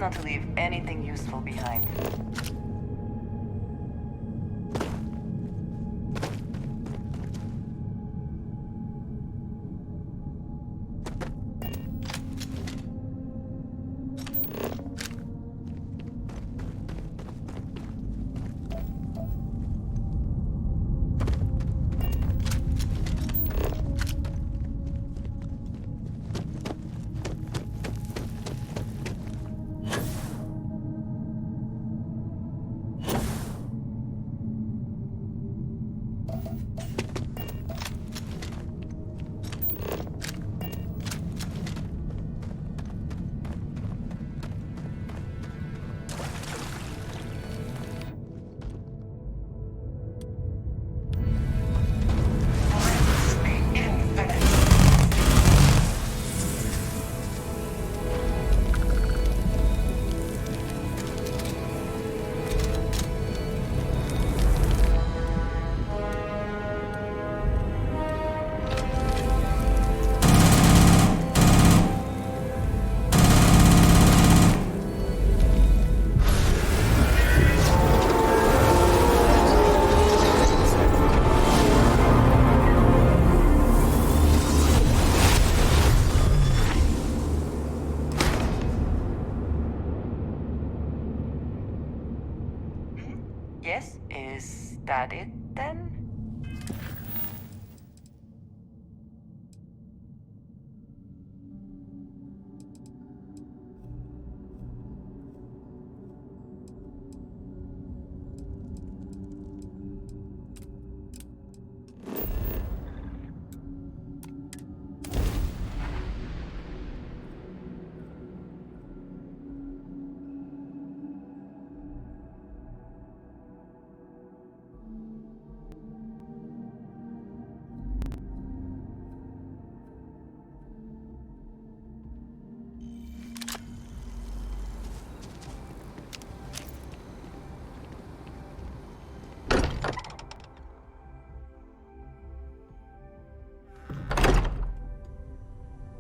not to leave anything useful behind. Yes? Is that it then?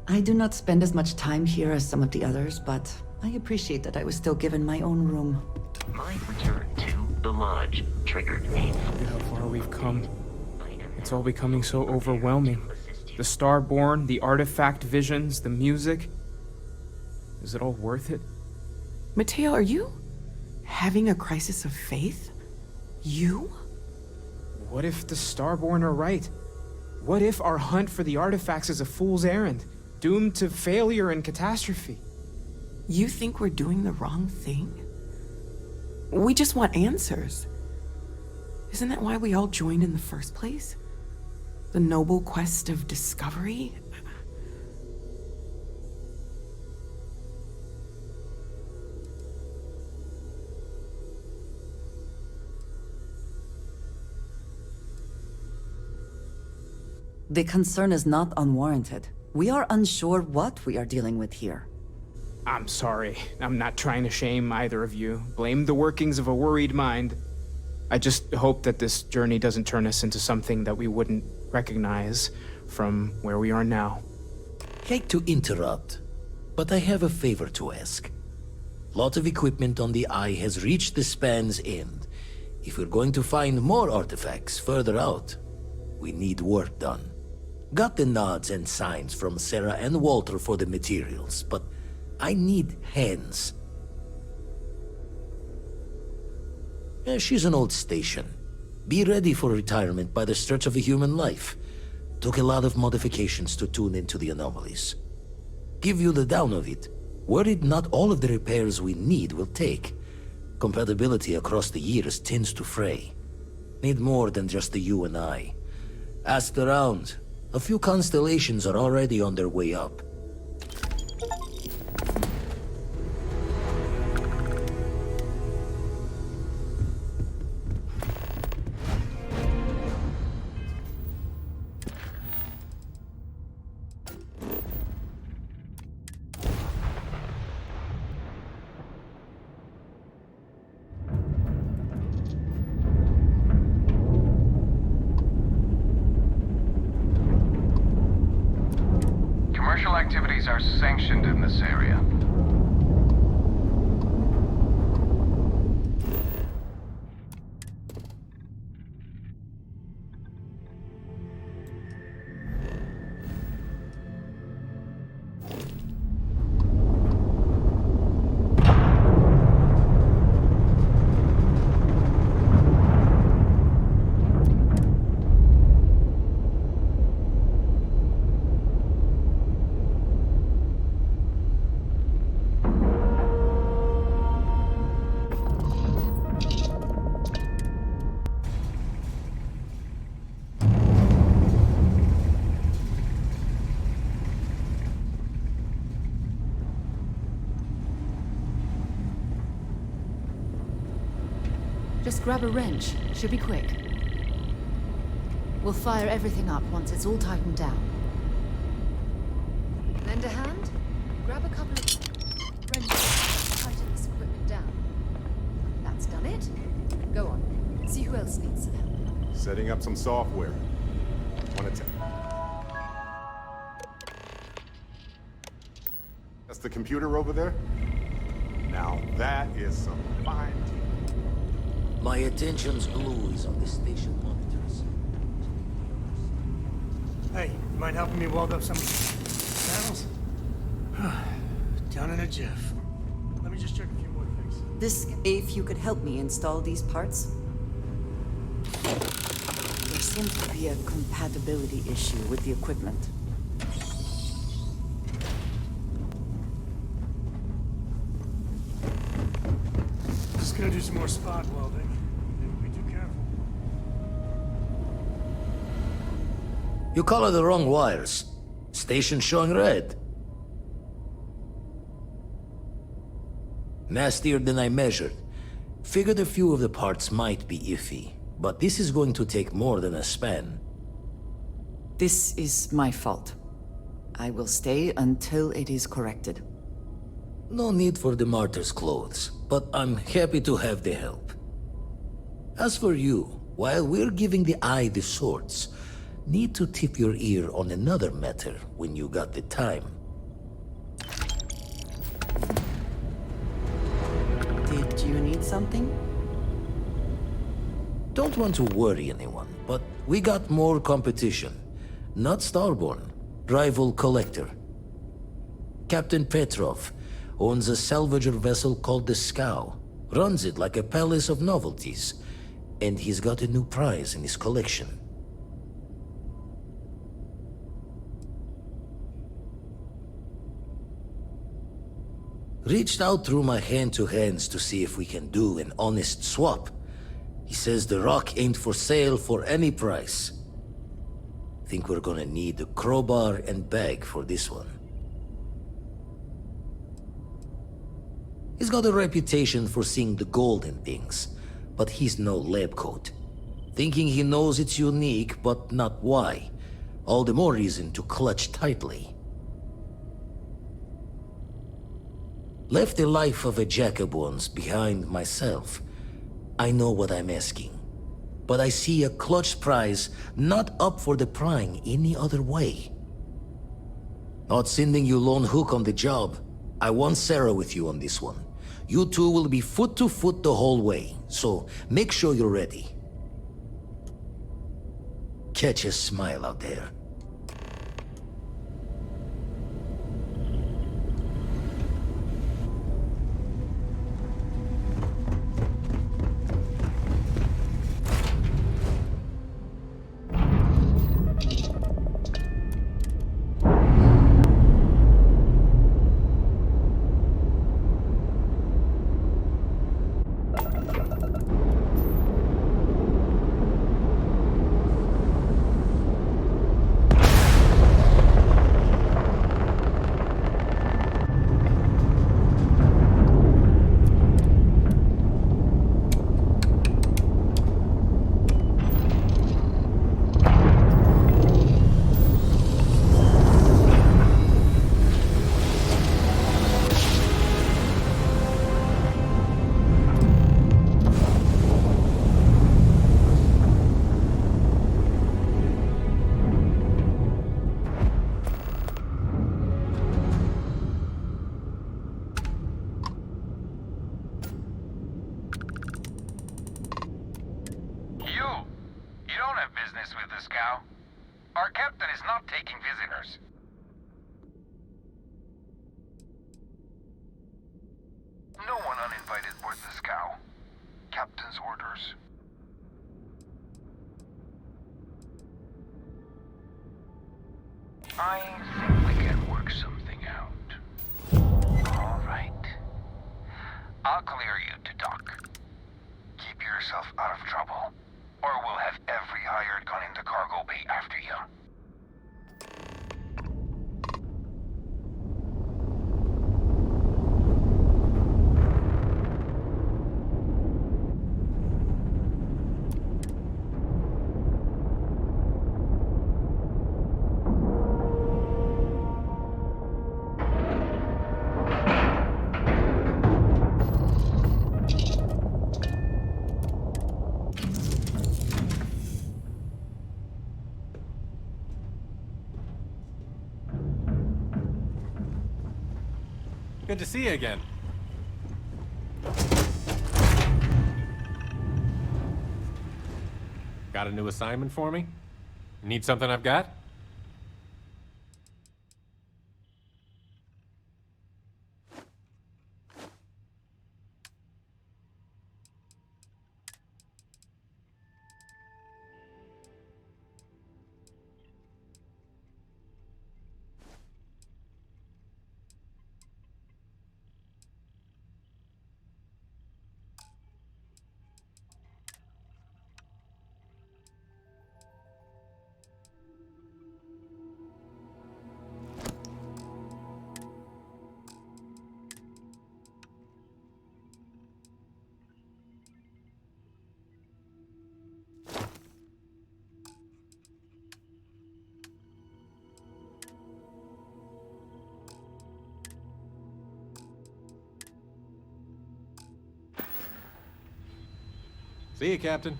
I do not spend as much time here as some of the others, but I appreciate that I was still given my own room. My return to the lodge triggered painful. Look at how far we've come. It's all becoming so overwhelming. The Starborn, the artifact visions, the music. Is it all worth it? Mateo, are you having a crisis of faith? You? What if the Starborn are right? What if our hunt for the artifacts is a fool's errand, doomed to failure and catastrophe? You think we're doing the wrong thing? We just want answers. Isn't that why we all joined in the first place? The noble quest of discovery? The concern is not unwarranted. We are unsure what we are dealing with here. I'm sorry. I'm not trying to shame either of you. Blame the workings of a worried mind. I just hope that this journey doesn't turn us into something that we wouldn't recognize from where we are now. Hate to interrupt, but I have a favor to ask. Lot of equipment on the Eye has reached the span's end. If we're going to find more artifacts further out, we need work done. Got the nods and signs from Sarah and Walter for the materials, but I need hands. She's an old station. Be ready for retirement by the stretch of a human life. Took a lot of modifications to tune into the anomalies. Give you the down of it. Worried not all of the repairs we need will take. Compatibility across the years tends to fray. Need more than just the you and I. Asked around. A few constellations are already on their way up. Commercial activities are sanctioned in this area. Just grab a wrench. Should be quick. We'll fire everything up once it's all tightened down. Lend a hand? Grab a couple of wrenches. Tighten this equipment down. That's done it. Go on. See who else needs some help. Setting up some software. That's the computer over there? Now that is some fine team. My attention's always on the station monitors. Hey, you mind helping me weld up some panels? Down in a jiff. Let me just check a few more things. If you could help me install these parts. There seems to be a compatibility issue with the equipment. Just gonna do some more spot welding. Be too careful. You color the wrong wires. Station showing red. Nastier than I measured. Figured a few of the parts might be iffy, but this is going to take more than a span. This is my fault. I will stay until it is corrected. No need for the martyr's clothes, but I'm happy to have the help. As for you, while we're giving the eye the swords, need to tip your ear on another matter when you got the time. Did you need something? Don't want to worry anyone, but we got more competition. Not Starborn, rival collector. Captain Petrov owns a salvager vessel called the Scow. Runs it like a palace of novelties. And he's got a new prize in his collection. Reached out through my hand-to-hands to see if we can do an honest swap. He says the rock ain't for sale for any price. Think we're gonna need a crowbar and bag for this one. He's got a reputation for seeing the gold in things, but he's no lab coat. Thinking he knows it's unique, but not why. All the more reason to clutch tightly. Left the life of a jack-of-bones behind myself. I know what I'm asking. But I see a clutch prize not up for the prying any other way. Not sending you lone hook on the job. I want Sarah with you on this one. You two will be foot to foot the whole way, so make sure you're ready. Catch a smile out there. with the scow. Our captain is not taking visitors. No one uninvited boards the scow. Captain's orders. I think we can work something out. All right. I'll clear you to dock. Keep yourself out of trouble, or we'll have every hired gun in the cargo bay after you. Good to see you again. Got a new assignment for me? Need something I've got? See you, Captain.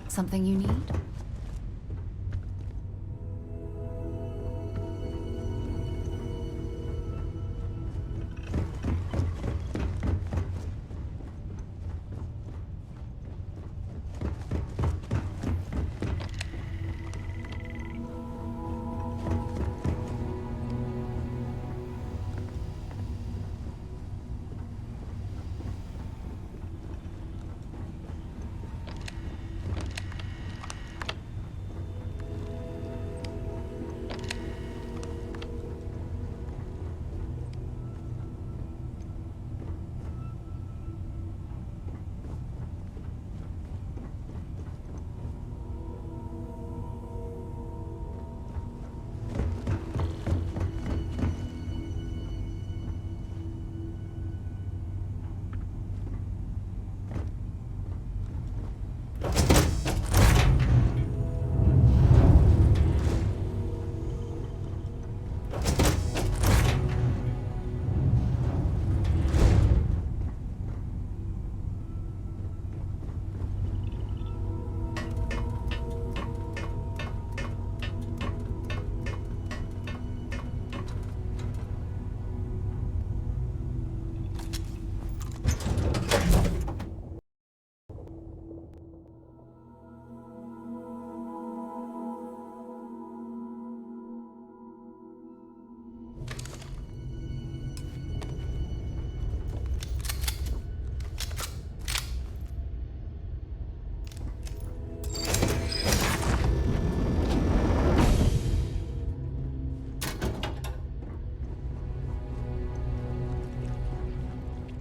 Something you need?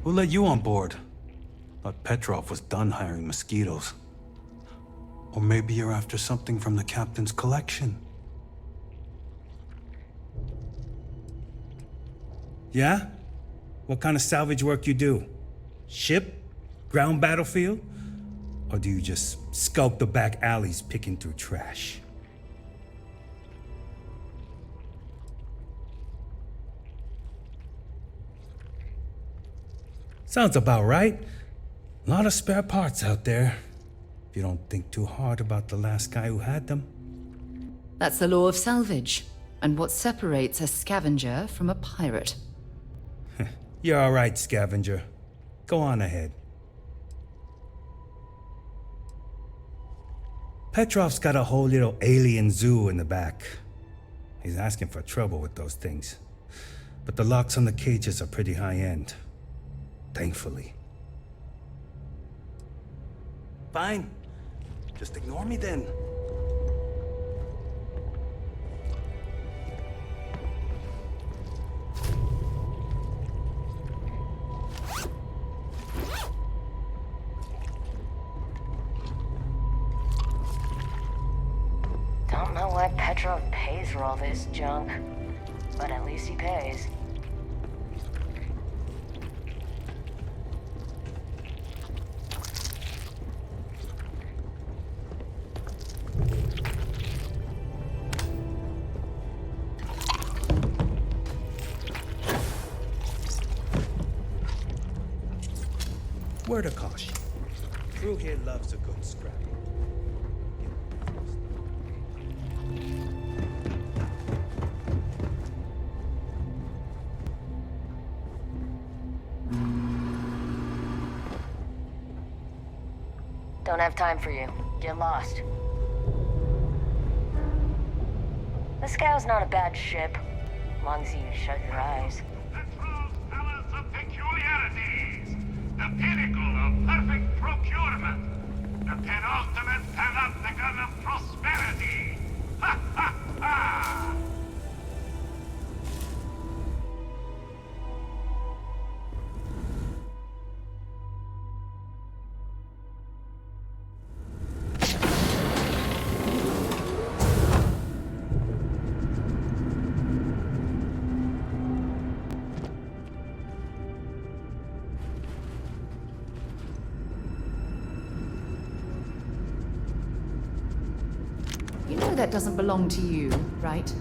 Who let you on board? Thought Petrov was done hiring mosquitoes. Or maybe you're after something from the captain's collection. Yeah? What kind of salvage work you do? Ship? Ground battlefield? Or do you just skulk the back alleys picking through trash? Sounds about right. A lot of spare parts out there, if you don't think too hard about the last guy who had them. That's the law of salvage, and what separates a scavenger from a pirate. You're all right, scavenger. Go on ahead. Petrov's got a whole little alien zoo in the back. He's asking for trouble with those things. But the locks on the cages are pretty high-end. Thankfully. Fine. Just ignore me then. Don't know why Petrov pays for all this junk, but at least he pays. Word of caution. Crew here loves a good scrap. Don't have time for you. Get lost. The Scow's not a bad ship, as long as you shut your eyes. Petrol's Palace of Peculiarities. The pinnacle of perfect procurement. The penultimate panopticon of prosperity. Ha ha ha! You know that doesn't belong to you, right?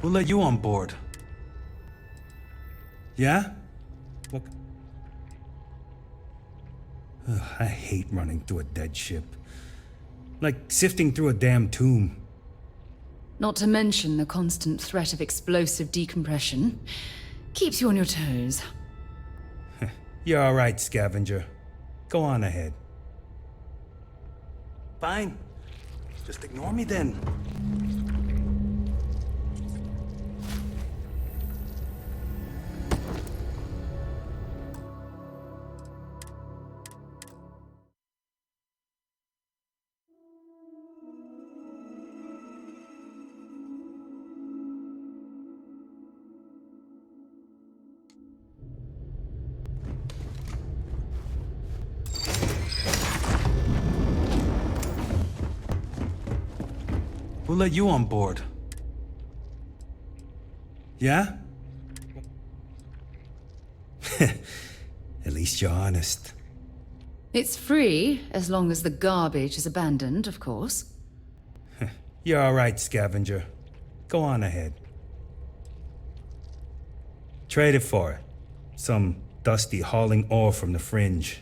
Who let you on board? Yeah? What? Ugh, I hate running through a dead ship. Like sifting through a damn tomb. Not to mention the constant threat of explosive decompression. Keeps you on your toes. You're alright, scavenger. Go on ahead. Fine. Just ignore me then. Who let you on board? Yeah? At least you're honest. It's free, as long as the garbage is abandoned, of course. You're alright, scavenger. Go on ahead. Traded for it. Some dusty hauling ore from the fringe.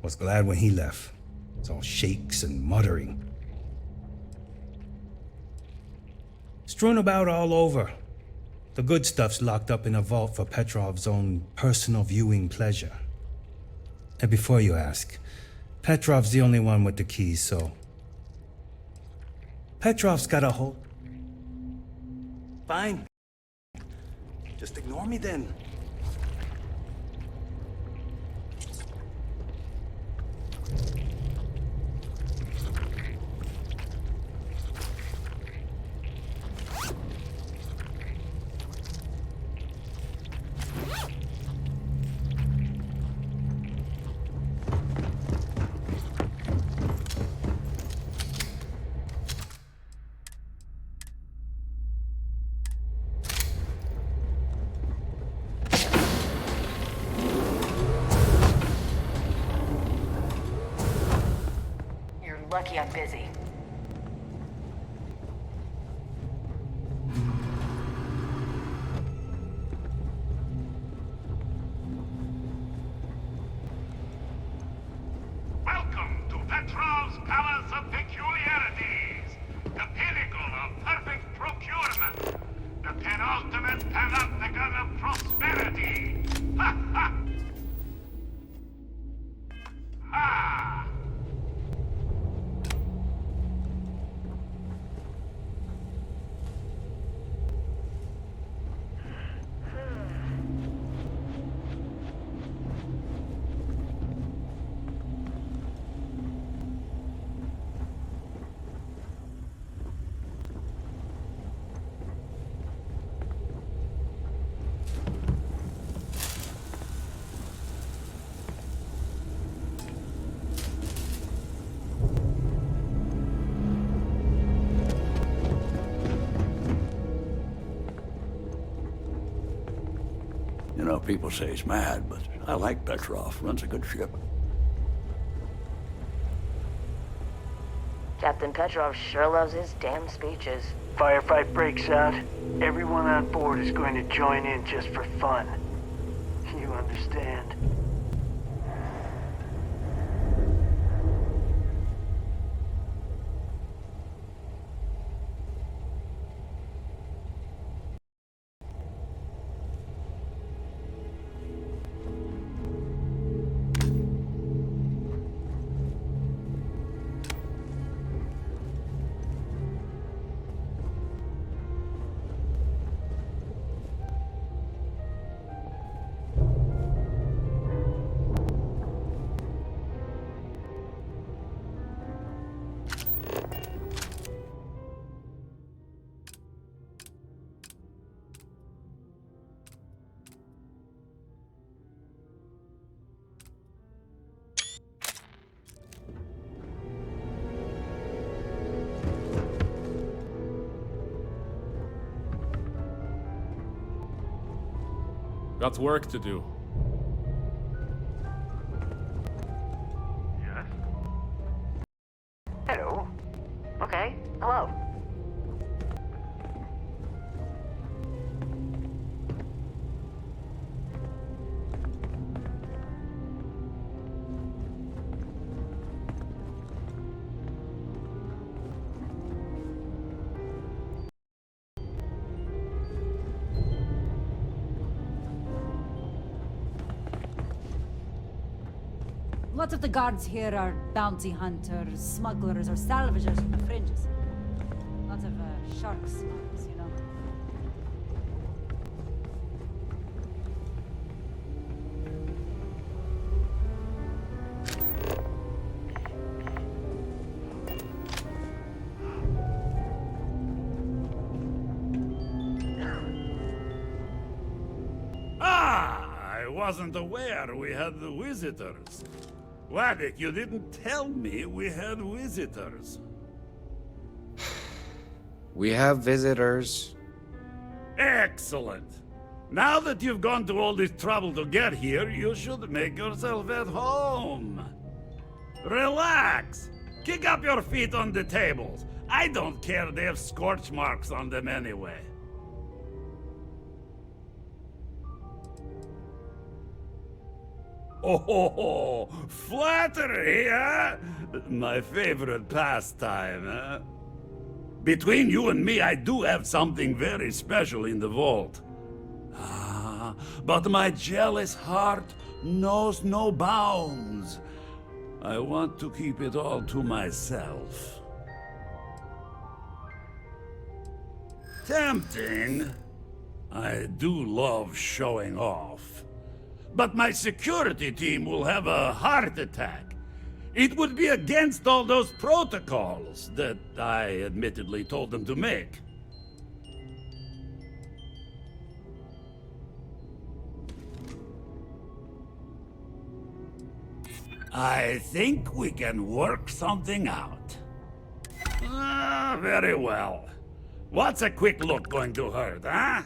Was glad when he left. It's all shakes and muttering. Strewn about all over. The good stuff's locked up in a vault for Petrov's own personal viewing pleasure. And before you ask, Petrov's the only one with the keys, so... Petrov's got a whole... Fine. Just ignore me then. Lucky I'm busy. Welcome to Petrov's Palace of Peculiarities, the pinnacle of perfect procurement, the penultimate panopticon of prosperity. Ha ha! Ha! People say he's mad, but I like Petrov. Runs a good ship. Captain Petrov sure loves his damn speeches. Firefight breaks out. Everyone on board is going to join in just for fun. You understand? Got work to do. Yes? Hello. Okay, hello. Lots of the guards here are bounty hunters, smugglers, or salvagers from the fringes. Lots of shark smells, you know. I wasn't aware we had the visitors. Waddick, you didn't tell me we had visitors. We have visitors. Excellent. Now that you've gone to all this trouble to get here, you should make yourself at home. Relax. Kick up your feet on the tables. I don't care, they have scorch marks on them anyway. Oh, flattery, huh? My favorite pastime, huh? Between you and me, I do have something very special in the vault. But my jealous heart knows no bounds. I want to keep it all to myself. Tempting. I do love showing off. But my security team will have a heart attack. It would be against all those protocols that I admittedly told them to make. I think we can work something out. Very well. What's a quick look going to hurt, huh?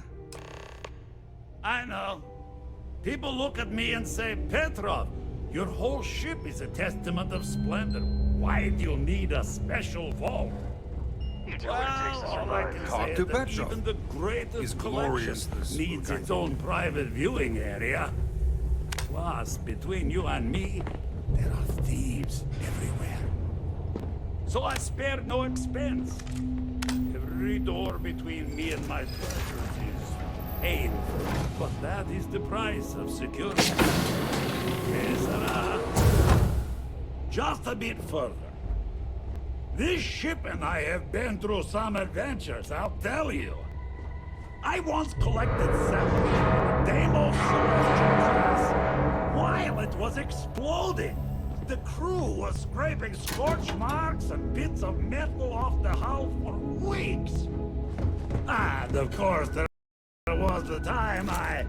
I know. People look at me and say, Petrov, your whole ship is a testament of splendor. Why do you need a special vault? Well, all I can say is that even the greatest collection needs its own private viewing area. Plus, between you and me, there are thieves everywhere. So I spared no expense. Every door between me and my treasures is painful, but that is the price of security. Yes, sir. Just a bit further. This ship and I have been through some adventures, I'll tell you. I once collected samples of the Deimos Celestial class while it was exploding. The crew was scraping scorch marks and bits of metal off the hull for weeks. And of course, there was the time I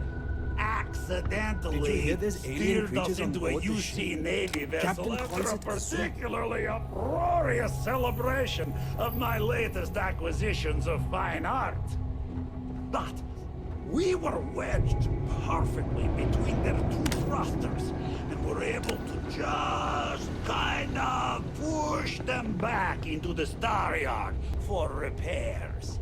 accidentally steered us into a UC Navy vessel after a particularly uproarious celebration of my latest acquisitions of fine art. But We were wedged perfectly between their two thrusters, and were able to just kind of push them back into the Star Yard for repairs.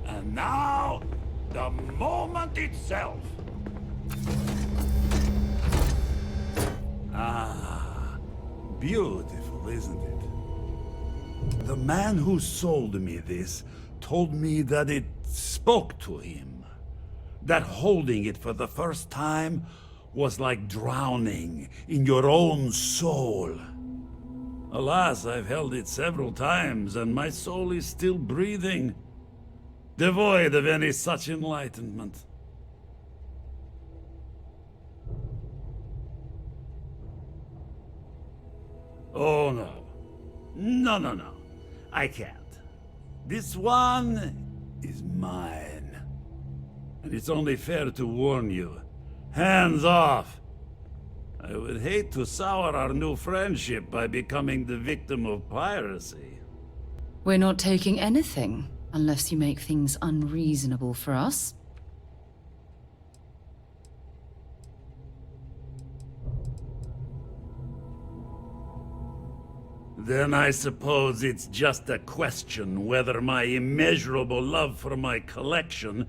And now, the moment itself. Ah, beautiful, isn't it? The man who sold me this told me that it spoke to him. That holding it for the first time was like drowning in your own soul. Alas, I've held it several times, and my soul is still breathing, devoid of any such enlightenment. Oh no. No. I can't. This one is mine. And it's only fair to warn you. Hands off! I would hate to sour our new friendship by becoming the victim of piracy. We're not taking anything, unless you make things unreasonable for us. Then I suppose it's just a question whether my immeasurable love for my collection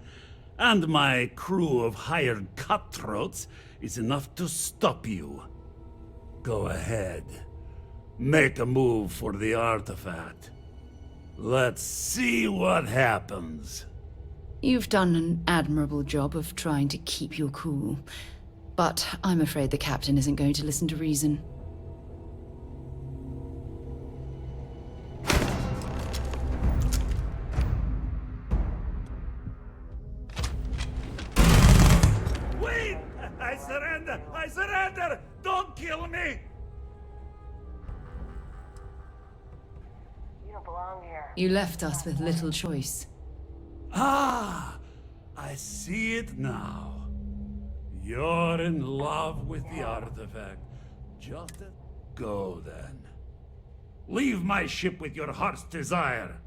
and my crew of hired cutthroats is enough to stop you. Go ahead. Make a move for the artifact. Let's see what happens. You've done an admirable job of trying to keep your cool, but I'm afraid the captain isn't going to listen to reason. Wait! I surrender! I surrender! Don't kill me! You don't belong here. You left us with little choice. Ah! I see it now. You're in love with the artifact. Just go then. Leave my ship with your heart's desire.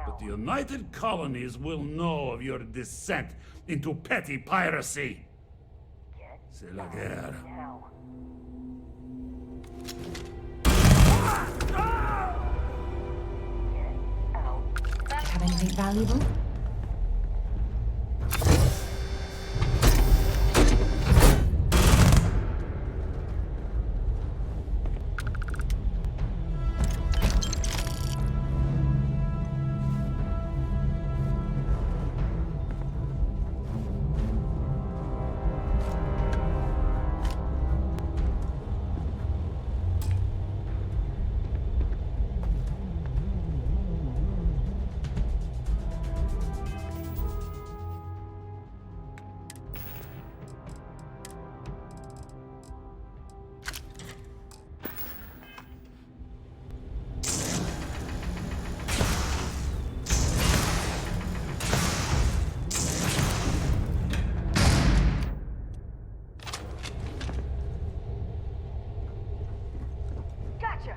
But the United Colonies will know of your descent into petty piracy. C'est la guerre. Have anything valuable? Gotcha!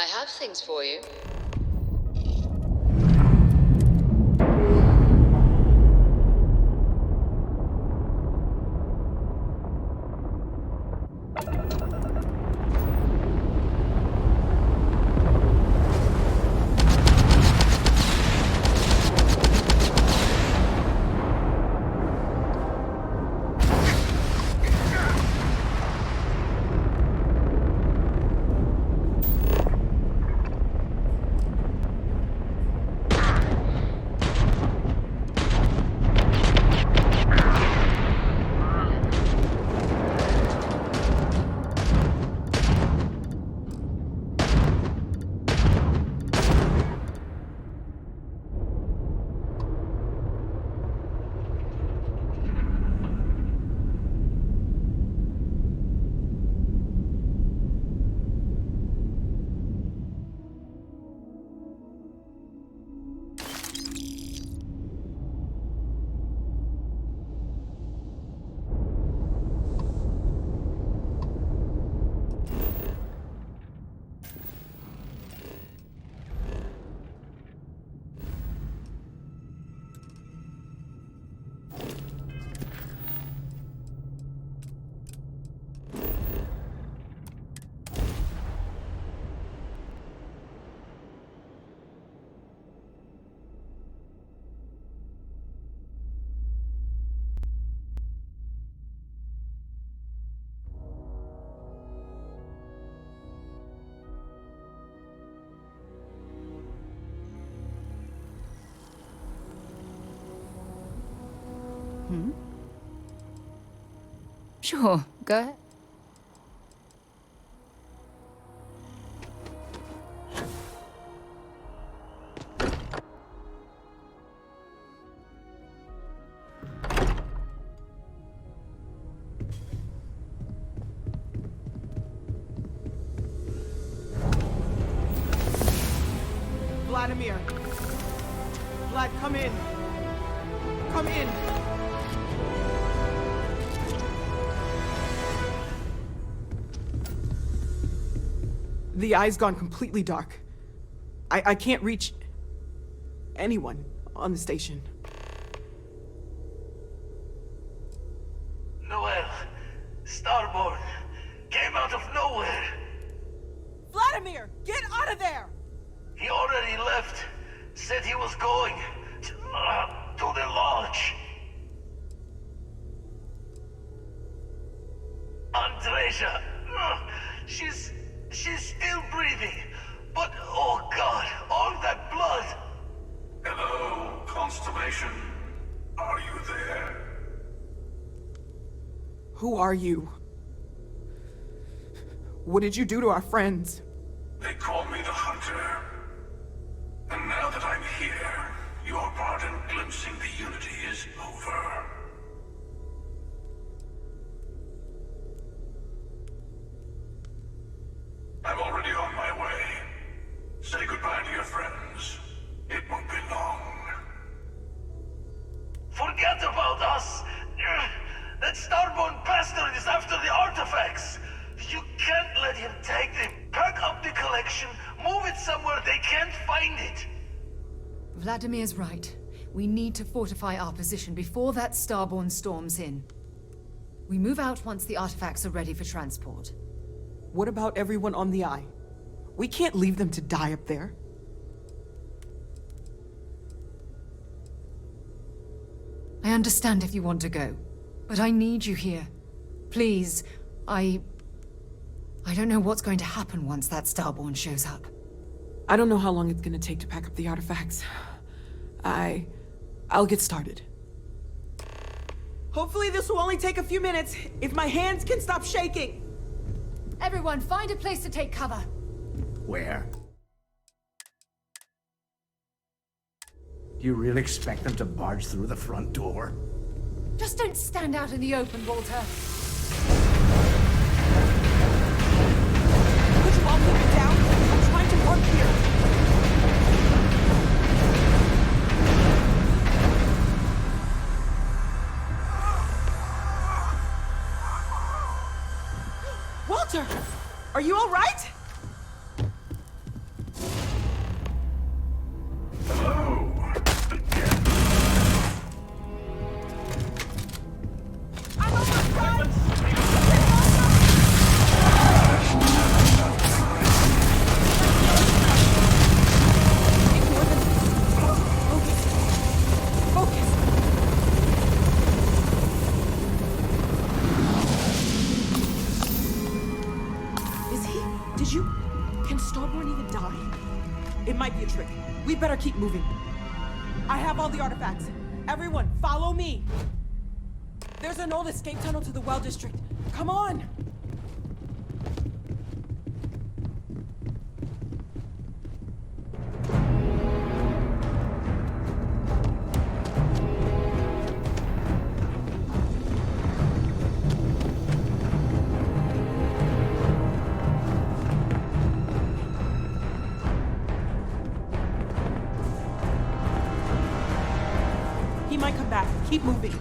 I have things for you. Sure, go ahead. Vladimir. Vlad, come in. Come in. The eye's gone completely dark. I can't reach anyone on the station. Noel, Starborn, came out of nowhere. Vladimir, get out of there! He already left. Said he was going to the lodge. Andreja, she's still breathing, but oh God, all that blood. Hello, Constellation. Are you there? Who are you? What did you do to our friends? They call me the Hunter. And now that I'm here, your part in glimpsing the Unity is over. I'm already on my way. Say goodbye to your friends. It won't be long. Forget about us! That Starborn bastard is after the artifacts! You can't let him take them. Pack up the collection, move it somewhere they can't find it. Vladimir's right. We need to fortify our position before that Starborn storms in. We move out once the artifacts are ready for transport. What about everyone on the Eye? We can't leave them to die up there. I understand if you want to go, but I need you here. Please, I don't know what's going to happen once that Starborn shows up. I don't know how long it's gonna take to pack up the artifacts. I'll get started. Hopefully this will only take a few minutes, if my hands can stop shaking. Everyone, find a place to take cover. Where? Do you really expect them to barge through the front door? Just don't stand out in the open, Walter. Could you all keep it down? I'm trying to work here. Walter! Are you all right? Can Starborn even die? It might be a trick. We better keep moving. I have all the artifacts. Everyone, follow me! There's an old escape tunnel to the Well District. Come on! He might come back. Keep moving.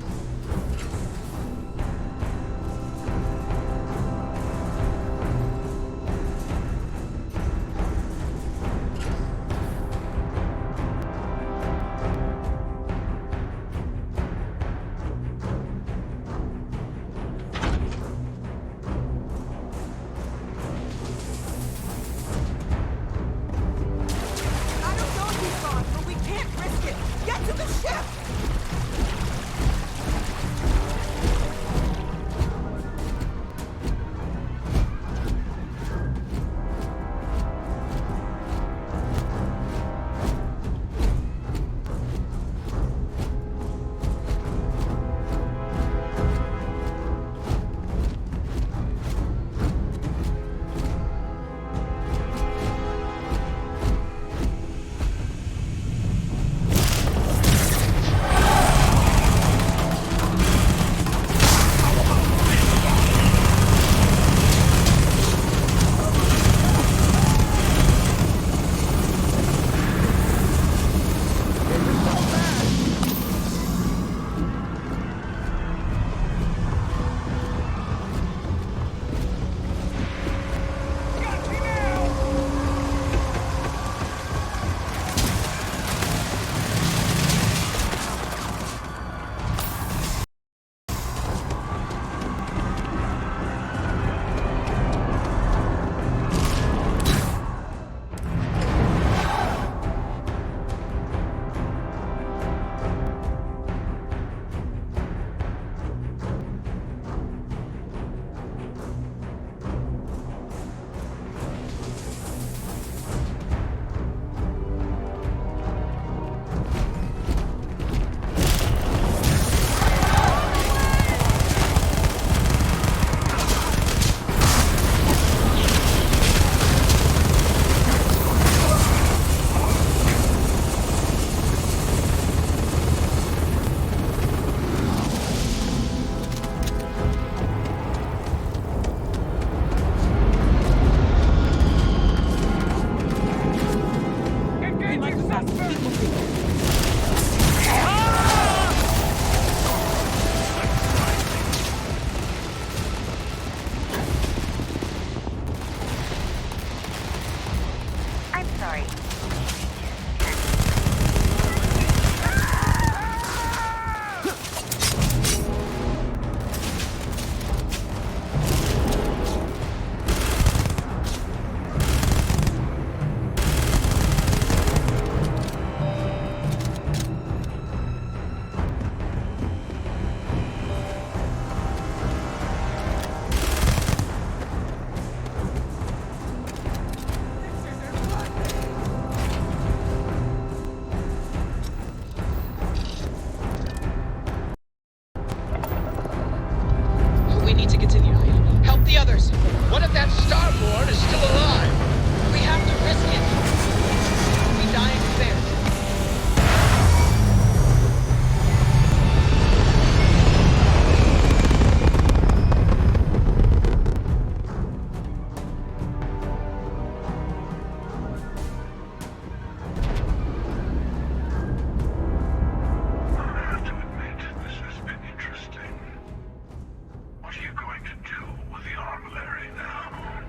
What are you going to do with the armillary now?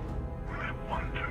I wonder.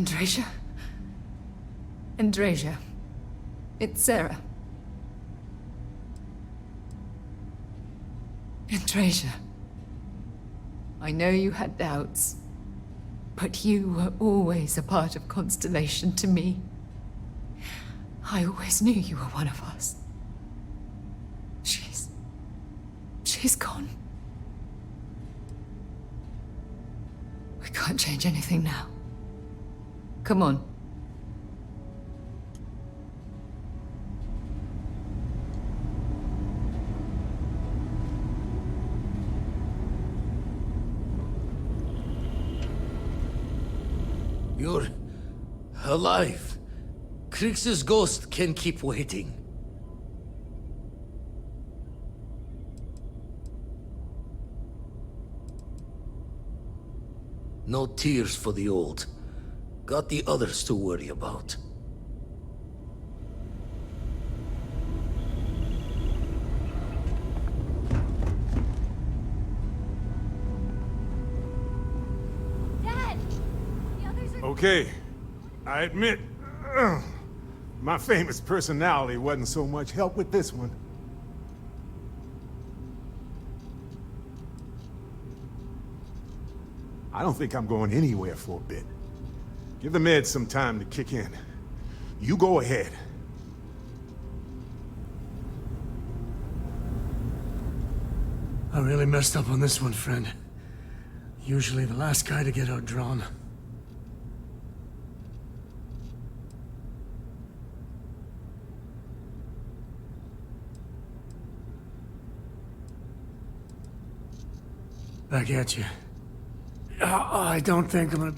Andrasia? Andrasia. It's Sarah. Andrasia. I know you had doubts, but you were always a part of Constellation to me. I always knew you were one of us. She's gone. We can't change anything now. Come on. You're alive. Krix's ghost can keep waiting. No tears for the old. Got the others to worry about. Dad! The others are... Okay, I admit, my famous personality wasn't so much help with this one. I don't think I'm going anywhere for a bit. Give the meds some time to kick in. You go ahead. I really messed up on this one, friend. Usually the last guy to get outdrawn. Back at you. I don't think I'm gonna...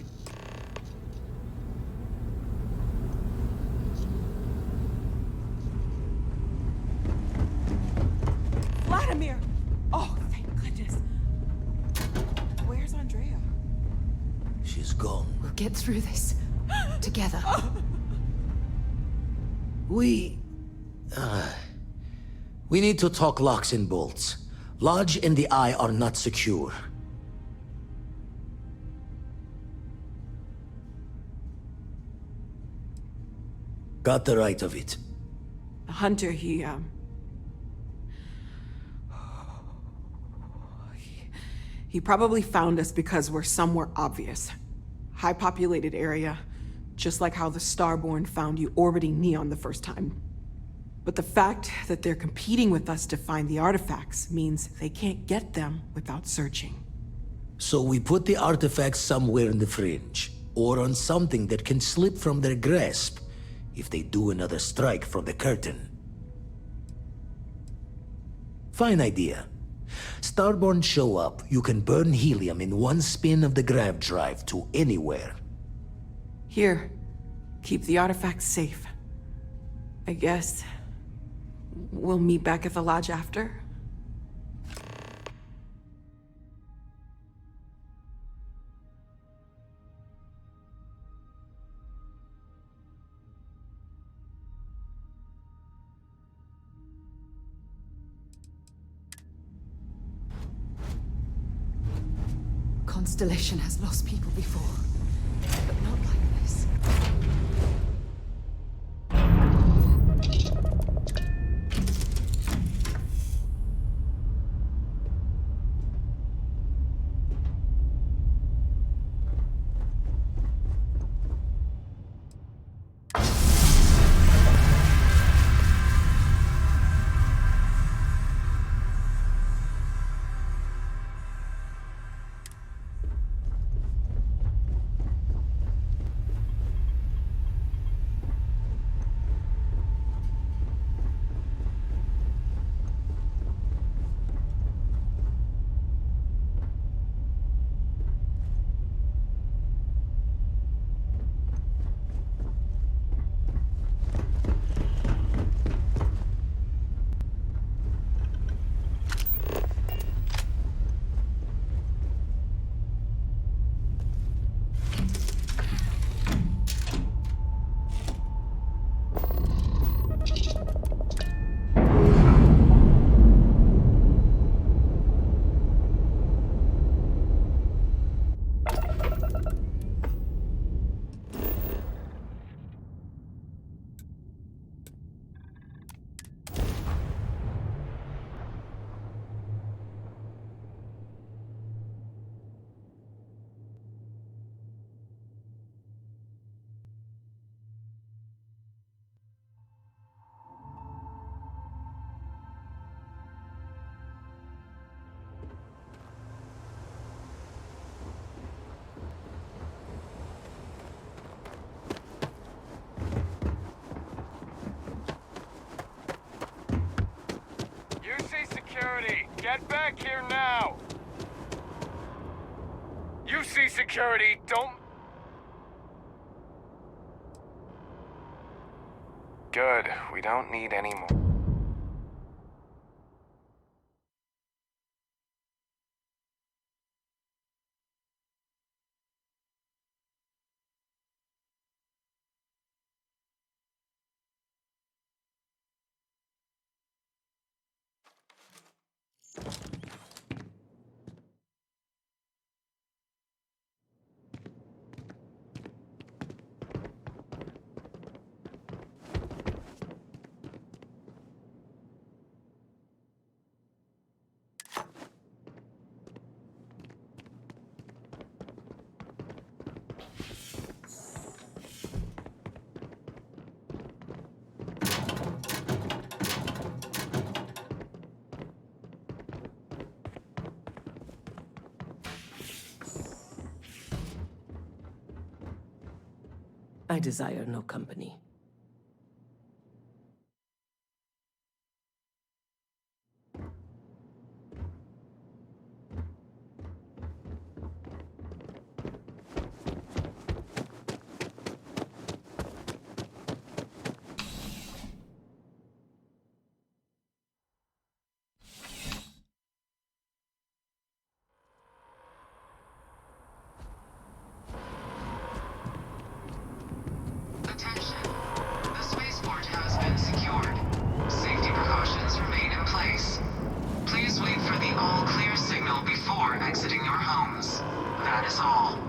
Vladimir! Oh, thank goodness. Where's Andrea? She's gone. We'll get through this. Together. We need to talk locks and bolts. Lodge and the Eye are not secure. Got the right of it. The hunter, he probably found us because we're somewhere obvious. High-populated area, just like how the Starborn found you orbiting Neon the first time. But the fact that they're competing with us to find the artifacts means they can't get them without searching. So we put the artifacts somewhere in the fringe, or on something that can slip from their grasp if they do another strike from the curtain. Fine idea. Starborn show up, you can burn helium in one spin of the grav drive to anywhere. Here, keep the artifacts safe. I guess we'll meet back at the lodge after? Constellation has lost people before, but not like this. Get back here now! You see security, don't... Good, we don't need any more. I desire no company. Attention. The spaceport has been secured. Safety precautions remain in place. Please wait for the all-clear signal before exiting your homes. That is all.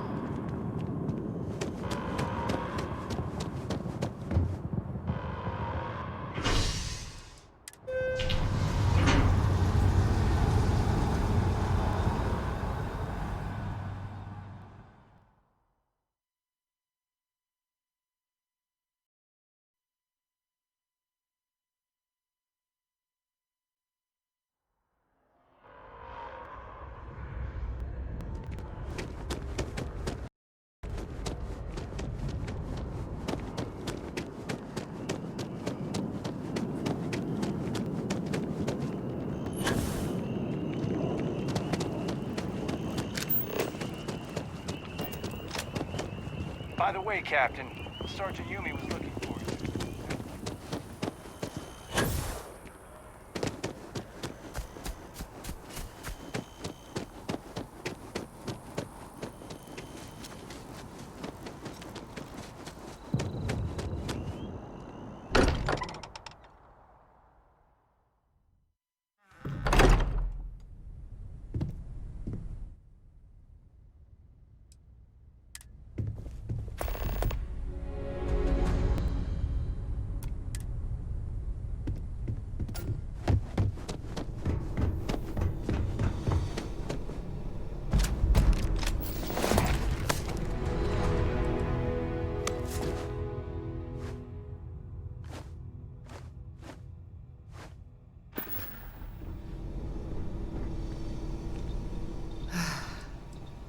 By the way, Captain, Sergeant Yumi was looking for you.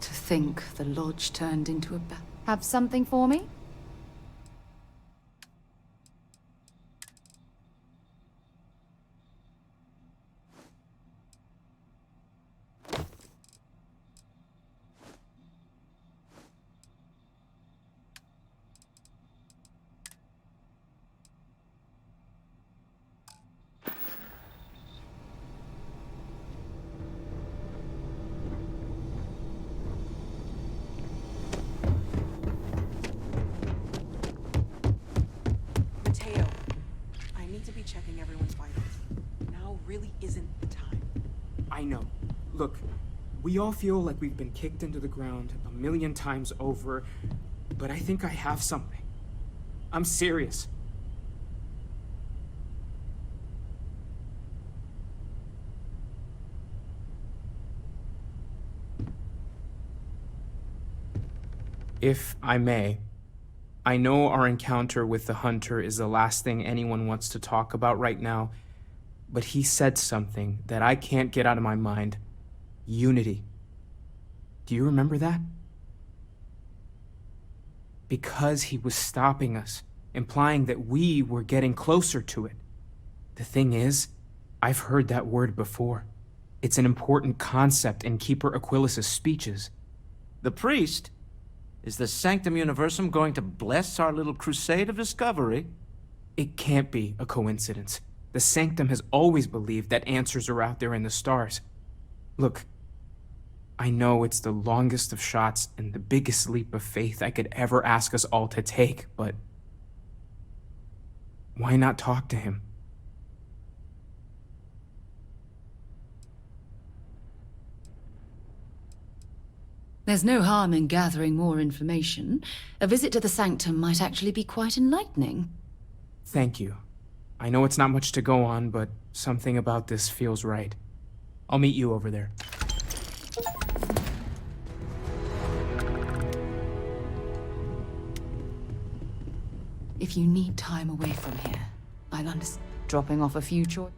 To think the lodge turned into a Have something for me? Mateo, I need to be checking everyone's vitals. Now really isn't the time. I know. Look, we all feel like we've been kicked into the ground a million times over, but I think I have something. I'm serious. If I may, I know our encounter with the Hunter is the last thing anyone wants to talk about right now, but he said something that I can't get out of my mind. Unity. Do you remember that? Because he was stopping us, implying that we were getting closer to it. The thing is, I've heard that word before. It's an important concept in Keeper Aquilas's speeches. The priest? Is the Sanctum Universum going to bless our little crusade of discovery? It can't be a coincidence. The Sanctum has always believed that answers are out there in the stars. Look, I know it's the longest of shots and the biggest leap of faith I could ever ask us all to take, but why not talk to him? There's no harm in gathering more information. A visit to the Sanctum might actually be quite enlightening. Thank you. I know it's not much to go on, but something about this feels right. I'll meet you over there. If you need time away from here, I'll understand. Dropping off a few choices.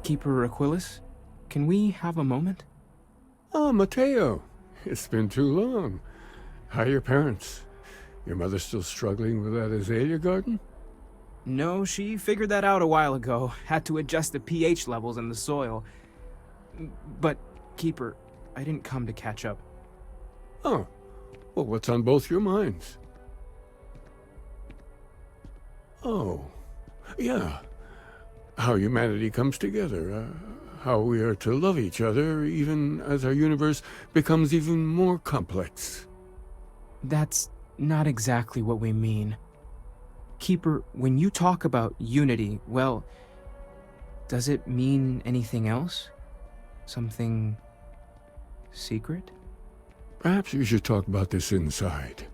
Keeper Aquilus, can we have a moment? Oh, Mateo. It's been too long. How are your parents? Your mother still struggling with that azalea garden? No, she figured that out a while ago. Had to adjust the pH levels in the soil. But, Keeper, I didn't come to catch up. Oh. Well, what's on both your minds? Oh. Yeah. How humanity comes together. How we are to love each other even as our universe becomes even more complex. That's not exactly what we mean. Keeper, when you talk about unity, well, does it mean anything else? Something secret? Perhaps we should talk about this inside.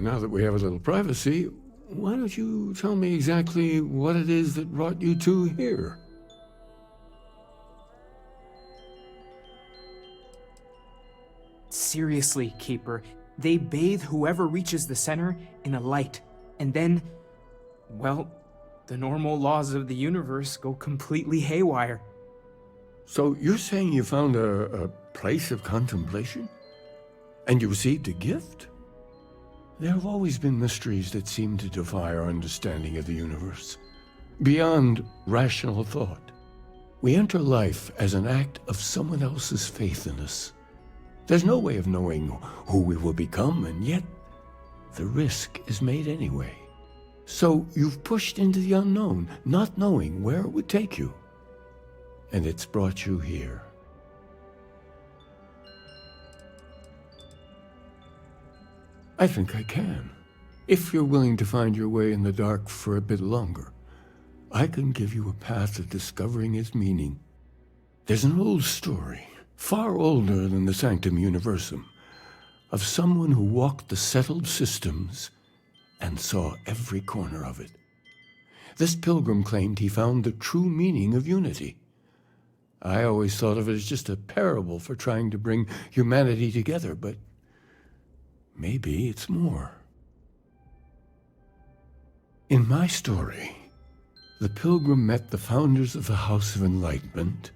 Now that we have a little privacy, why don't you tell me exactly what it is that brought you two here? Seriously, Keeper, they bathe whoever reaches the center in a light, and then, well, the normal laws of the universe go completely haywire. So you're saying you found a place of contemplation? And you received a gift? There have always been mysteries that seem to defy our understanding of the universe, beyond rational thought. We enter life as an act of someone else's faith in us. There's no way of knowing who we will become, and yet the risk is made anyway. So you've pushed into the unknown, not knowing where it would take you. And it's brought you here. I think I can. If you're willing to find your way in the dark for a bit longer, I can give you a path to discovering its meaning. There's an old story, far older than the Sanctum Universum, of someone who walked the settled systems and saw every corner of it. This pilgrim claimed he found the true meaning of unity. I always thought of it as just a parable for trying to bring humanity together, but maybe it's more. In my story, the pilgrim met the founders of the House of Enlightenment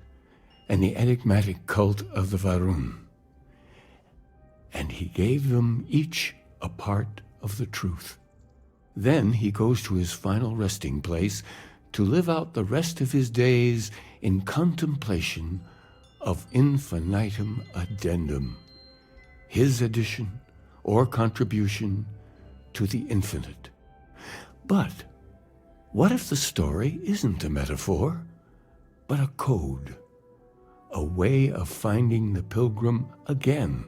and the enigmatic cult of the Varun, and he gave them each a part of the truth. Then he goes to his final resting place to live out the rest of his days in contemplation of infinitum addendum, his addition or contribution to the infinite. But what if the story isn't a metaphor, but a code, a way of finding the pilgrim again,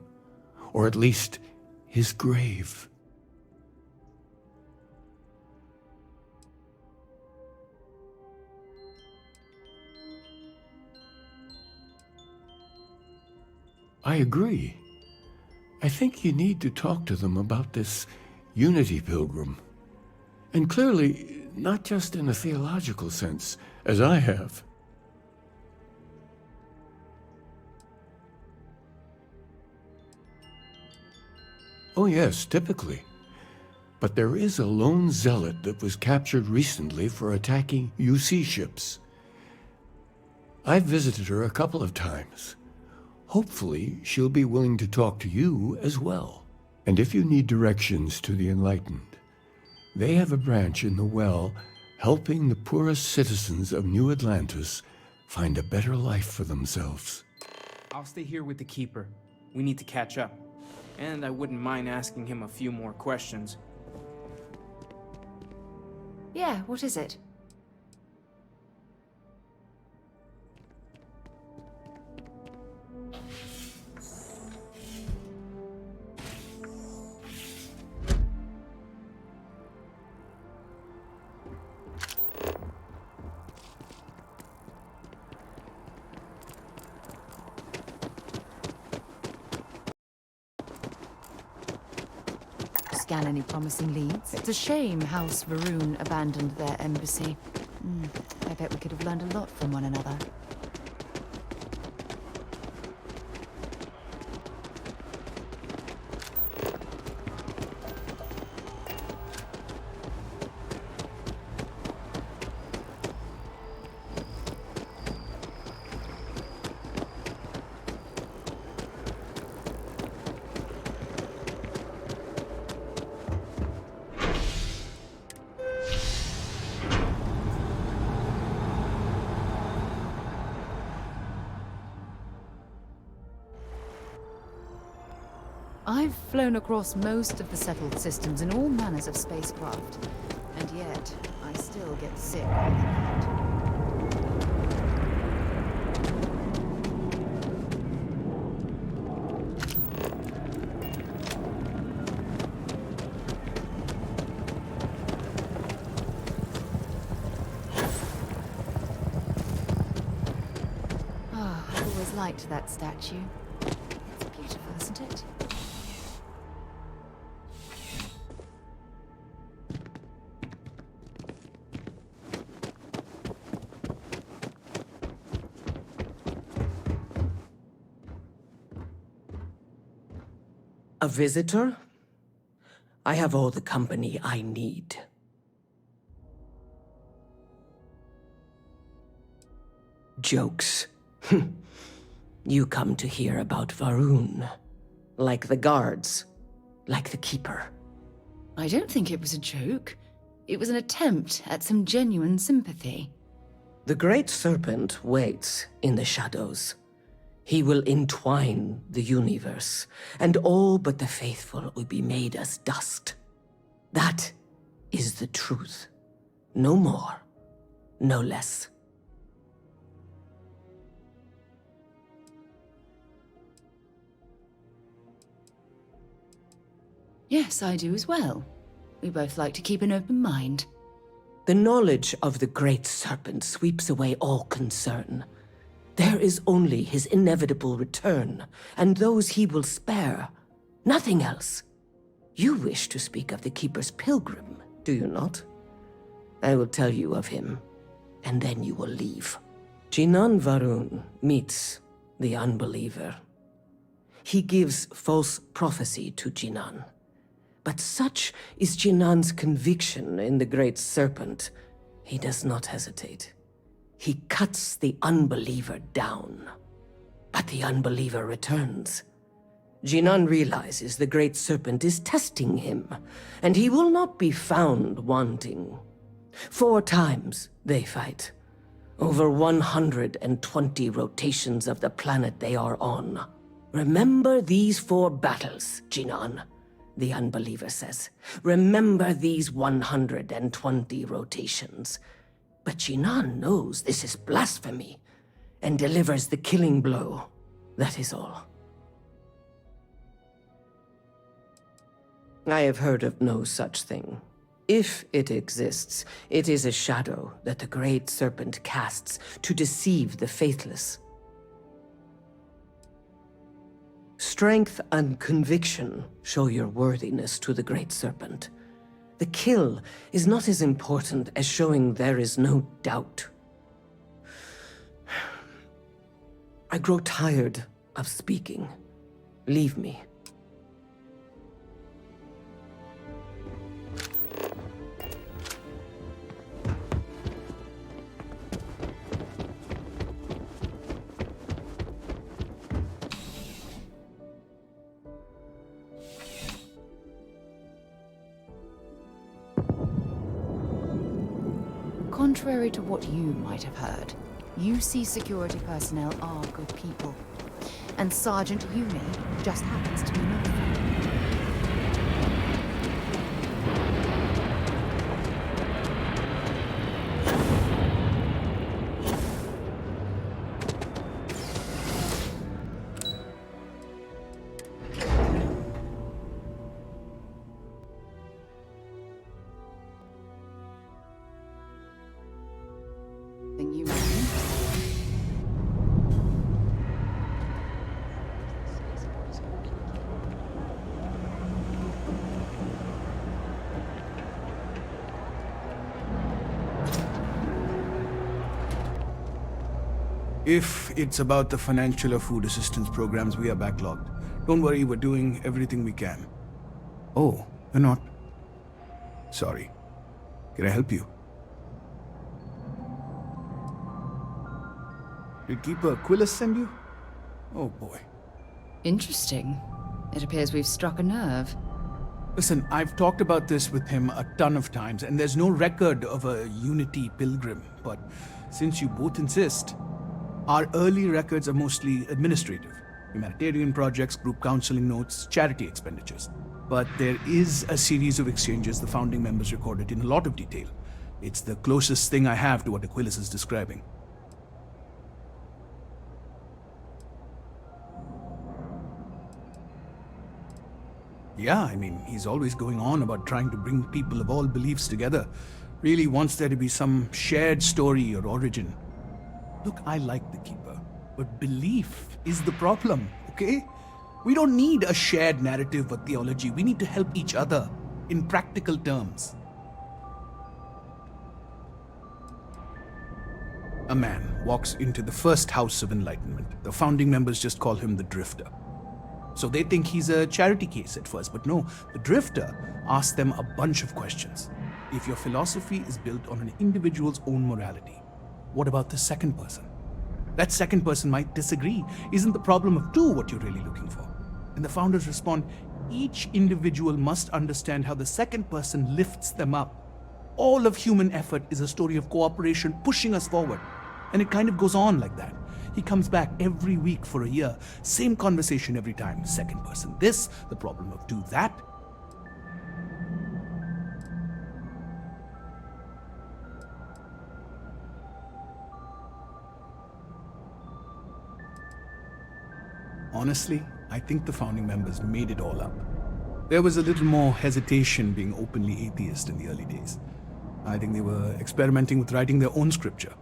or at least his grave? I agree. I think you need to talk to them about this unity pilgrim. And clearly, not just in a theological sense, as I have. Oh yes, typically. But there is a lone zealot that was captured recently for attacking UC ships. I've visited her a couple of times. Hopefully, she'll be willing to talk to you as well. And if you need directions to the Enlightened, they have a branch in the well helping the poorest citizens of New Atlantis find a better life for themselves. I'll stay here with the Keeper. We need to catch up. And I wouldn't mind asking him a few more questions. Yeah, what is it? scan any promising leads. It's a shame House Varun abandoned their embassy. I bet we could have learned a lot from one another. I've flown across most of the settled systems in all manners of spacecraft, and yet I still get sick on the night. I've always liked that statue. It's beautiful, isn't it? A visitor? I have all the company I need. Jokes. You come to hear about Varun. Like the guards. Like the Keeper. I don't think it was a joke. It was an attempt at some genuine sympathy. The Great Serpent waits in the shadows. He will entwine the universe, and all but the faithful will be made as dust. That is the truth. No more, no less. Yes, I do as well. We both like to keep an open mind. The knowledge of the Great Serpent sweeps away all concern. There is only his inevitable return, and those he will spare. Nothing else. You wish to speak of the Keeper's pilgrim, do you not? I will tell you of him, and then you will leave. Jinan Varun meets the unbeliever. He gives false prophecy to Jinan. But such is Jinan's conviction in the Great Serpent, he does not hesitate. He cuts the unbeliever down. But the unbeliever returns. Jinan realizes the Great Serpent is testing him, and he will not be found wanting. 4 times they fight. Over 120 rotations of the planet they are on. Remember these 4 battles, Jinan, the unbeliever says. Remember these 120 rotations. But Jinan knows this is blasphemy, and delivers the killing blow. That is all. I have heard of no such thing. If it exists, it is a shadow that the Great Serpent casts to deceive the faithless. Strength and conviction show your worthiness to the Great Serpent. The kill is not as important as showing there is no doubt. I grow tired of speaking. Leave me. Contrary to what you might have heard, UC security personnel are good people. And Sergeant Yumi just happens to be notified. If it's about the financial or food assistance programs, we are backlogged. Don't worry, we're doing everything we can. Oh, you're not? Sorry. Can I help you? Did Keeper Aquilus send you? Oh boy. Interesting. It appears we've struck a nerve. Listen, I've talked about this with him a ton of times, and there's no record of a Unity pilgrim. But since you both insist, our early records are mostly administrative. Humanitarian projects, group counseling notes, charity expenditures. But there is a series of exchanges the founding members recorded in a lot of detail. It's the closest thing I have to what Aquilus is describing. Yeah, I mean, he's always going on about trying to bring people of all beliefs together. Really wants there to be some shared story or origin. Look, I like the Keeper, but belief is the problem, okay? We don't need a shared narrative or theology. We need to help each other in practical terms. A man walks into the first house of enlightenment. The founding members just call him the Drifter. So they think he's a charity case at first, but no, the Drifter asks them a bunch of questions. If your philosophy is built on an individual's own morality, what about the second person? That second person might disagree. Isn't the problem of two what you're really looking for? And the founders respond, each individual must understand how the second person lifts them up. All of human effort is a story of cooperation pushing us forward. And it kind of goes on like that. He comes back every week for a year. Same conversation every time. Second person this, the problem of two that. Honestly, I think the founding members made it all up. There was a little more hesitation being openly atheist in the early days. I think they were experimenting with writing their own scripture.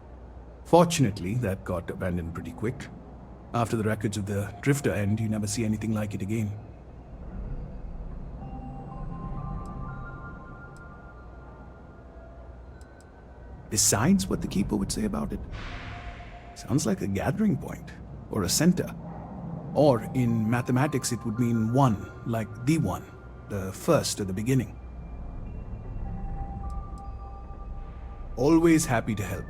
Fortunately, that got abandoned pretty quick. After the records of the Drifter end, you never see anything like it again. Besides what the Keeper would say about it, sounds like a gathering point, or a center. Or in mathematics, it would mean one, like the one, the first or the beginning. Always happy to help.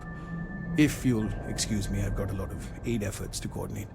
If you'll excuse me, I've got a lot of aid efforts to coordinate.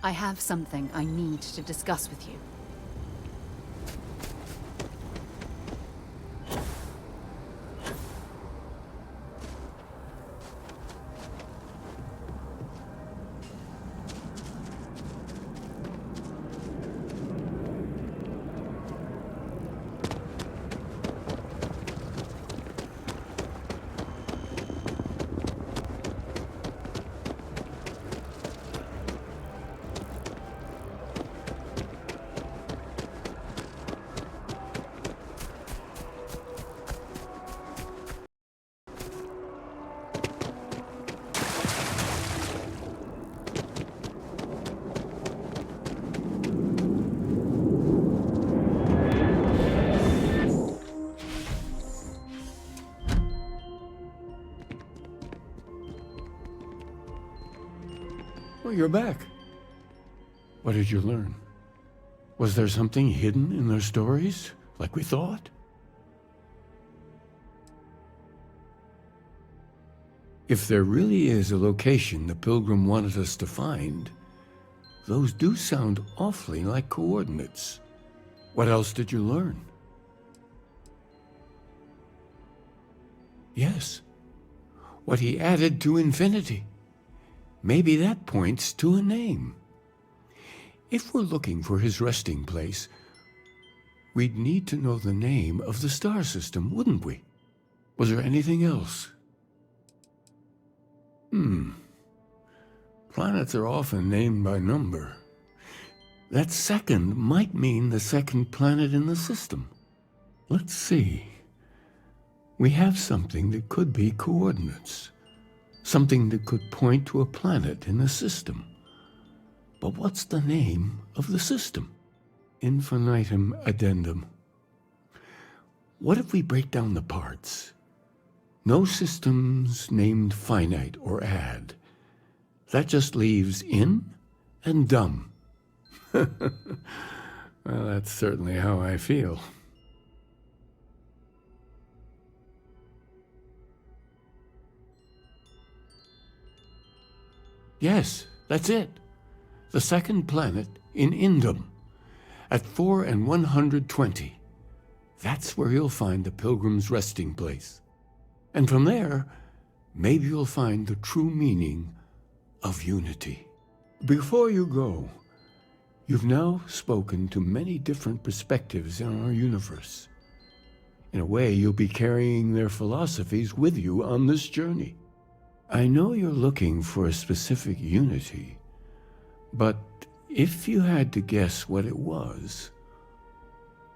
I have something I need to discuss with you. Well, you're back. What did you learn? Was there something hidden in their stories, like we thought? If there really is a location the Pilgrim wanted us to find, those do sound awfully like coordinates. What else did you learn? Yes, what he added to infinity. Maybe that points to a name. If we're looking for his resting place, we'd need to know the name of the star system, wouldn't we? Was there anything else? Planets are often named by number. That second might mean the second planet in the system. Let's see. We have something that could be coordinates. Something that could point to a planet in the system. But what's the name of the system? Infinitum addendum. What if we break down the parts? No systems named finite or add. That just leaves in and dumb. Well, that's certainly how I feel. Yes, that's it. The second planet in Indum, at 4 and 120. That's where you'll find the Pilgrim's resting place. And from there, maybe you'll find the true meaning of unity. Before you go, you've now spoken to many different perspectives in our universe. In a way, you'll be carrying their philosophies with you on this journey. I know you're looking for a specific unity, but if you had to guess what it was,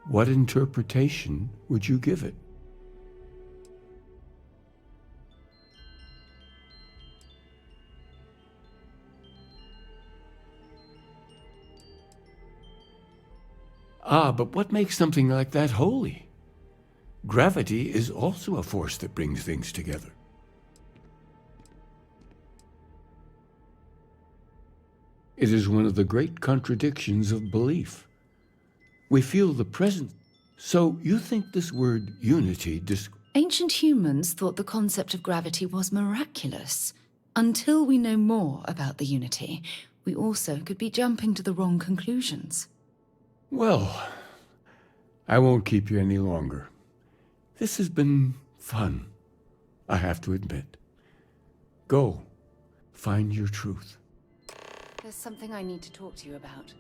what interpretation would you give it? Ah, but what makes something like that holy? Gravity is also a force that brings things together. It is one of the great contradictions of belief. We feel the presence. So you think this word unity Ancient humans thought the concept of gravity was miraculous. Until we know more about the unity, we also could be jumping to the wrong conclusions. Well, I won't keep you any longer. This has been fun, I have to admit. Go, find your truth. There's something I need to talk to you about.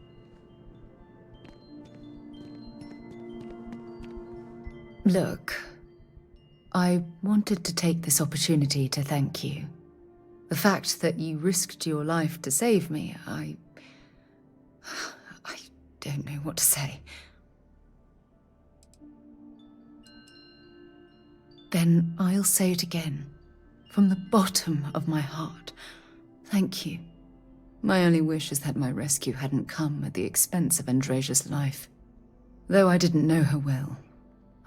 Look, I wanted to take this opportunity to thank you. The fact that you risked your life to save me, I don't know what to say. Then I'll say it again, from the bottom of my heart. Thank you. My only wish is that my rescue hadn't come at the expense of Andresia's life. Though I didn't know her well,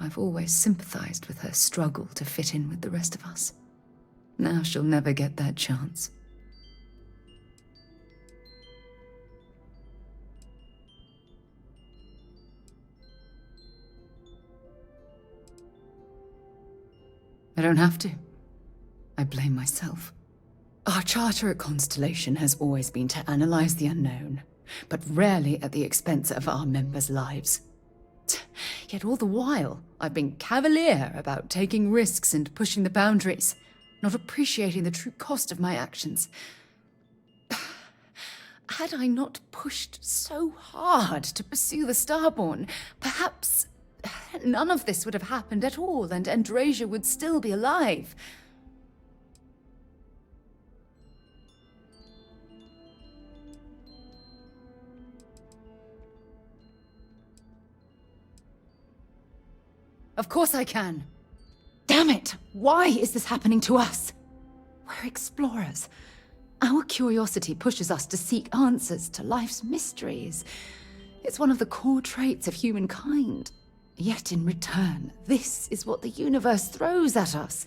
I've always sympathized with her struggle to fit in with the rest of us. Now she'll never get that chance. I don't have to. I blame myself. Our charter at Constellation has always been to analyze the unknown, but rarely at the expense of our members' lives. Yet all the while, I've been cavalier about taking risks and pushing the boundaries, not appreciating the true cost of my actions. Had I not pushed so hard to pursue the Starborn, perhaps none of this would have happened at all, and Andresia would still be alive. Of course I can. Damn it! Why is this happening to us? We're explorers. Our curiosity pushes us to seek answers to life's mysteries. It's one of the core traits of humankind. Yet in return, this is what the universe throws at us.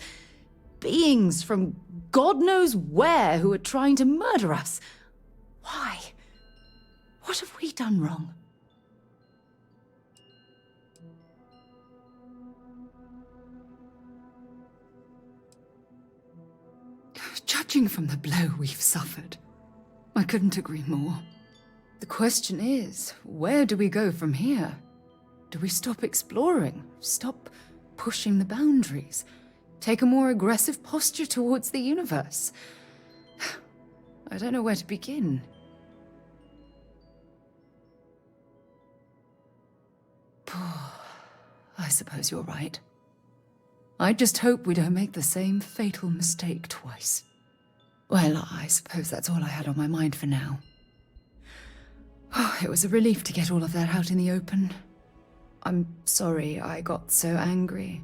Beings from God knows where who are trying to murder us. Why? What have we done wrong? Judging from the blow we've suffered, I couldn't agree more. The question is, where do we go from here? Do we stop exploring? Stop pushing the boundaries? Take a more aggressive posture towards the universe? I don't know where to begin. I suppose you're right. I just hope we don't make the same fatal mistake twice. Well, I suppose that's all I had on my mind for now. It was a relief to get all of that out in the open. I'm sorry I got so angry.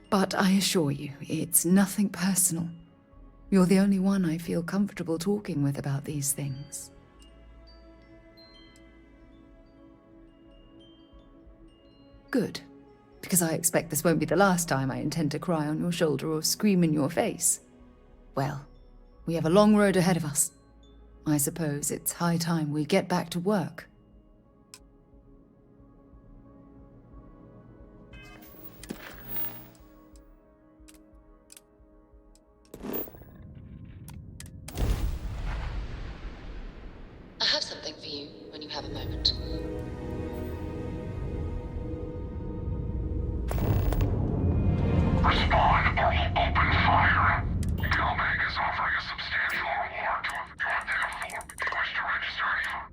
But I assure you, it's nothing personal. You're the only one I feel comfortable talking with about these things. Good. Because I expect this won't be the last time I intend to cry on your shoulder or scream in your face. Well, we have a long road ahead of us. I suppose it's high time we get back to work. I have something for you when you have a moment. Respond or we'll open fire. Galbag is offering a substantial reward to have brought their form. Do you wish to register anyone?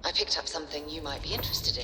I picked up something you might be interested in.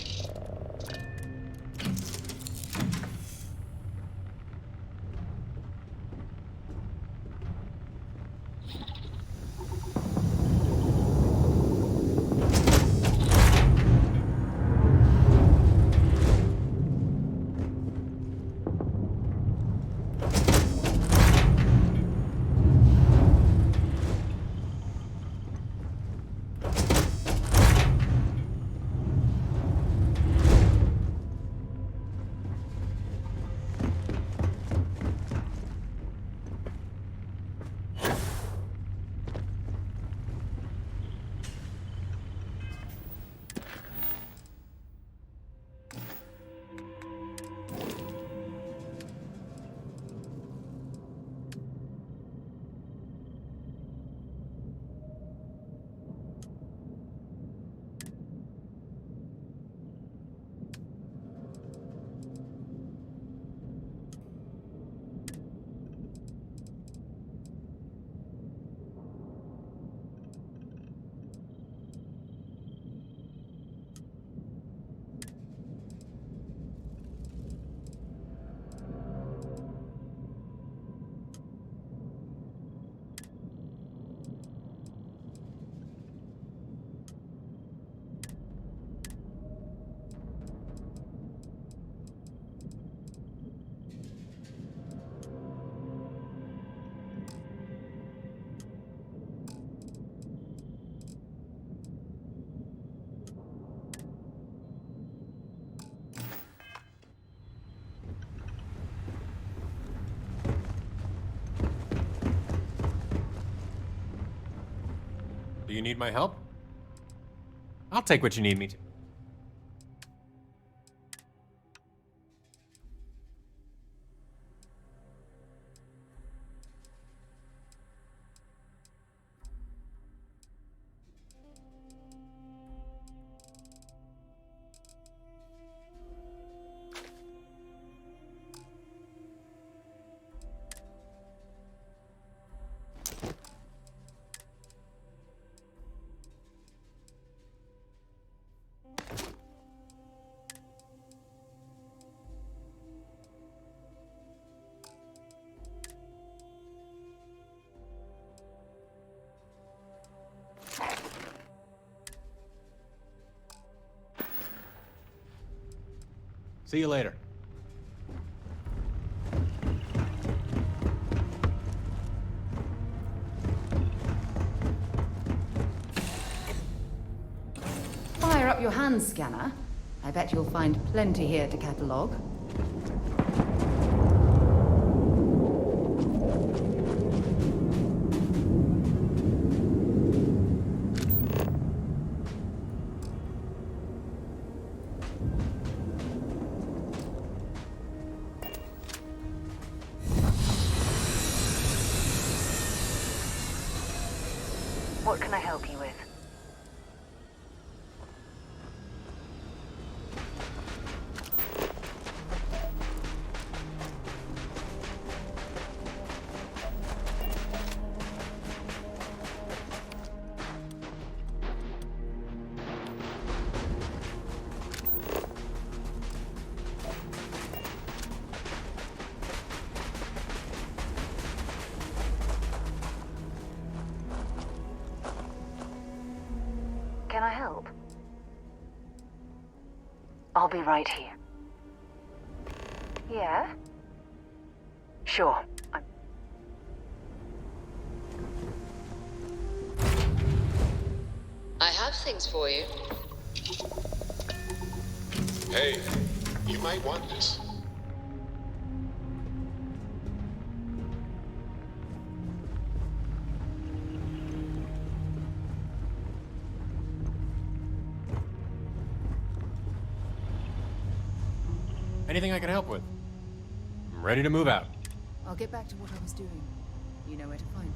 Do you need my help? I'll take what you need me to. See you later. Fire up your hand scanner. I bet you'll find plenty here to catalogue. What can I help you with? Can I help? I'll be right here. Yeah? Sure. I have things for you. Hey, you might want this. Anything I can help with? I'm ready to move out. I'll get back to what I was doing. You know where to find me.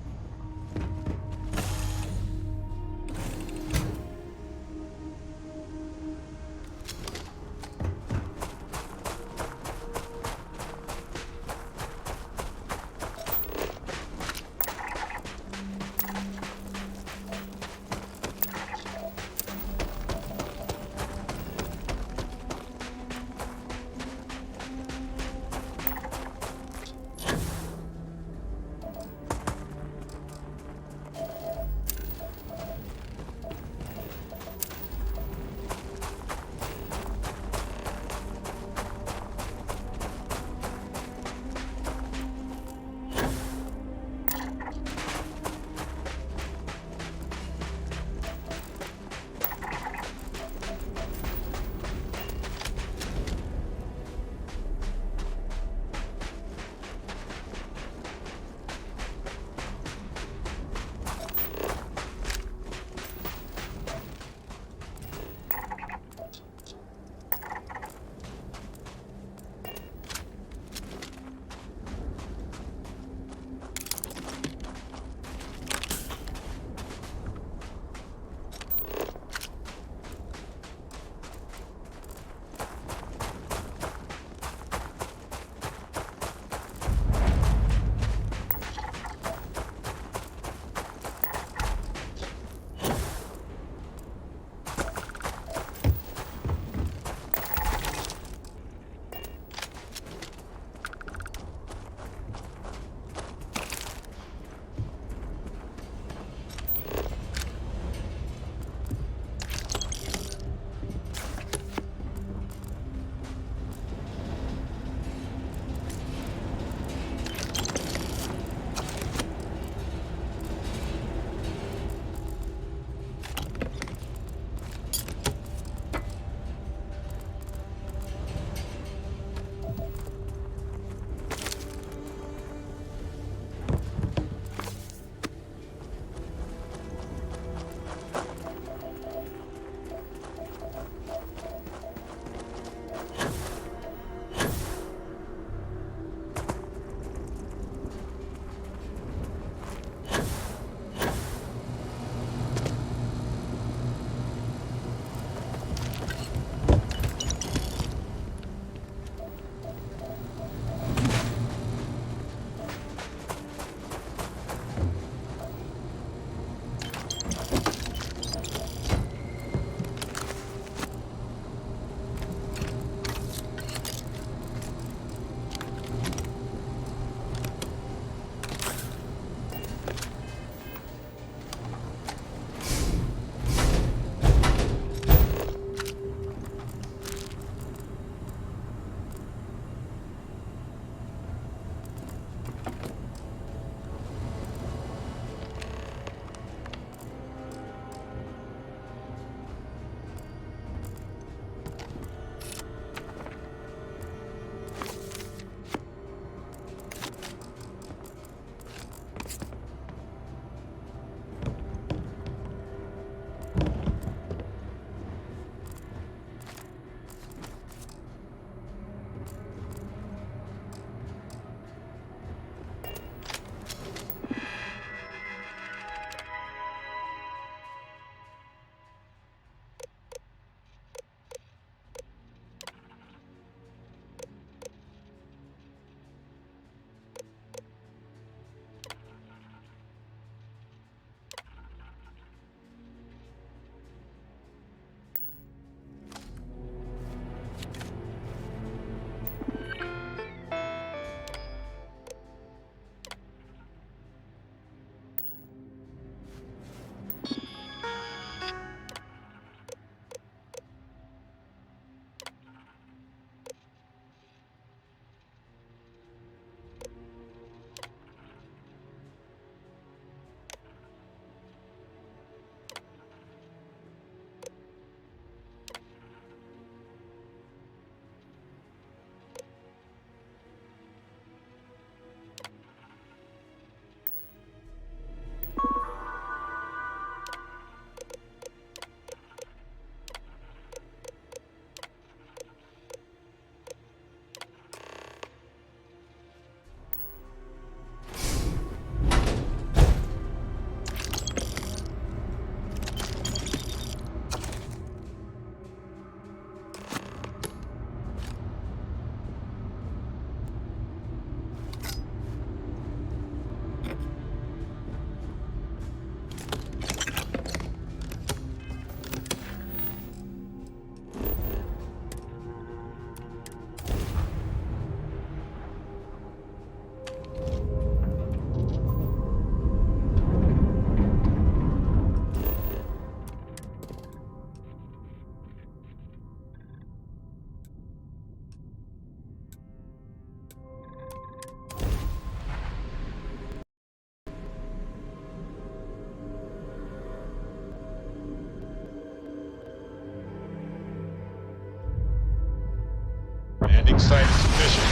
Landing site is sufficient.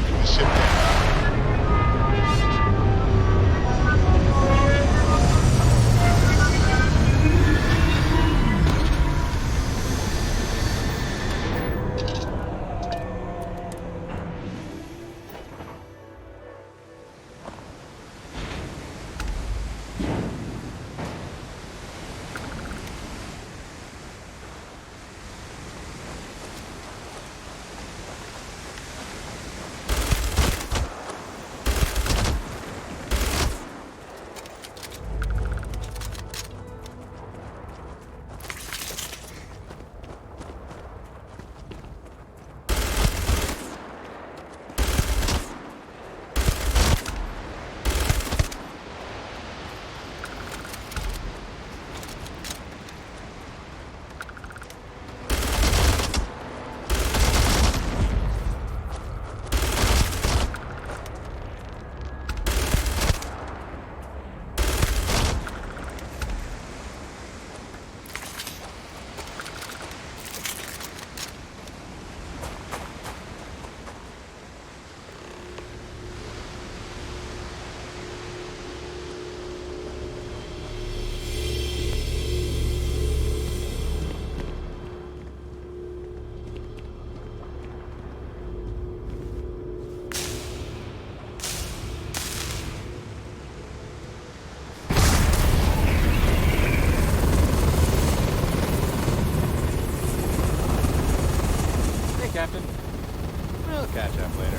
Bring the ship down. Captain. We'll catch up later.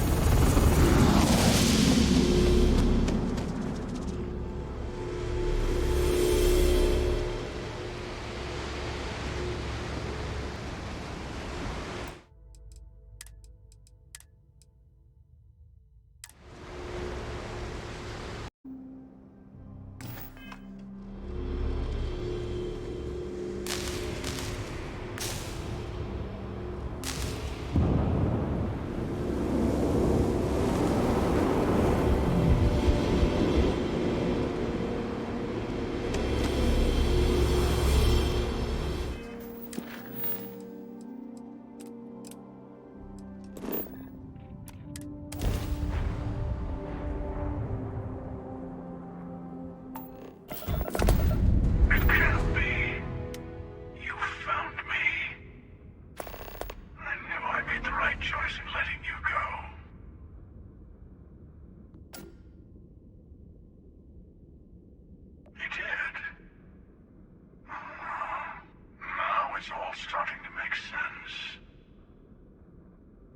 It's all starting to make sense.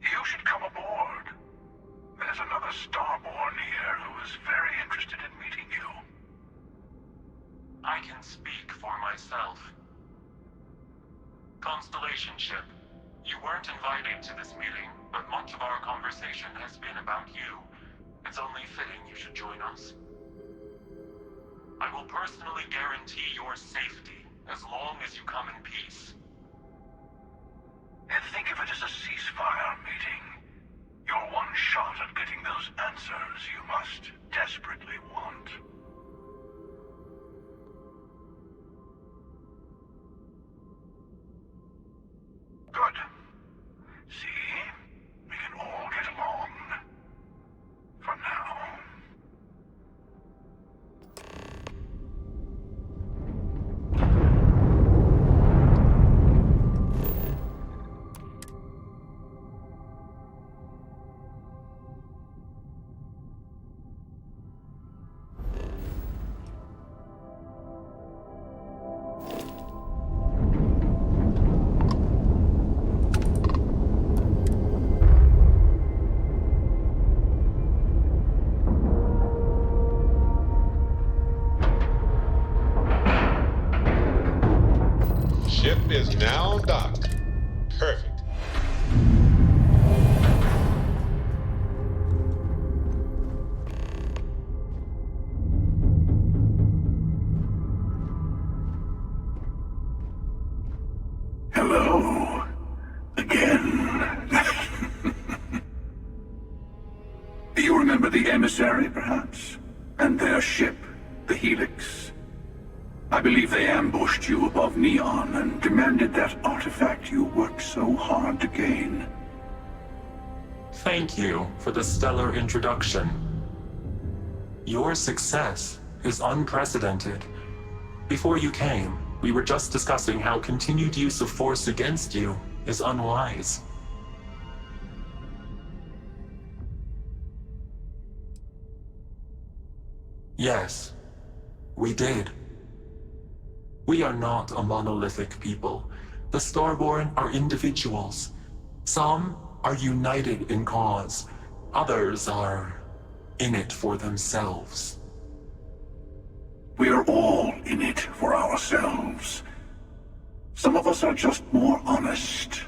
You should come aboard. There's another Starborn here who is very interested in meeting you. I can speak for myself. Constellation ship, you weren't invited to this meeting, but much of our conversation has been about you. It's only fitting you should join us. I will personally guarantee your safety as long as you come in peace. And think of it as a ceasefire meeting. Your one shot at getting those answers you must desperately want. Good. See? We can all get along. For now. Ship is now docked. Perfect. Hello. Again. You remember the emissary, perhaps? And their ship, the Helix? I believe they ambushed you above Neon and demanded that artifact you worked so hard to gain. Thank you for the stellar introduction. Your success is unprecedented. Before you came, we were just discussing how continued use of force against you is unwise. Yes, we did. We are not a monolithic people. The Starborn are individuals. Some are united in cause. Others are in it for themselves. We're all in it for ourselves. Some of us are just more honest.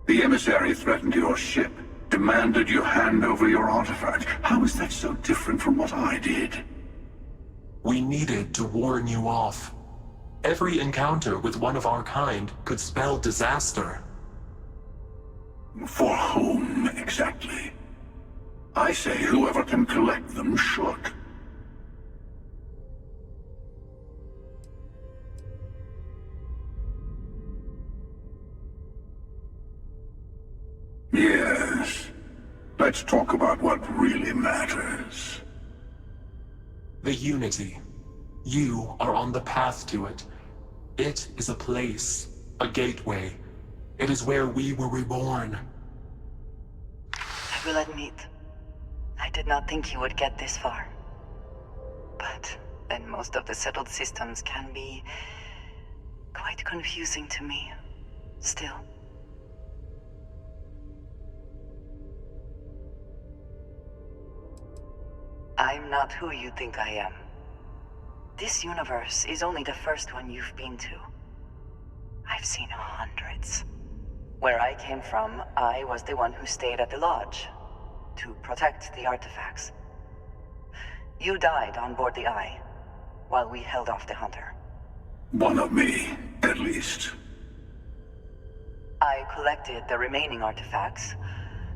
The emissary threatened your ship, demanded you hand over your artifact. How is that so different from what I did? We needed to warn you off. Every encounter with one of our kind could spell disaster. For whom, exactly? I say whoever can collect them should. Yes. Let's talk about what really matters. The Unity. You are on the path to it. It is a place, a gateway. It is where we were reborn. I will admit, I did not think you would get this far. But then most of the settled systems can be quite confusing to me, still. I'm not who you think I am. This universe is only the first one you've been to. I've seen hundreds. Where I came from, I was the one who stayed at the lodge to protect the artifacts. You died on board the Eye, while we held off the Hunter. One of me, at least. I collected the remaining artifacts,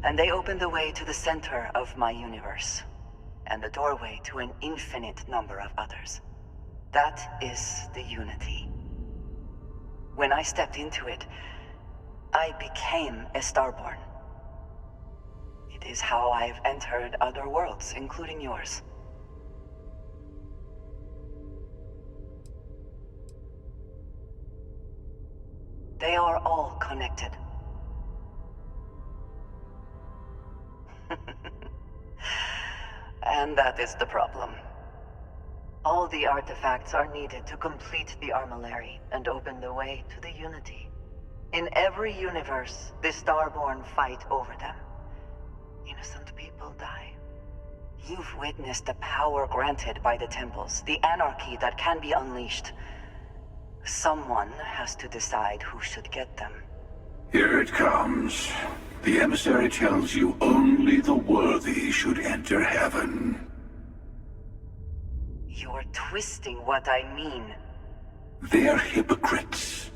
and they opened the way to the center of my universe, and the doorway to an infinite number of others. That is the Unity. When I stepped into it, I became a Starborn. It is how I've entered other worlds, including yours. They are all connected. And that is the problem. All the artifacts are needed to complete the armillary and open the way to the Unity. In every universe, the Starborn fight over them. Innocent people die. You've witnessed the power granted by the temples, the anarchy that can be unleashed. Someone has to decide who should get them. Here it comes. The emissary tells you only the worthy should enter heaven. You're twisting what I mean. They're hypocrites.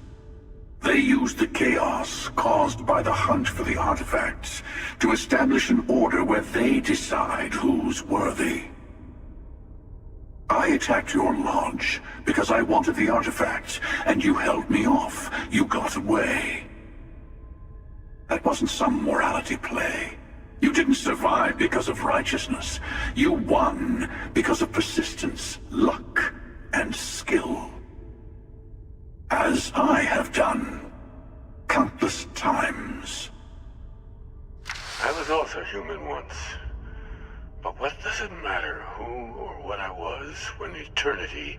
They use the chaos caused by the hunt for the artifacts to establish an order where they decide who's worthy. I attacked your lodge because I wanted the artifacts, and you held me off. You got away. That wasn't some morality play. You didn't survive because of righteousness. You won because of persistence, luck, and skill. As I have done, countless times. I was also human once. But what does it matter who or what I was when eternity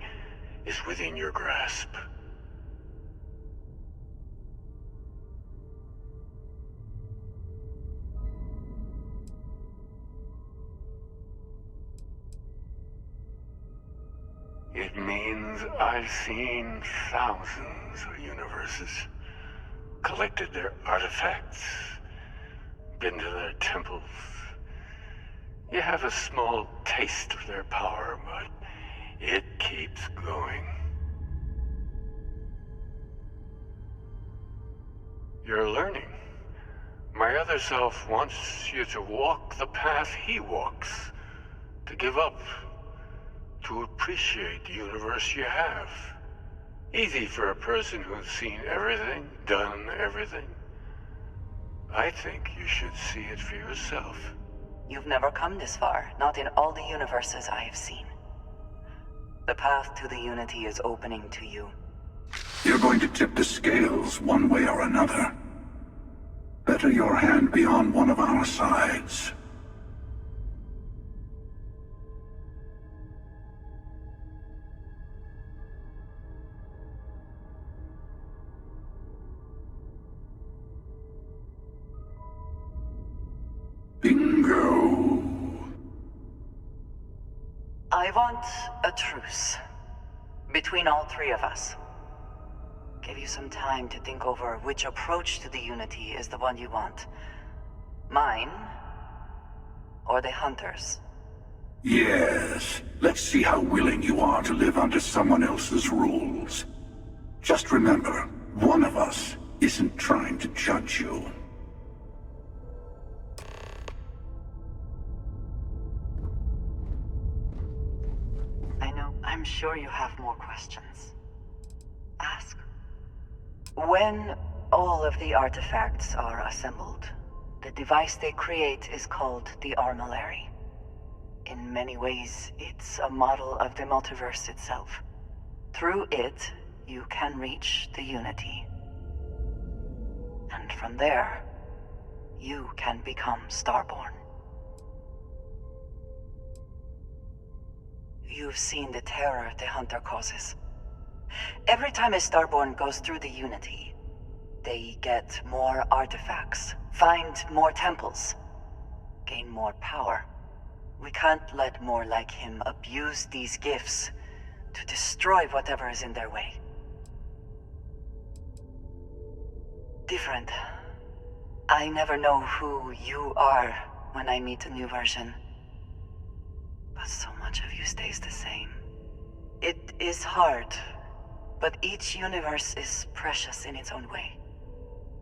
is within your grasp? It means I've seen thousands of universes, collected their artifacts, been to their temples. You have a small taste of their power, but it keeps going. You're learning. My other self wants you to walk the path he walks, to give up, to appreciate the universe you have. Easy for a person who's seen everything, done everything. I think you should see it for yourself. You've never come this far, not in all the universes I have seen. The path to the Unity is opening to you. You're going to tip the scales one way or another. Better your hand be on one of our sides. Bingo. I want a truce. Between all three of us. Give you some time to think over which approach to the Unity is the one you want. Mine, or the Hunters? Yes. Let's see how willing you are to live under someone else's rules. Just remember, one of us isn't trying to judge you. I know. I'm sure you have more questions. Ask. When all of the artifacts are assembled, the device they create is called the Armillary. In many ways, it's a model of the multiverse itself. Through it, you can reach the Unity. And from there, you can become Starborn. You've seen the terror the Hunter causes. Every time a Starborn goes through the Unity, they get more artifacts, find more temples, gain more power. We can't let more like him abuse these gifts to destroy whatever is in their way. Different. I never know who you are when I meet a new version. But so much of you stays the same. It is hard, but each universe is precious in its own way.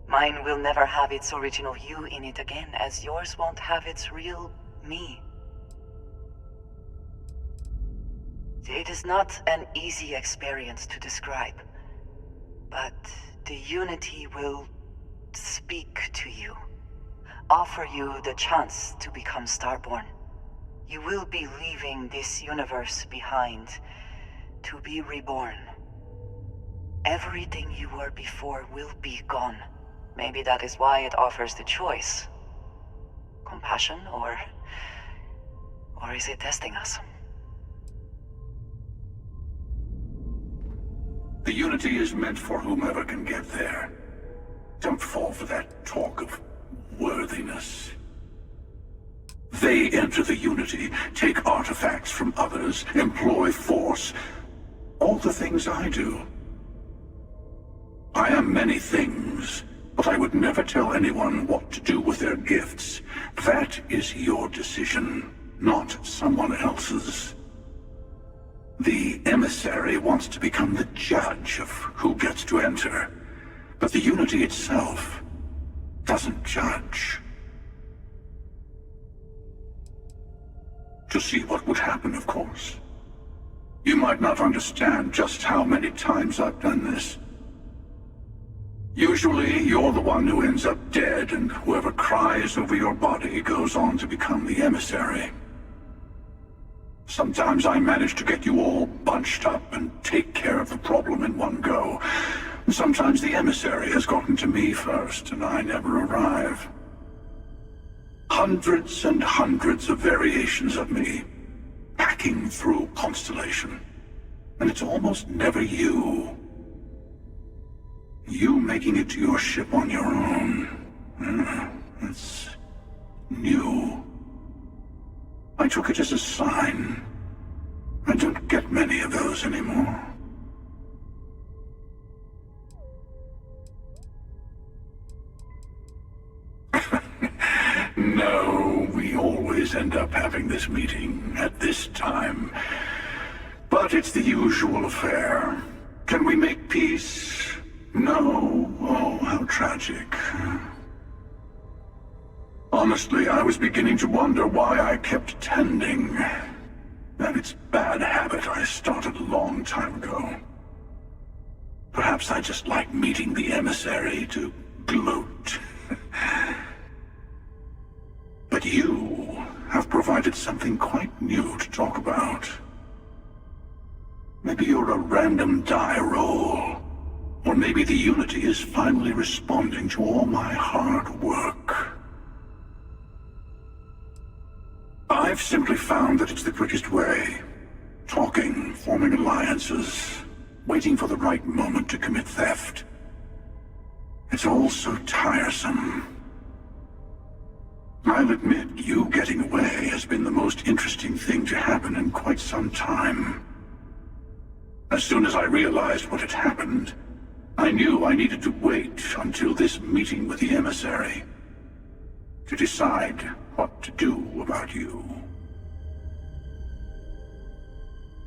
Mine will never have its original you in it again, as yours won't have its real me. It is not an easy experience to describe, but the Unity will speak to you, offer you the chance to become Starborn. You will be leaving this universe behind to be reborn. Everything you were before will be gone. Maybe that is why it offers the choice. Compassion, or is it testing us? The Unity is meant for whomever can get there. Don't fall for that talk of worthiness. They enter the Unity, take artifacts from others, employ force. All the things I do. I am many things, but I would never tell anyone what to do with their gifts. That is your decision, not someone else's. The emissary wants to become the judge of who gets to enter, but the Unity itself doesn't judge. To see what would happen, of course. You might not understand just how many times I've done this. Usually, you're the one who ends up dead, and whoever cries over your body goes on to become the emissary. Sometimes I manage to get you all bunched up and take care of the problem in one go. Sometimes the emissary has gotten to me first, and I never arrive. Hundreds and hundreds of variations of me, hacking through Constellation. And it's almost never you. You making it to your ship on your own. It's new. I took it as a sign. I don't get many of those anymore. No, we always end up having this meeting at this time. But it's the usual affair. Can we make peace? No. Oh, how tragic. Honestly, I was beginning to wonder why I kept tending. That it's bad habit I started a long time ago. Perhaps I just like meeting the emissary to gloat. provided something quite new to talk about. Maybe you're a random die roll. Or maybe the Unity is finally responding to all my hard work. I've simply found that it's the quickest way. Talking, forming alliances, waiting for the right moment to commit theft. It's all so tiresome. I'll admit, you getting away has been the most interesting thing to happen in quite some time. As soon as I realized what had happened, I knew I needed to wait until this meeting with the emissary to decide what to do about you.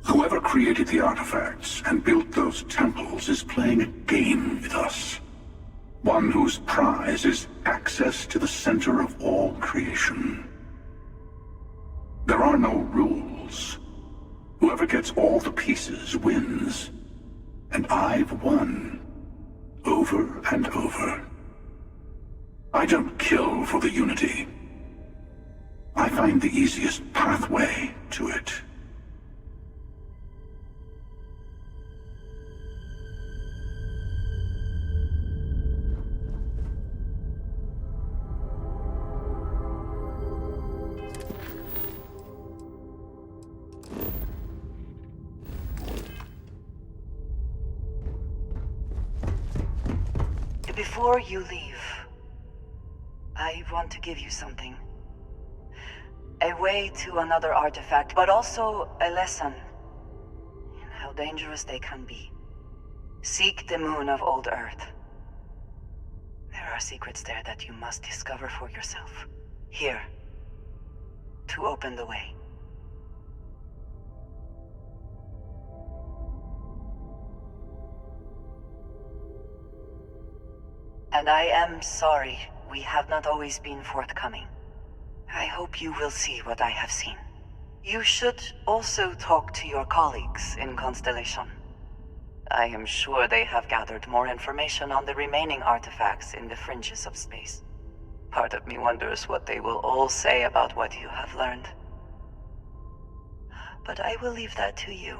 Whoever created the artifacts and built those temples is playing a game with us. One whose prize is access to the center of all creation. There are no rules. Whoever gets all the pieces wins. And I've won. Over and over. I don't kill for the Unity. I find the easiest pathway to it. Before you leave, I want to give you something. A way to another artifact, but also a lesson in how dangerous they can be. Seek the moon of Old Earth. There are secrets there that you must discover for yourself. Here, to open the way. And I am sorry we have not always been forthcoming. I hope you will see what I have seen. You should also talk to your colleagues in Constellation. I am sure they have gathered more information on the remaining artifacts in the fringes of space. Part of me wonders what they will all say about what you have learned. But I will leave that to you.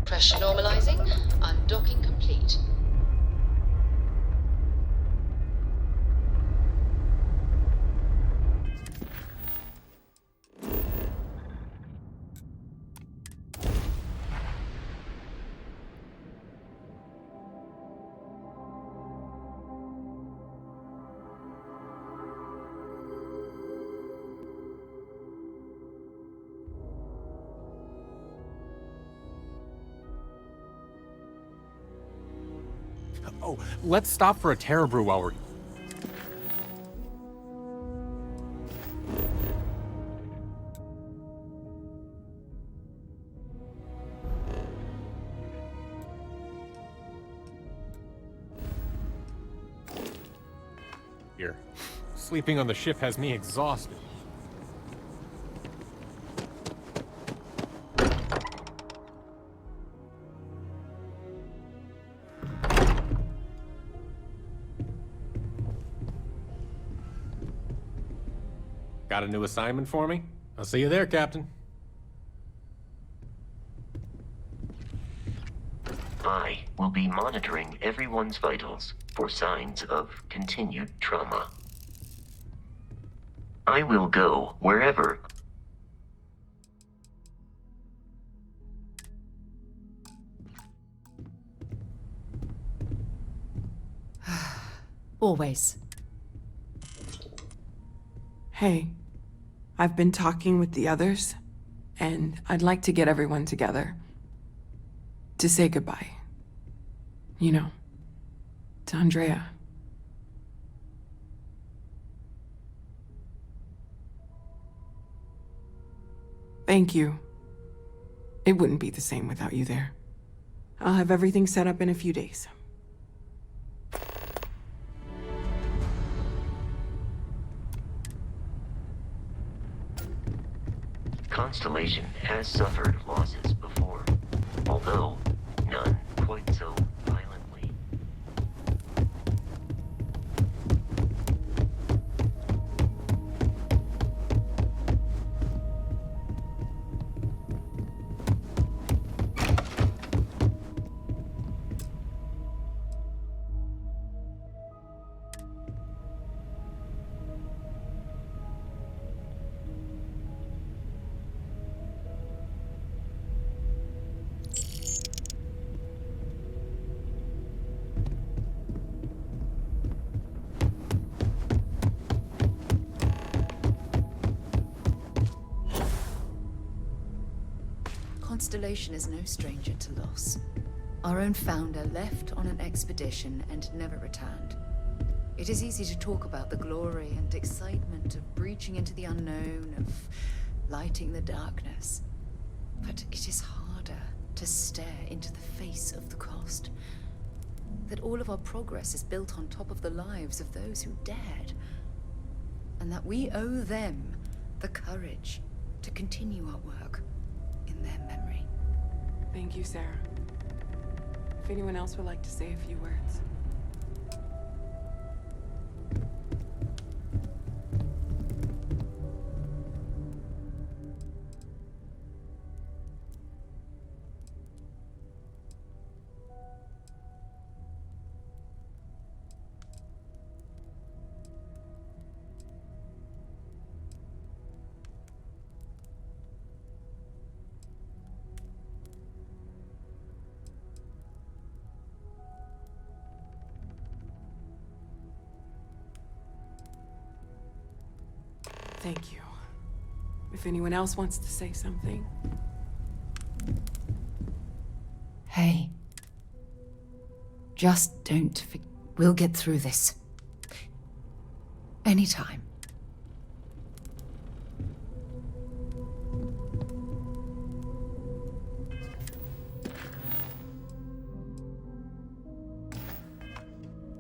Pressure normalizing. Undocking complete. Oh, let's stop for a Terra Brew while we're... Here. Sleeping on the ship has me exhausted. Got a new assignment for me? I'll see you there, Captain. I will be monitoring everyone's vitals for signs of continued trauma. I will go wherever. Always. Hey, I've been talking with the others, and I'd like to get everyone together. To say goodbye. You know, to Andrea. Thank you. It wouldn't be the same without you there. I'll have everything set up in a few days. Constellation has suffered losses before, although none quite so violently. Constellation is no stranger to loss. Our own founder left on an expedition and never returned. It is easy to talk about the glory and excitement of breaching into the unknown, of lighting the darkness. But it is harder to stare into the face of the cost. That all of our progress is built on top of the lives of those who dared. And that we owe them the courage to continue our work in their memory. Thank you, Sarah. If anyone else would like to say a few words. Thank you. If anyone else wants to say something. Hey. Just don't forget. We'll get through this. Anytime.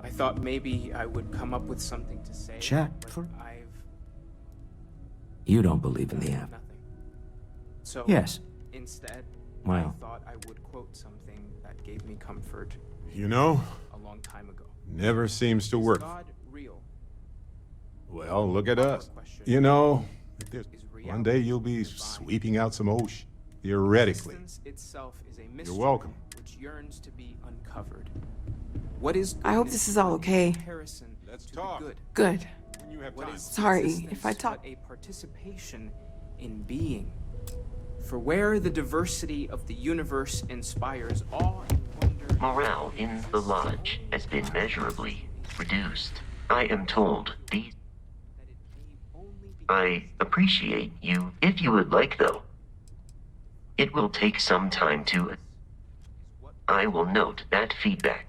I thought maybe I would come up with something to say. Chat but for... You don't believe in the app? So Yes. Instead, Well. I thought I would quote something that gave me comfort You know, a long time ago. never seems to work. God real? Well, look at us. You know, one day you'll be sweeping out some ocean, theoretically. Existence itself is a mystery You're welcome. which yearns to be uncovered. What is I hope this is all okay. Let's talk. Good. When you have What time. is Sorry existence if I talk. but a participation in being. For where the diversity of the universe inspires awe and wonder. Morale in the lodge has been measurably reduced. I am told these. I appreciate you if you would like, though. It will take some time to. I will note that feedback.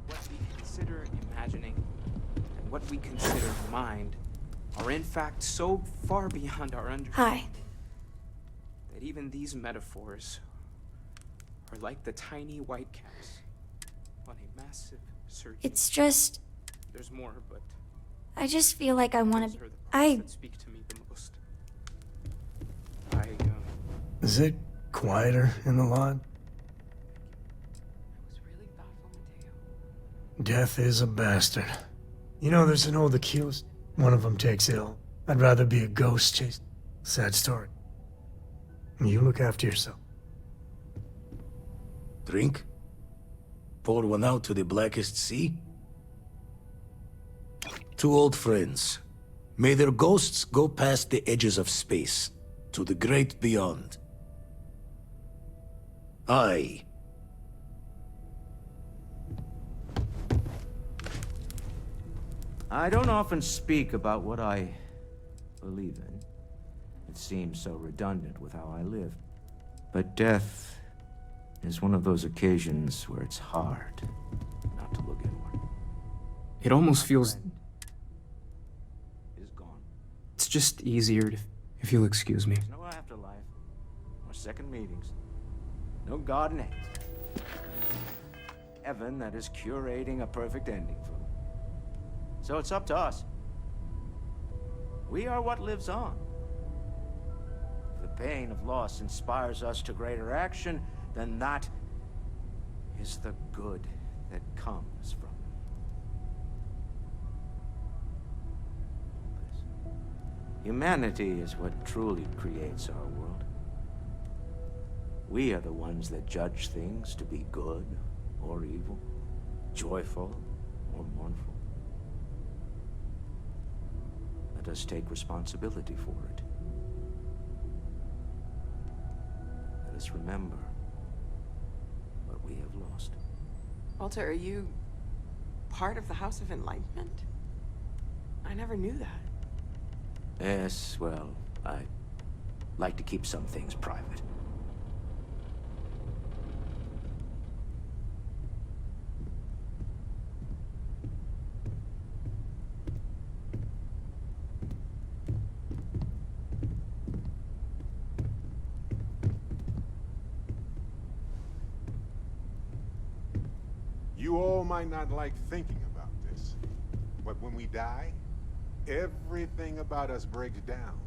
What we consider imagining and what we consider mind are in fact so far beyond our understanding. Hi. That even these metaphors are like the tiny white caps on a massive surgeon. It's just... There's more, but I just feel like I want to be... that speak to me the most. Is it quieter in the lot? Death is a bastard. You know, there's an old accused. One of them takes ill. I'd rather be a ghost chased. Sad story. You look after yourself. Drink? Pour one out to the blackest sea? Two old friends. May their ghosts go past the edges of space, to the great beyond. I... I don't often speak about what I believe in. It seems so redundant with how I live. But death is one of those occasions where it's hard not to look inward. It almost feels Is gone. it's just easier if you'll excuse me. There's no afterlife, or second meetings. No God in heaven. Heaven that is curating a perfect ending for them. So it's up to us. We are what lives on. pain of loss inspires us to greater action, then that is the good that comes from this. Humanity is what truly creates our world. We are the ones that judge things to be good or evil, joyful or mournful. Let us take responsibility for it. Let us remember what we have lost. Walter, are you part of the House of Enlightenment? I never knew that. Yes, well, I like to keep some things private. You all might not like thinking about this, but when we die, everything about us breaks down.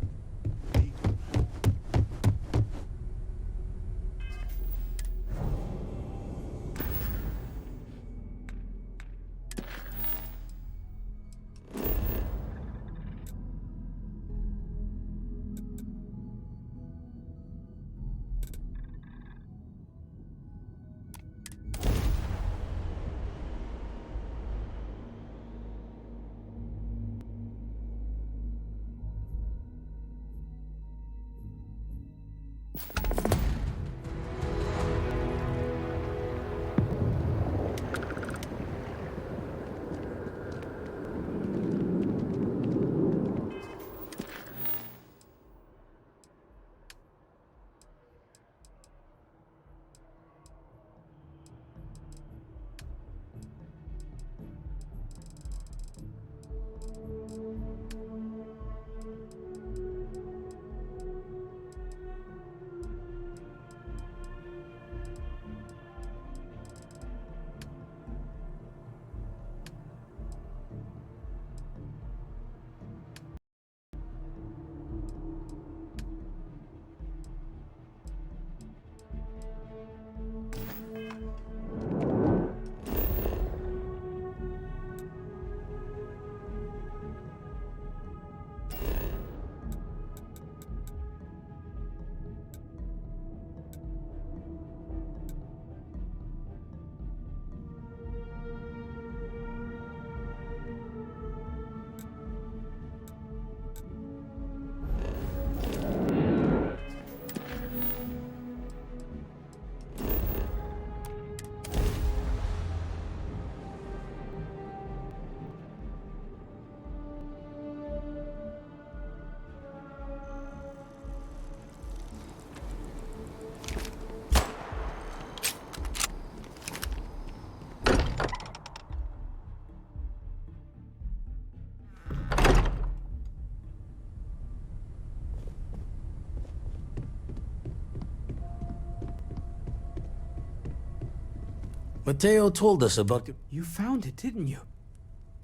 Mateo told us about... You found it, didn't you?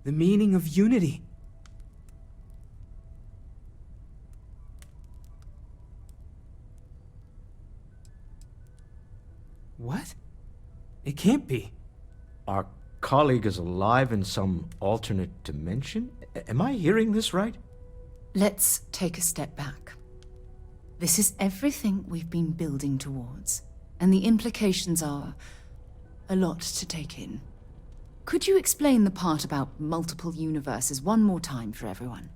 The meaning of unity. What? It can't be. Our colleague is alive in some alternate dimension? Am I hearing this right? Let's take a step back. This is everything we've been building towards, and the implications are a lot to take in. Could you explain the part about multiple universes one more time for everyone?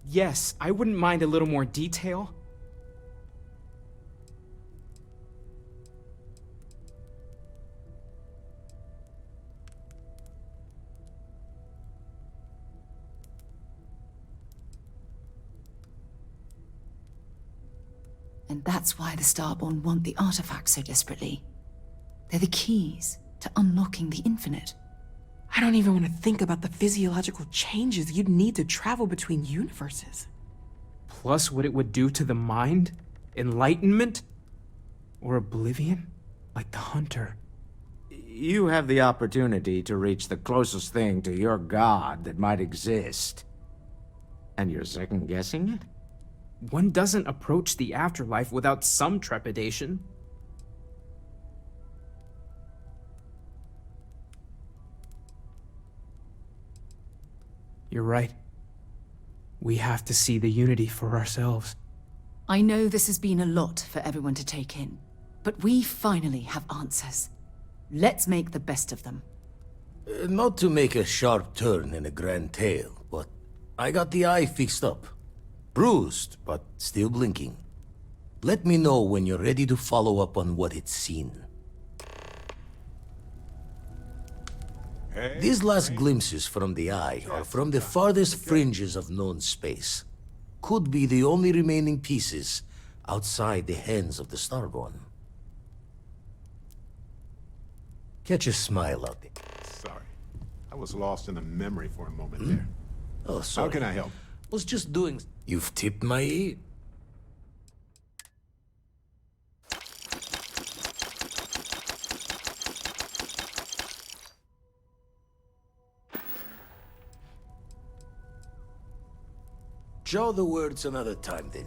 Yes, I wouldn't mind a little more detail. And that's why the Starborn want the artifacts so desperately. They're the keys to unlocking the infinite. I don't even want to think about the physiological changes you'd need to travel between universes. Plus what it would do to the mind? Enlightenment? Or oblivion? Like the Hunter. You have the opportunity to reach the closest thing to your god that might exist. And you're second-guessing it? one doesn't approach the afterlife without some trepidation. You're right. We have to see the unity for ourselves. I know this has been a lot for everyone to take in, but we finally have answers. Let's make the best of them. Not to make a sharp turn in a grand tale, but I got the eye fixed up. Bruised, but still blinking. Let me know when you're ready to follow up on what it's seen. These last glimpses from the eye are from the farthest fringes of known space. Could be the only remaining pieces outside the hands of the Starborn. Catch a smile out there. Sorry. I was lost in a memory for a moment there. Oh, sorry. How can I help? Was just doing... You've tipped my ear. Jaw the words another time, then.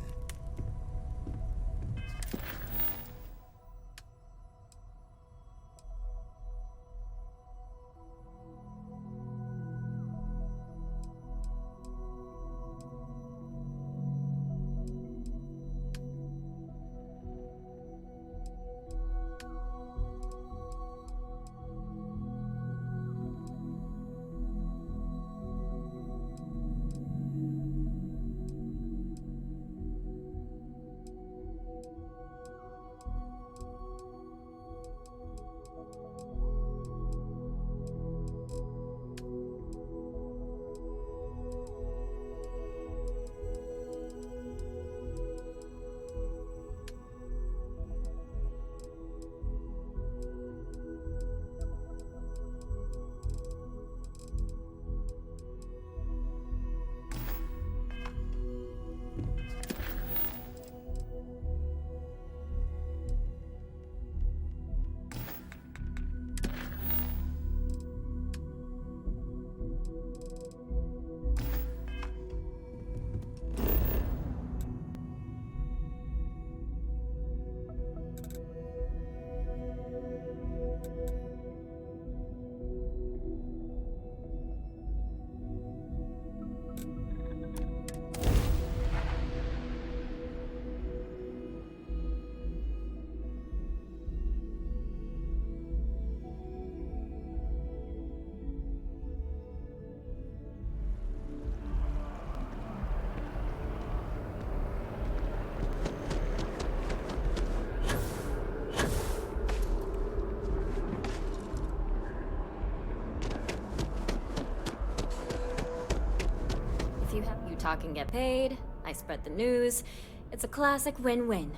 Talk and get paid, I spread the news. It's a classic win-win.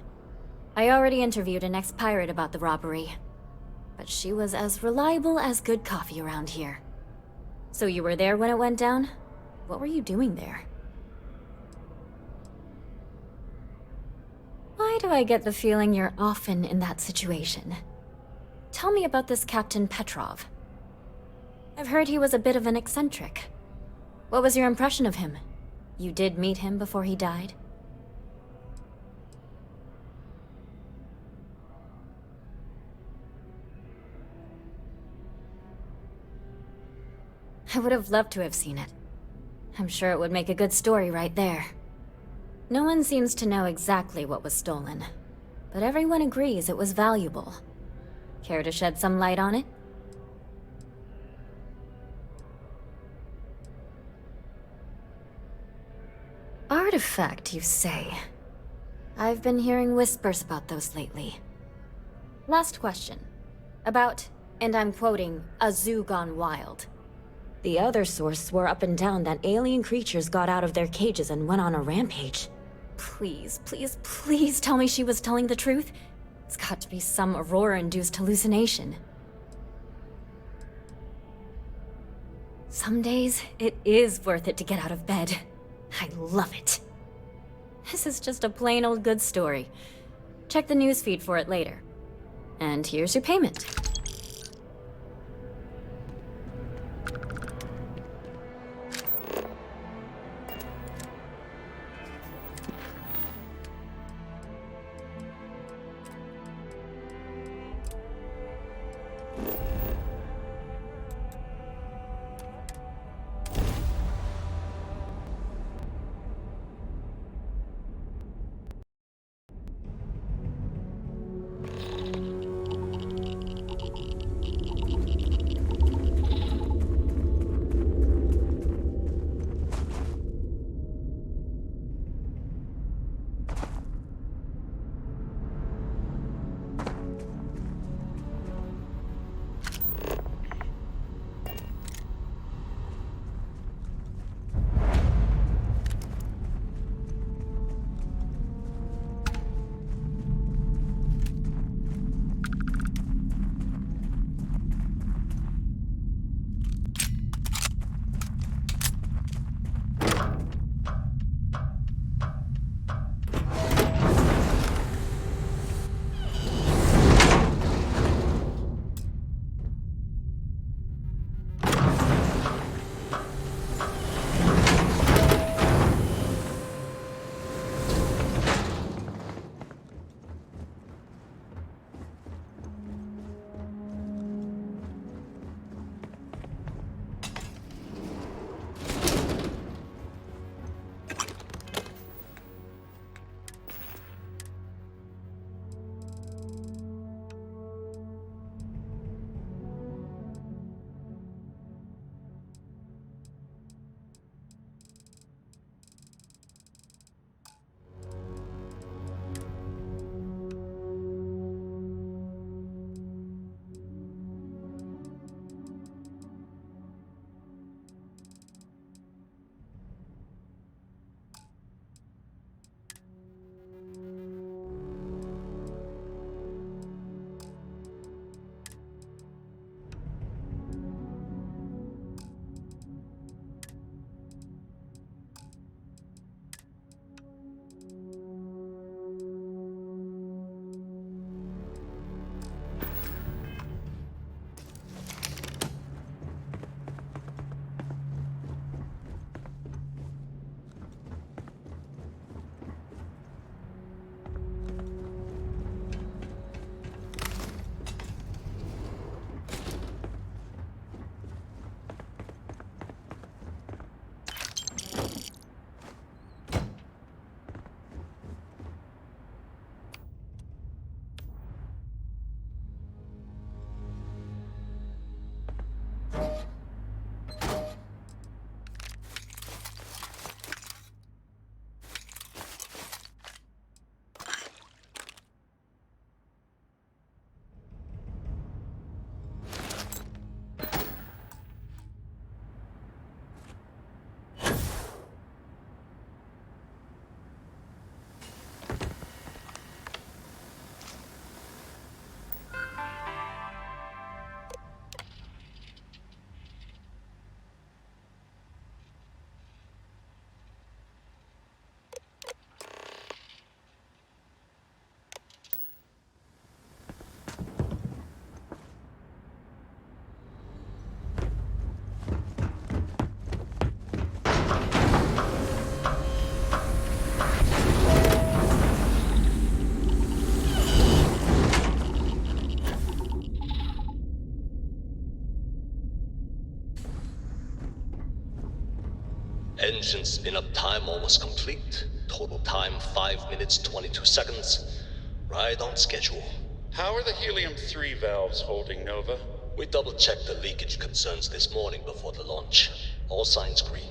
I already interviewed an ex-pirate about the robbery, but she was as reliable as good coffee around here. So you were there when it went down? What were you doing there? Why do I get the feeling you're often in that situation? Tell me about this Captain Petrov. I've heard he was a bit of an eccentric. What was your impression of him? You did meet him before he died? I would have loved to have seen it. I'm sure it would make a good story right there. No one seems to know exactly what was stolen, but everyone agrees it was valuable. Care to shed some light on it? Artifact, you say? I've been hearing whispers about those lately. Last question. About, and I'm quoting, a zoo gone wild. The other source swore up and down that alien creatures got out of their cages and went on a rampage. Please, please, please tell me she was telling the truth. It's got to be some Aurora-induced hallucination. Some days, it is worth it to get out of bed. I love it. This is just a plain old good story. Check the newsfeed for it later. And here's your payment. Engine spin-up time almost complete. Total time 5 minutes 22 seconds. Right on schedule. How are the helium-3 valves holding, Nova? We double-checked the leakage concerns this morning before the launch. All signs green.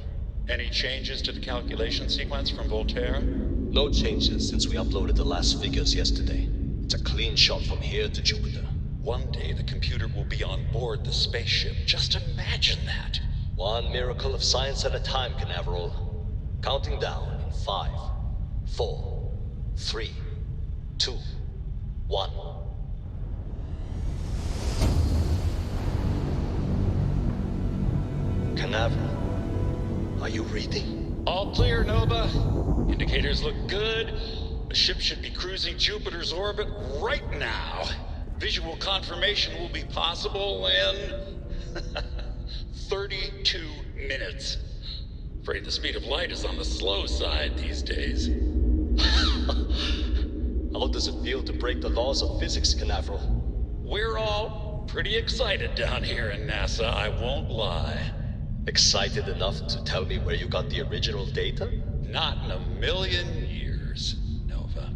Any changes to the calculation sequence from Voltaire? No changes since we uploaded the last figures yesterday. It's a clean shot from here to Jupiter. One day the computer will be on board the spaceship. Just imagine that. One miracle of science at a time, Canaveral. Counting down in 5, 4, 3, 2, 1. Canaveral, are you reading? All clear, Nova. Indicators look good. The ship should be cruising Jupiter's orbit right now. Visual confirmation will be possible in 32 minutes. Afraid the speed of light is on the slow side these days. How does it feel to break the laws of physics, Canaveral? We're all pretty excited down here in NASA, I won't lie. Excited enough to tell me where you got the original data? Not in a million years, Nova.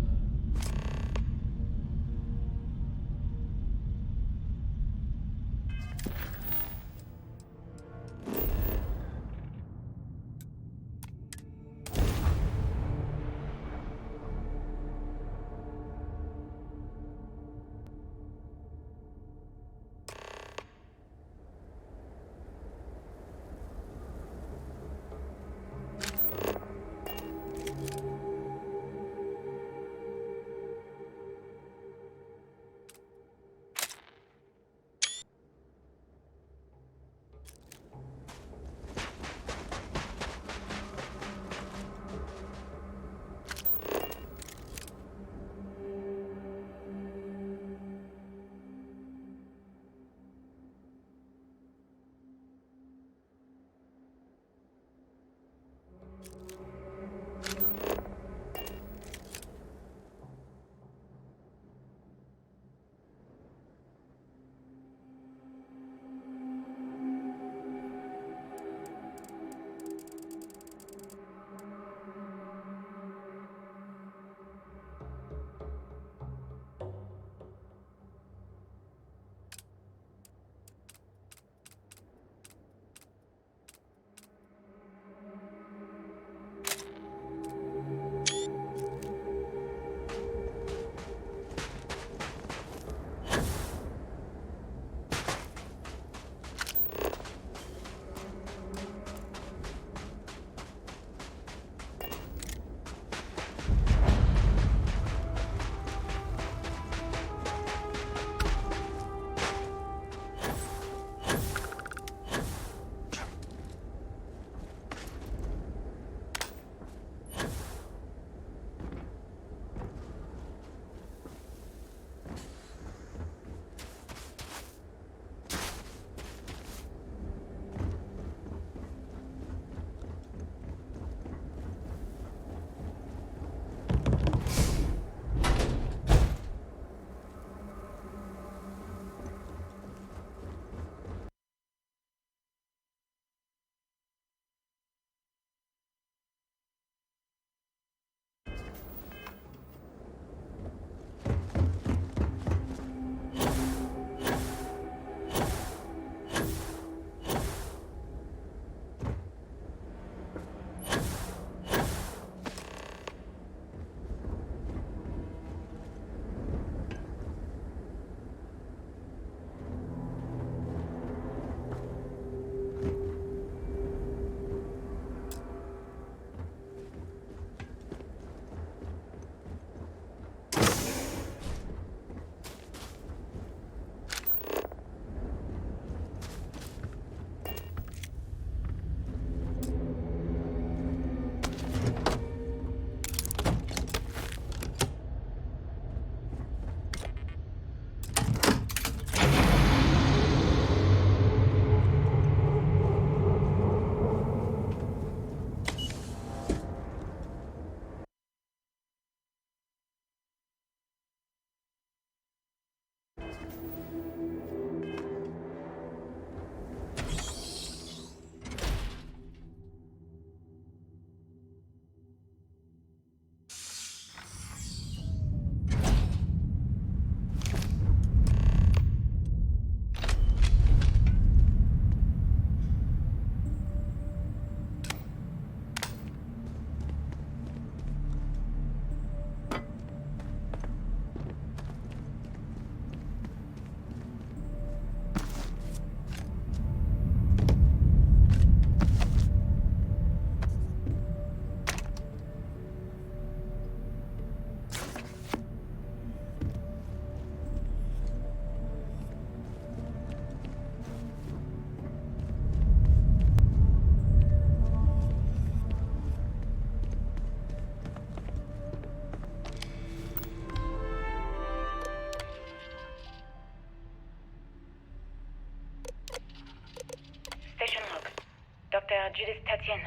Judith Tatien.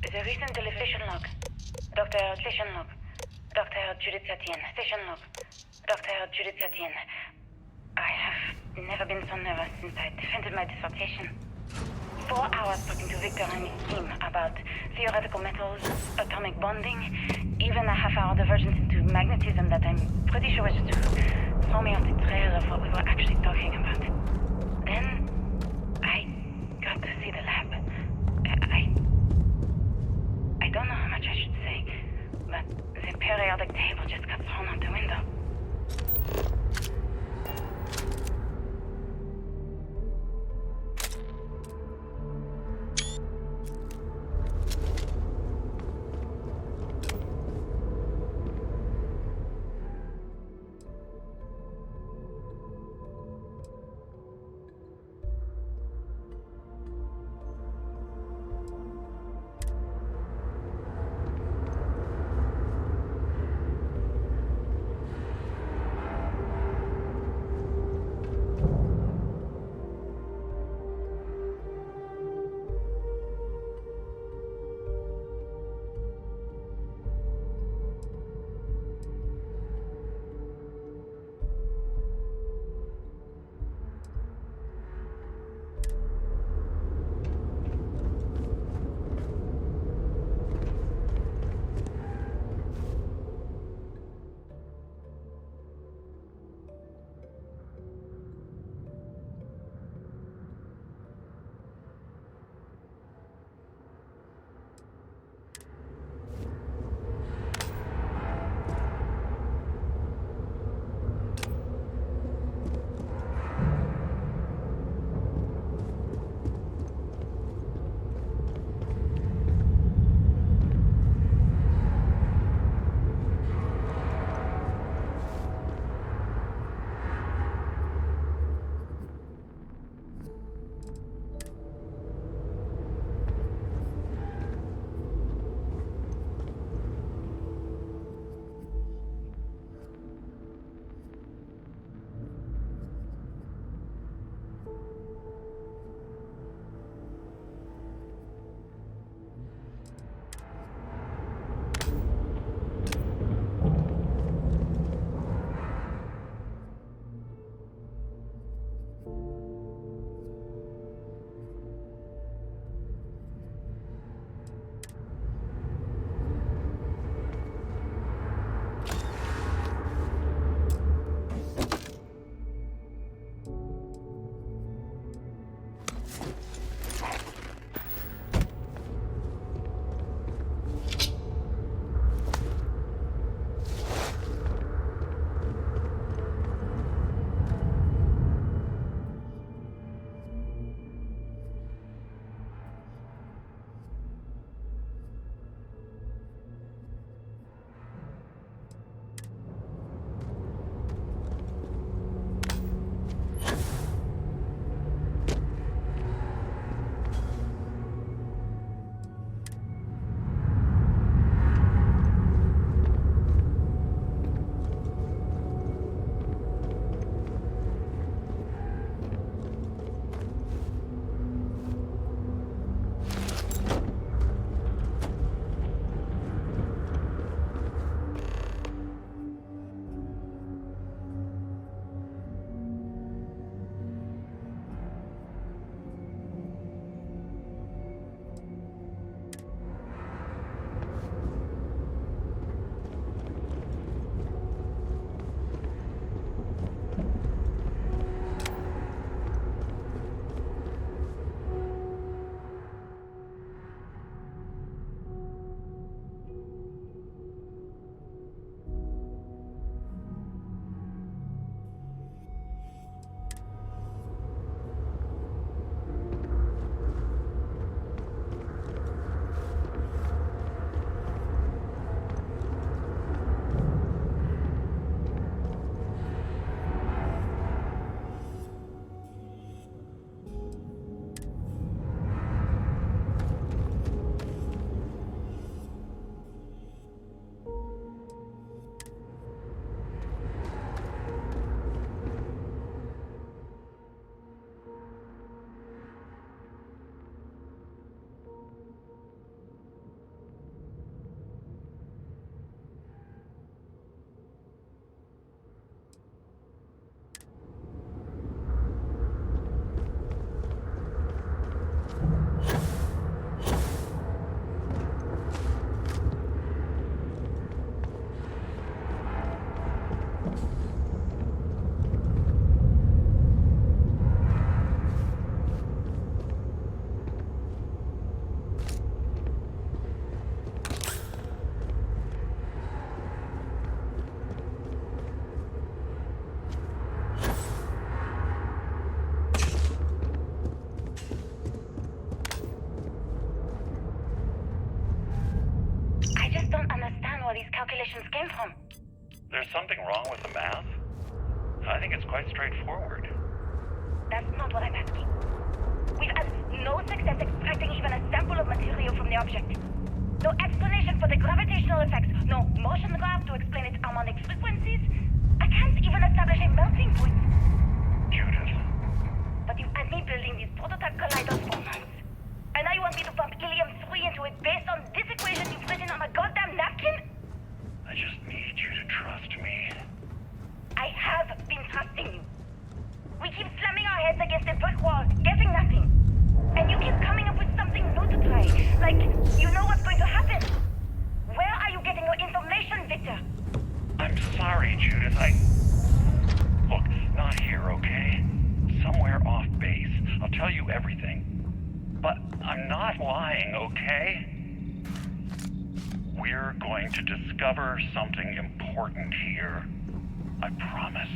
The recent deletion log. Dr. Session log. Dr. Judith Tatien. Session log. Dr. Judith Tatien. I have never been so nervous since I defended my dissertation. 4 hours talking to Victor and his team about theoretical metals, atomic bonding, even a half-hour divergence into magnetism that I'm pretty sure was just to throw me off the trail of what we were actually talking about. Then, I got to see the lab. I don't know how much I should say, but the periodic table just got thrown out the window. something wrong with the math? I think it's quite straightforward. That's not what I'm asking. We've had no success extracting even a sample of material from the object. No explanation for the gravitational effects, no motion graph to explain its harmonic frequencies. I can't even establish a melting point. Judith. But you've had me building these prototype colliders for months. And now you want me to pump helium-3 into it based on this equation you've written on a goddamn napkin? I just need you to trust me. I have been trusting you. We keep slamming our heads against a brick wall, getting nothing. And you keep coming up with something new to try. Like, you know what's going to happen. Where are you getting your information, Victor? I'm sorry, Judith. Look, not here, okay? Somewhere off base. I'll tell you everything. But I'm not lying, okay? We're going to discover something important here. I promise.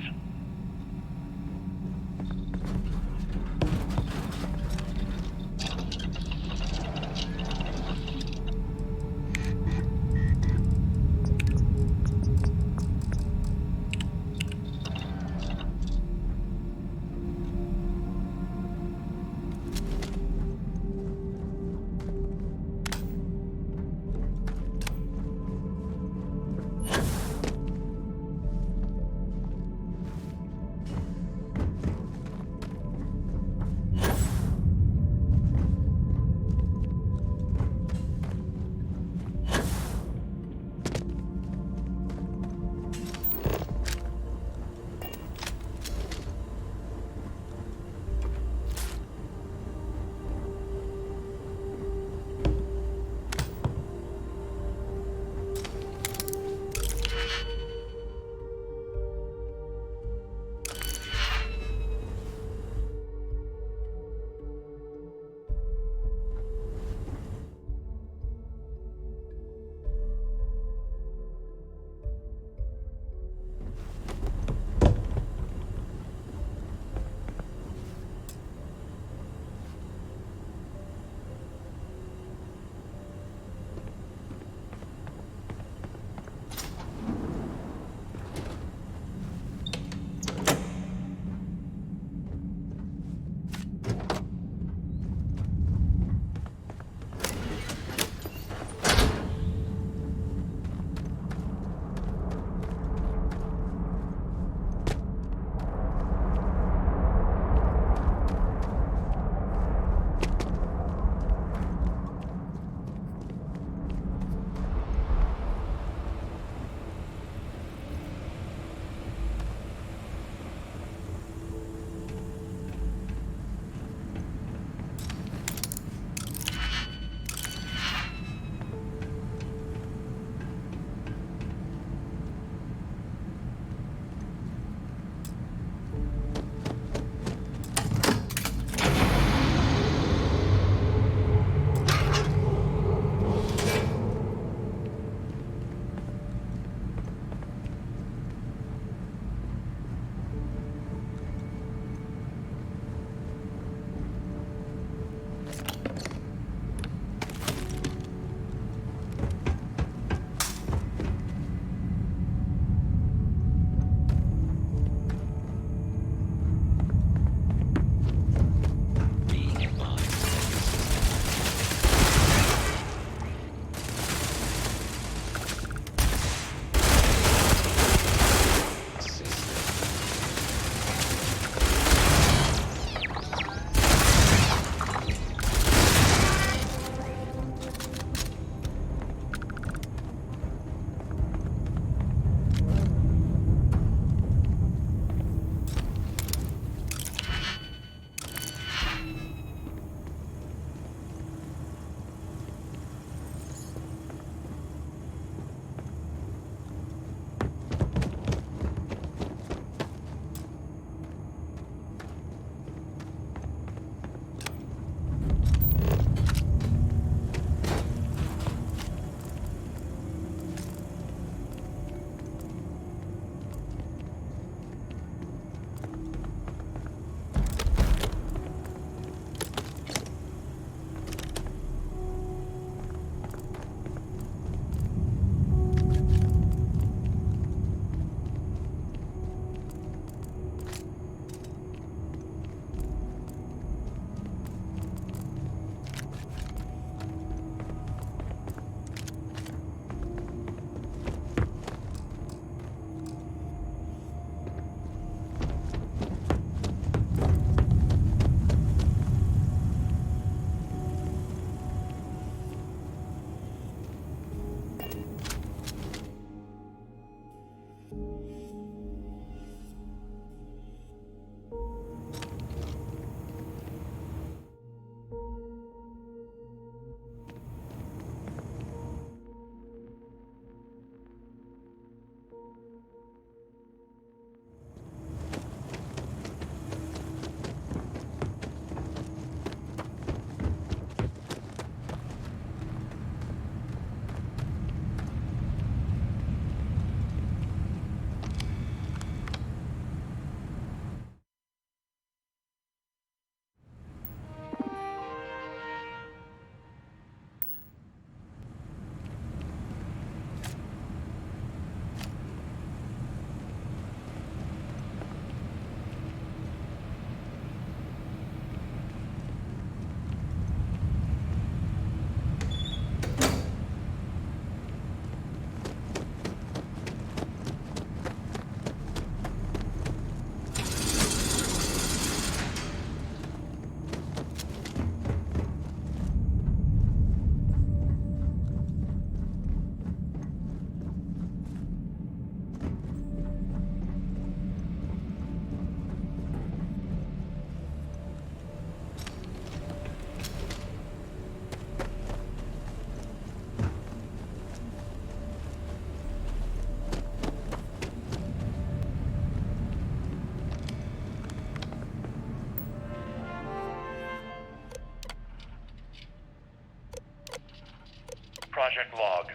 Project Log.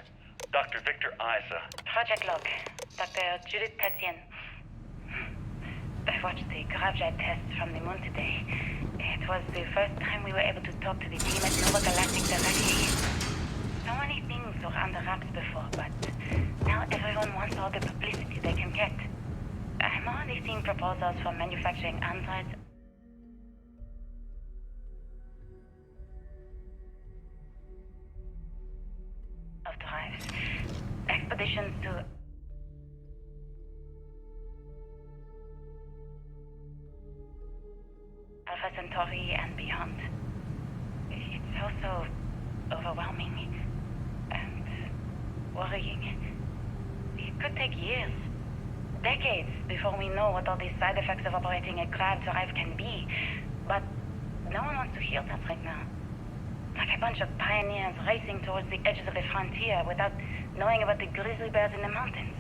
Dr. Victor Isa. Project Log. Dr. Judith Tatien. I watched the gravjet test from the moon today. It was the first time we were able to talk to the team at Nova Galactic directly. So many things were under wraps before, but now everyone wants all the publicity they can get. I'm already seeing proposals for manufacturing androids. Of drives. Expeditions to Alpha Centauri and beyond. It's also overwhelming and worrying. It could take years, decades, before we know what all these side effects of operating a grav drive can be. But no one wants to hear that right now. Like a bunch of pioneers racing towards the edges of the frontier without knowing about the grizzly bears in the mountains.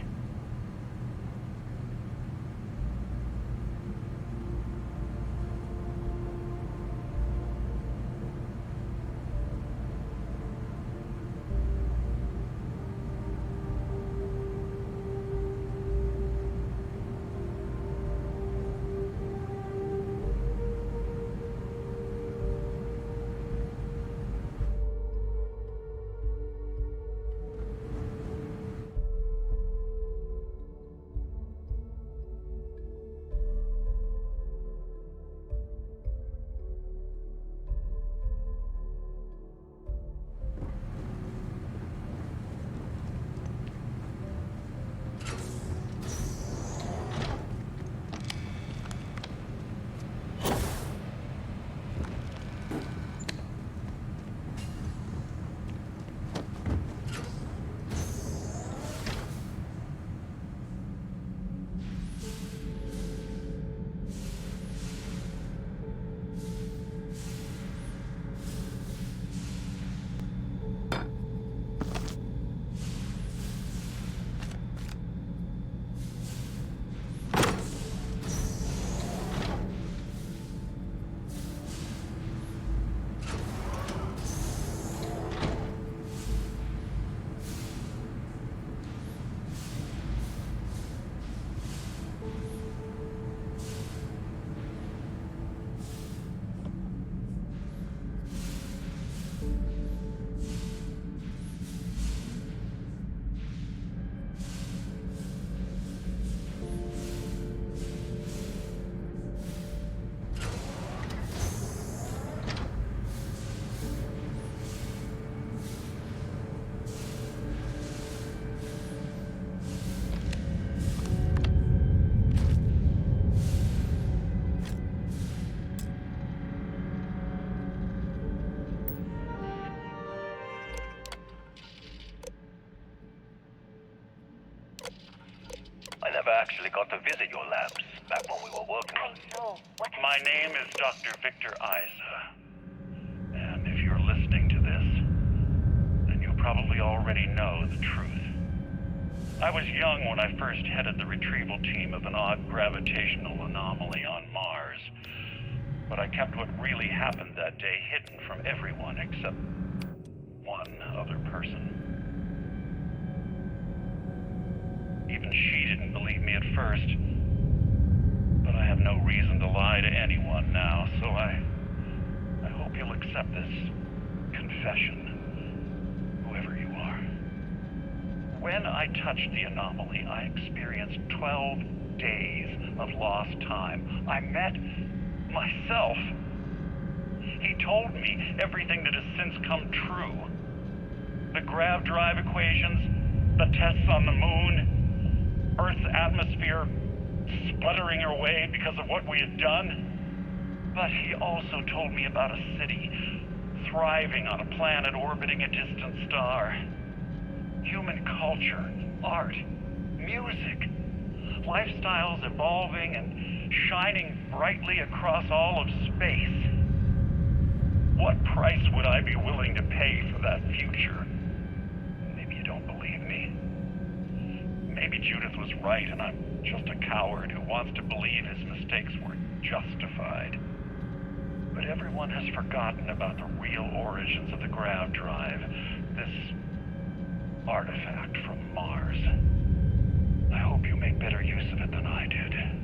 I never actually got to visit your labs back when we were working on it. My name is Dr. Victor Isa. And if you're listening to this, then you probably already know the truth. I was young when I first headed the retrieval team of an odd gravitational anomaly on Mars. But I kept what really happened that day hidden from everyone except one other person. Even she didn't believe me at first. But I have no reason to lie to anyone now, so I hope you'll accept this confession, whoever you are. When I touched the anomaly, I experienced 12 days of lost time. I met myself. He told me everything that has since come true. The grav drive equations, the tests on the moon, Earth's atmosphere sputtering away because of what we had done. But he also told me about a city thriving on a planet orbiting a distant star. Human culture, art, music, lifestyles evolving and shining brightly across all of space. What price would I be willing to pay for that future? Maybe you don't believe me. Maybe Judith was right and I'm just a coward who wants to believe his mistakes were justified. But everyone has forgotten about the real origins of the grav drive. This artifact from Mars. I hope you make better use of it than I did.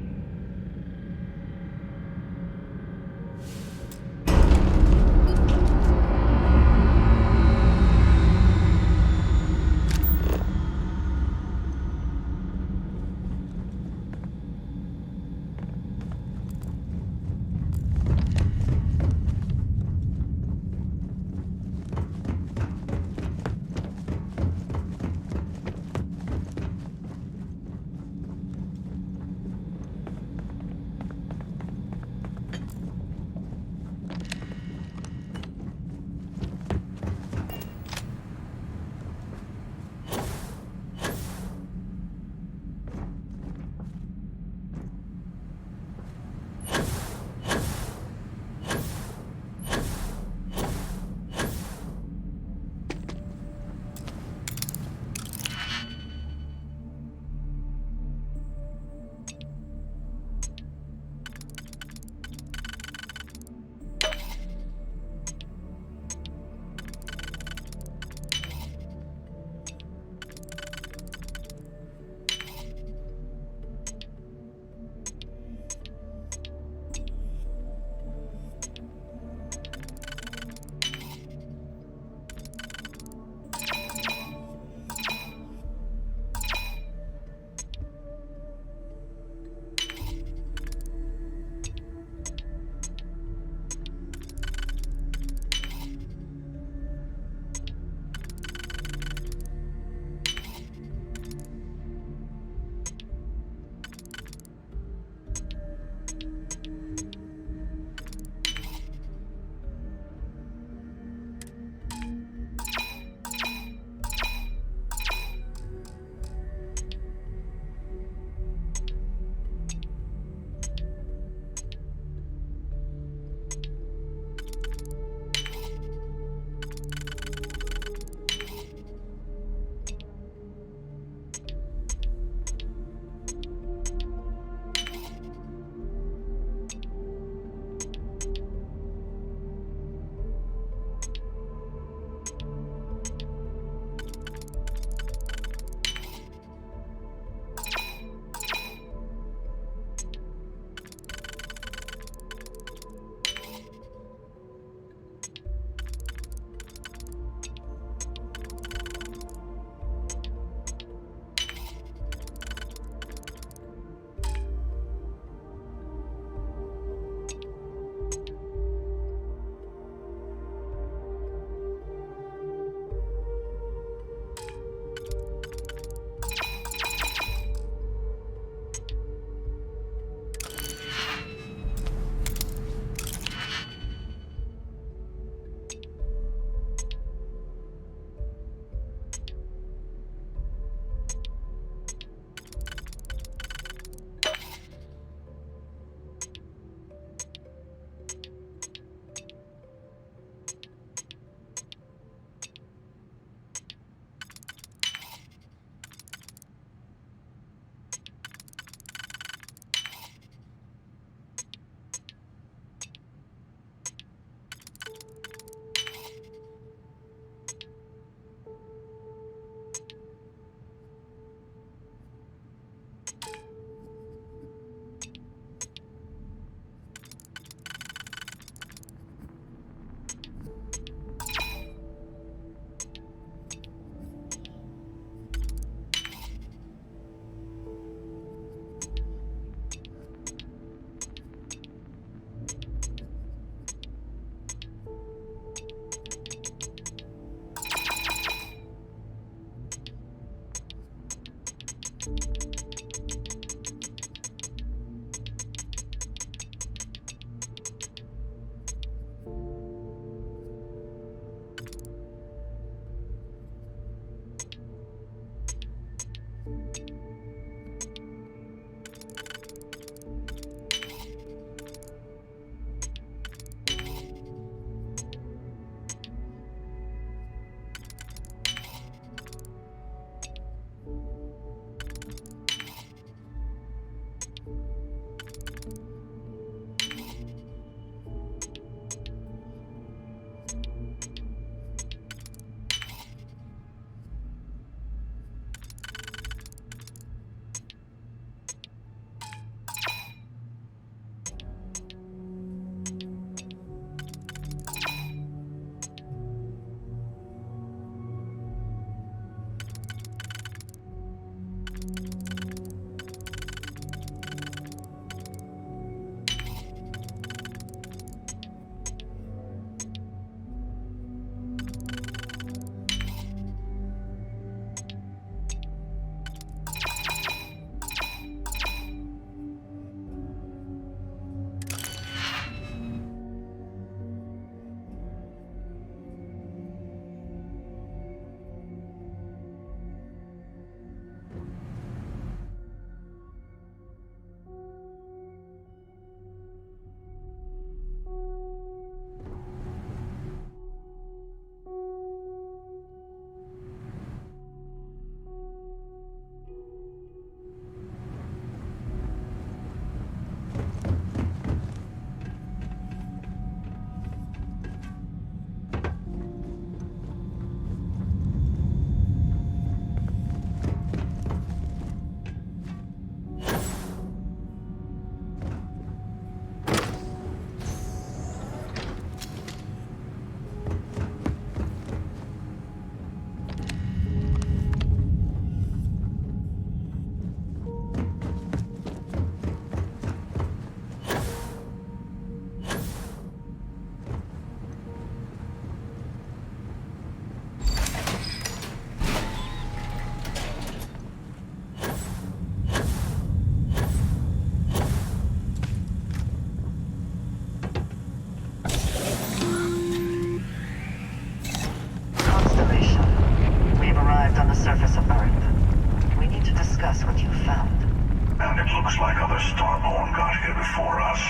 other Starborn got here before us,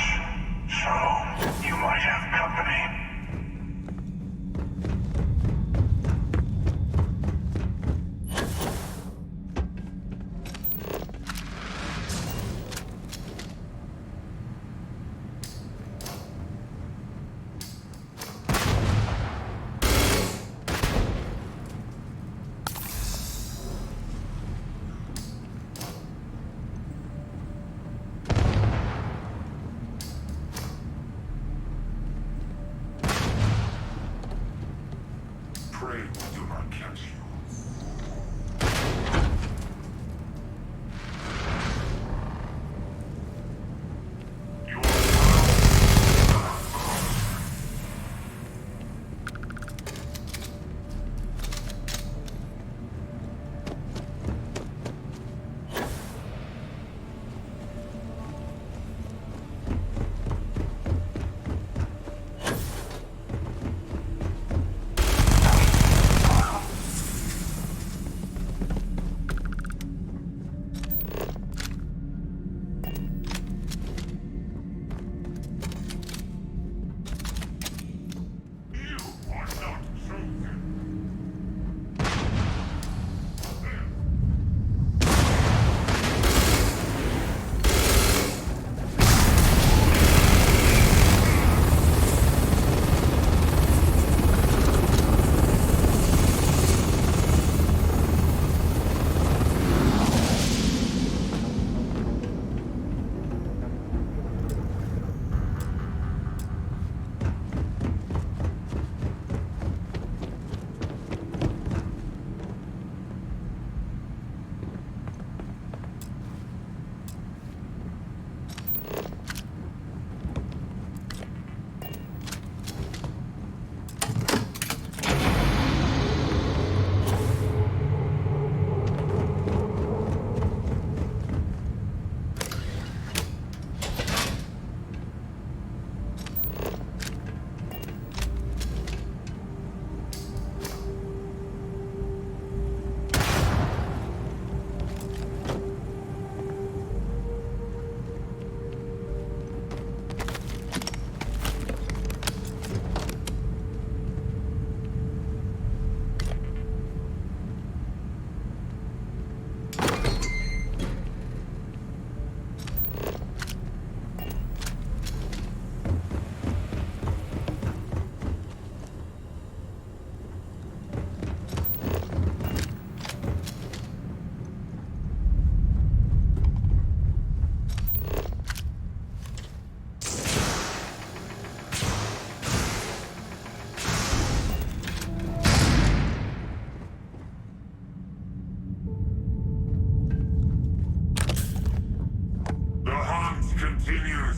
so you might have company. Pray we do not catch you. Continues.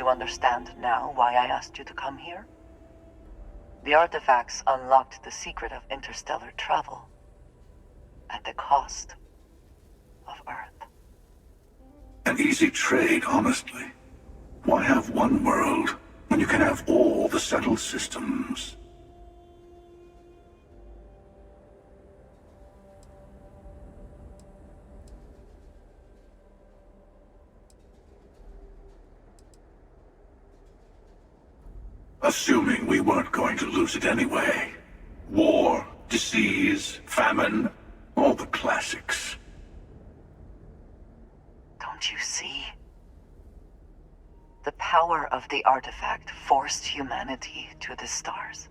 understand now why I asked you to come here? The artifacts unlocked the secret of interstellar travel at the cost of Earth. An easy trade, honestly. Why have one world when you can have all the settled systems? Assuming we weren't going to lose it anyway. War, disease, famine, all the classics. Don't you see? The power of the artifact forced humanity to the stars.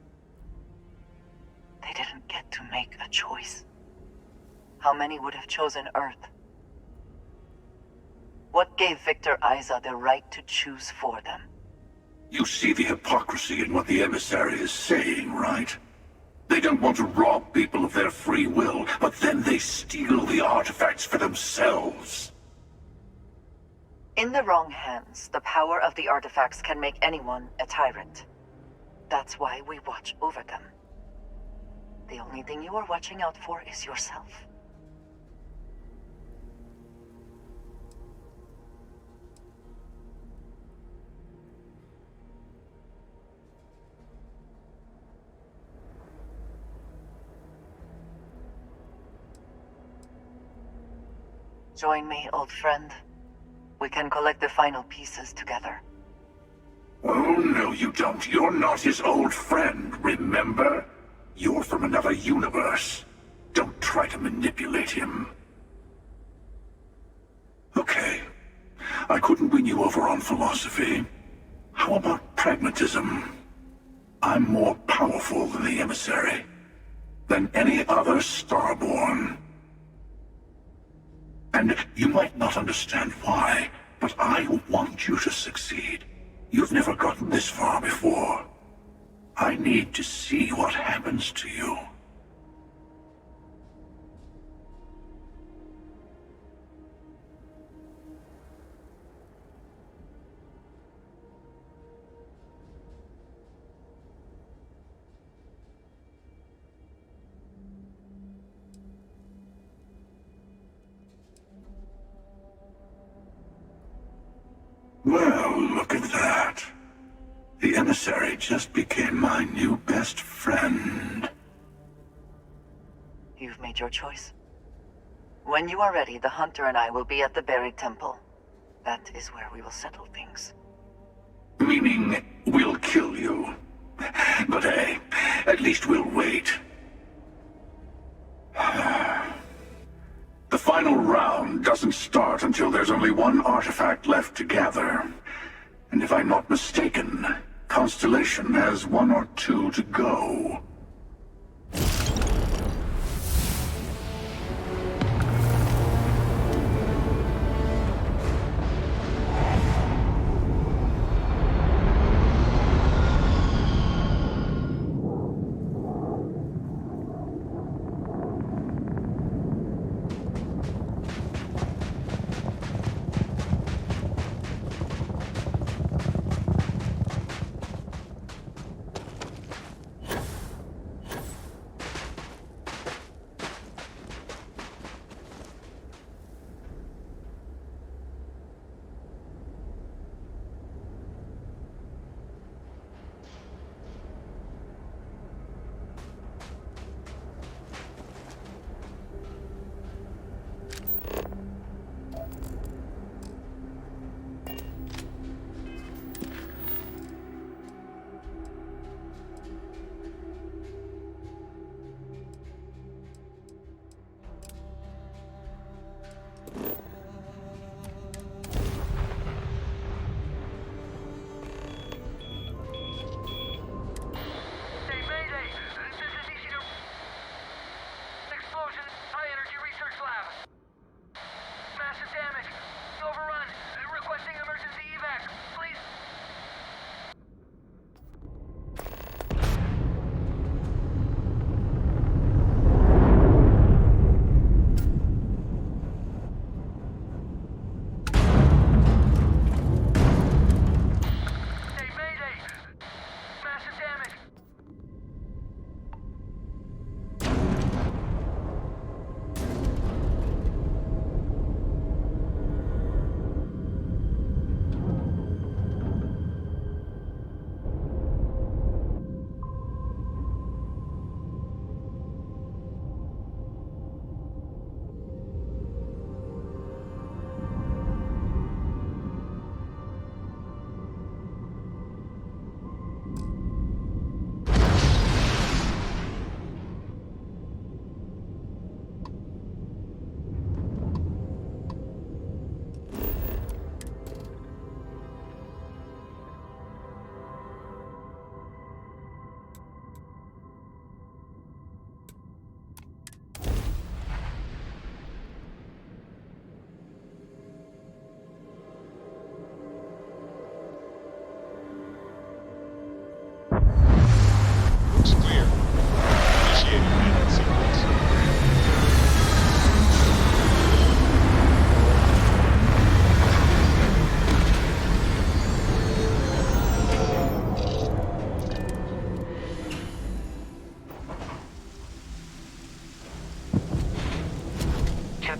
They didn't get to make a choice. How many would have chosen Earth? What gave Victor Isa the right to choose for them? You see the hypocrisy in what the emissary is saying, right? They don't want to rob people of their free will, but then they steal the artifacts for themselves. In the wrong hands, the power of the artifacts can make anyone a tyrant. That's why we watch over them. The only thing you are watching out for is yourself. Join me, old friend. We can collect the final pieces together. Oh, no you don't. You're not his old friend, remember? You're from another universe. Don't try to manipulate him. Okay. I couldn't win you over on philosophy. How about pragmatism? I'm more powerful than the emissary. Than any other Starborn. And you might not understand why, but I want you to succeed. You've never gotten this far before. I need to see what happens to you. Well, look at that. The emissary just became my new best friend. You've made your choice. When you are ready, the Hunter and I will be at the buried temple. That is where we will settle things. Meaning, we'll kill you. But hey, at least we'll wait. The final round doesn't start until there's only one artifact left to gather. And if I'm not mistaken, Constellation has one or two to go.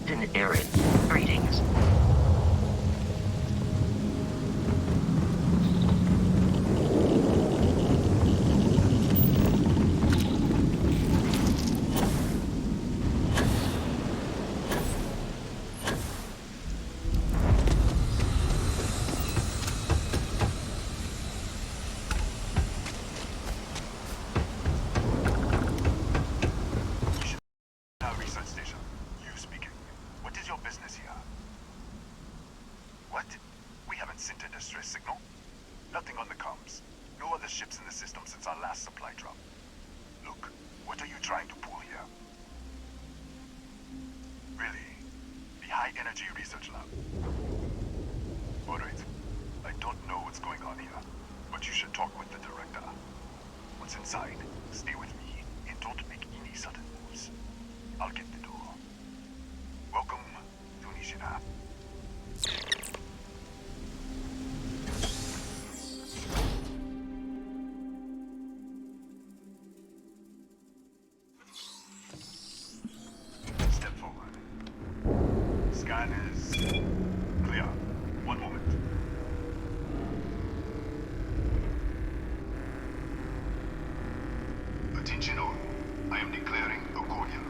Captain Aaron. Greetings. Research station. You speaking. What is your business here? What? We haven't sent a distress signal. Nothing on the comms. No other ships in the system since our last supply drop. Look, what are you trying to pull here? Really? The High Energy Research Lab? Alright. I don't know what's going on here, but you should talk with the director. Once inside, stay with me and don't make any sudden moves. I'll get the door. Welcome to Nishina. Step forward. Scan is clear. One moment. Attention all. I am declaring a cordial.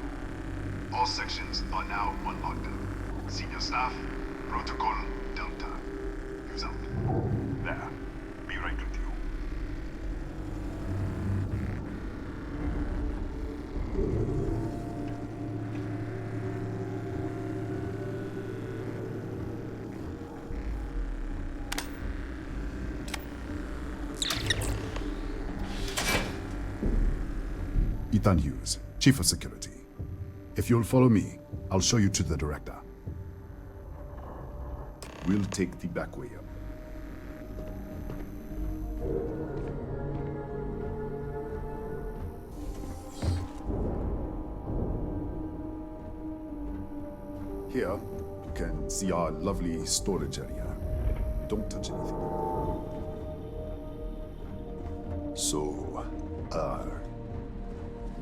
All sections are now on lockdown. Senior staff, protocol Delta. Use out. There. Be right with you. Ethan Hughes, Chief of Security. If you'll follow me, I'll show you to the director. We'll take the back way up. Here, you can see our lovely storage area. Don't touch anything. So,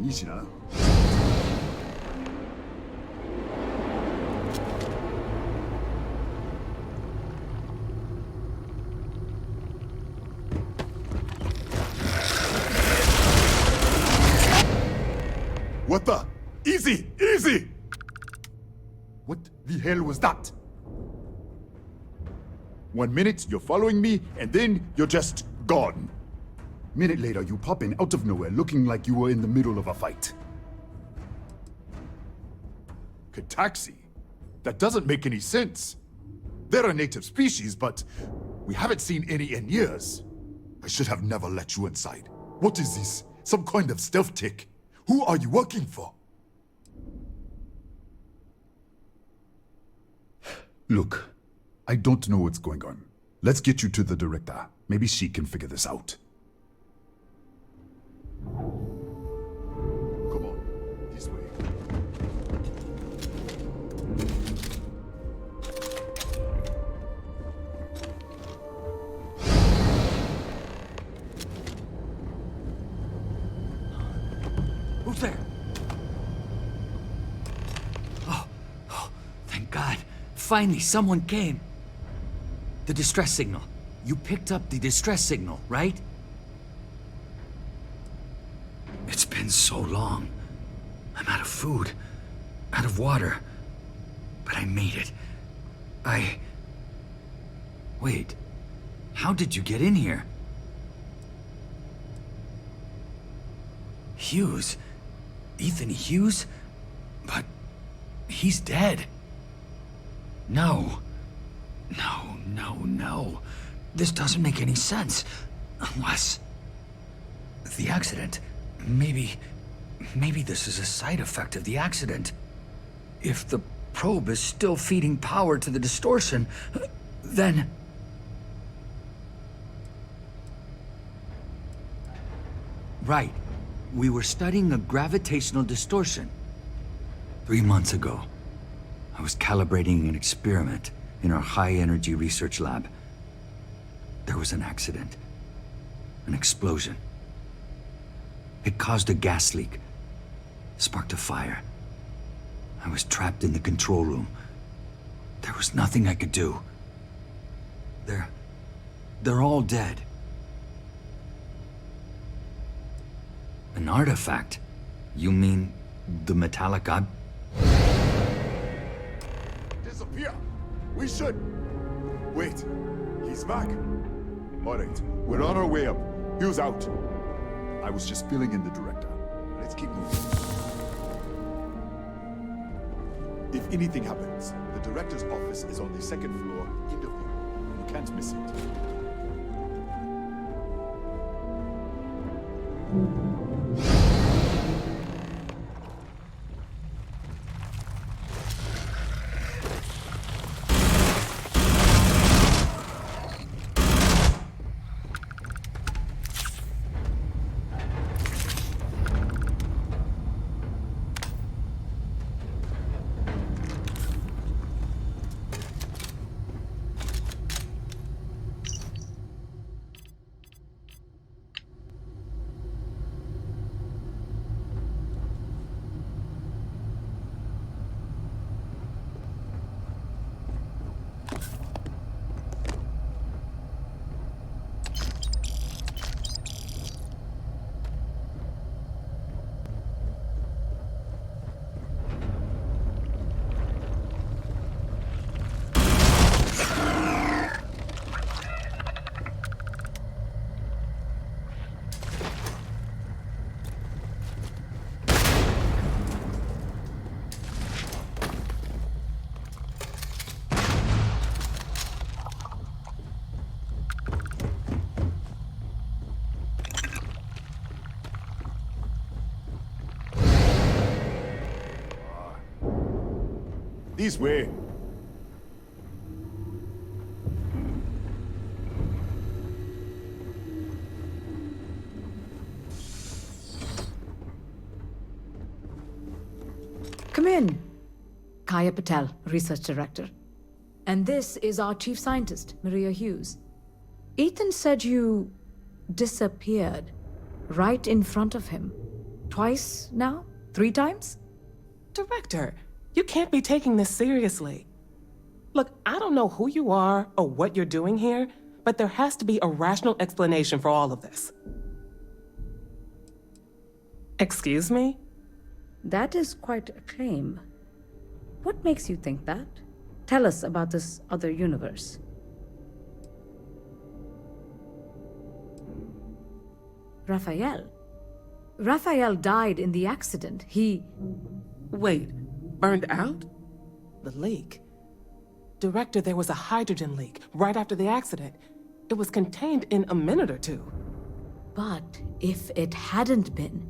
Nishina. What the? Easy! Easy! What the hell was that? 1 minute, you're following me, and then you're just gone. Minute later, you pop in out of nowhere looking like you were in the middle of a fight. Kataxi? That doesn't make any sense. They're a native species, but we haven't seen any in years. I should have never let you inside. What is this? Some kind of stealth tick? Who are you working for? Look, I don't know what's going on. Let's get you to the director. Maybe she can figure this out. Come on, this way. Who's there? Oh, thank God. Finally, someone came. The distress signal. You picked up the distress signal, right? It's been so long. I'm out of food, out of water. But I made it. Wait. How did you get in here? Hughes? Ethan Hughes? But he's dead. No. No. This doesn't make any sense. Unless... the accident. Maybe this is a side effect of the accident. If the probe is still feeding power to the distortion, then... Right. We were studying a gravitational distortion. 3 months ago, I was calibrating an experiment in our high-energy research lab. There was an accident. An explosion. It caused a gas leak. Sparked a fire. I was trapped in the control room. There was nothing I could do. They're all dead. An artifact? You mean the metallic eye? Disappear! We should... Wait, he's back. All right, we're on our way up. Hugh's out. I was just filling in the director. Let's keep moving. If anything happens, the director's office is on the second floor, in the view. You can't miss it. This way. Come in. Kaya Patel, Research Director. And this is our Chief Scientist, Maria Hughes. Ethan said you disappeared right in front of him. Twice now? 3 times? Director, you can't be taking this seriously. Look, I don't know who you are or what you're doing here, but there has to be a rational explanation for all of this. Excuse me? That is quite a claim. What makes you think that? Tell us about this other universe. Raphael. Raphael died in the accident. He... Wait, burned out? The leak. Director, there was a hydrogen leak right after the accident. It was contained in a minute or 2. But if it hadn't been,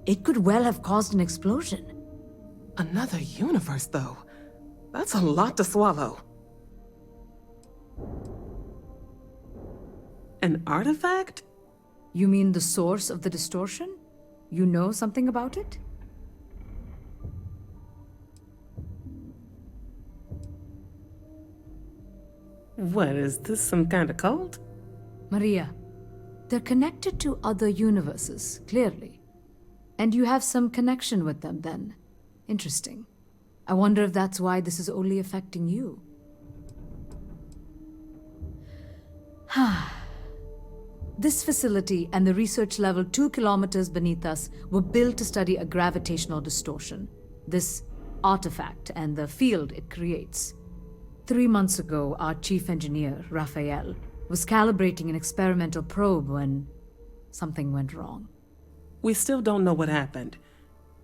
it could well have caused an explosion. Another universe, though. That's a lot to swallow. An artifact? You mean the source of the distortion? You know something about it? What, is this some kind of cult? Maria, they're connected to other universes, clearly. And you have some connection with them, then. Interesting. I wonder if that's why this is only affecting you. This facility and the research level 2 kilometers beneath us were built to study a gravitational distortion, this artifact and the field it creates. 3 months ago, our chief engineer, Raphael, was calibrating an experimental probe when something went wrong. We still don't know what happened.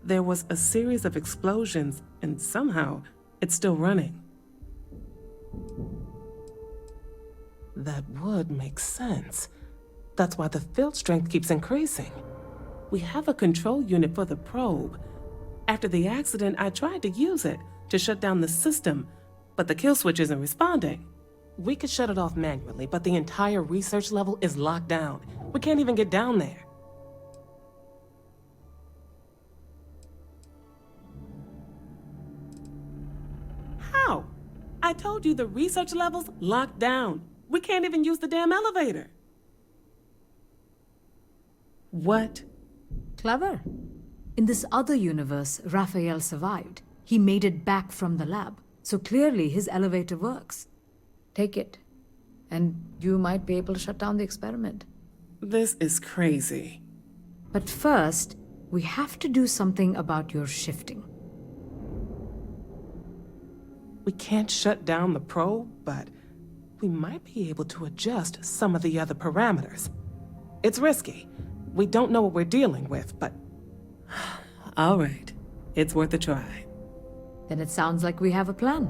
There was a series of explosions, and somehow it's still running. That would make sense. That's why the field strength keeps increasing. We have a control unit for the probe. After the accident, I tried to use it to shut down the system, but the kill switch isn't responding. We could shut it off manually, but the entire research level is locked down. We can't even get down there. How? I told you the research level's locked down. We can't even use the damn elevator. What? Clever. In this other universe, Raphael survived. He made it back from the lab, so clearly his elevator works. Take it, and you might be able to shut down the experiment. This is crazy. But first, we have to do something about your shifting. We can't shut down the probe, but we might be able to adjust some of the other parameters. It's risky. We don't know what we're dealing with, but... All right. It's worth a try. Then it sounds like we have a plan.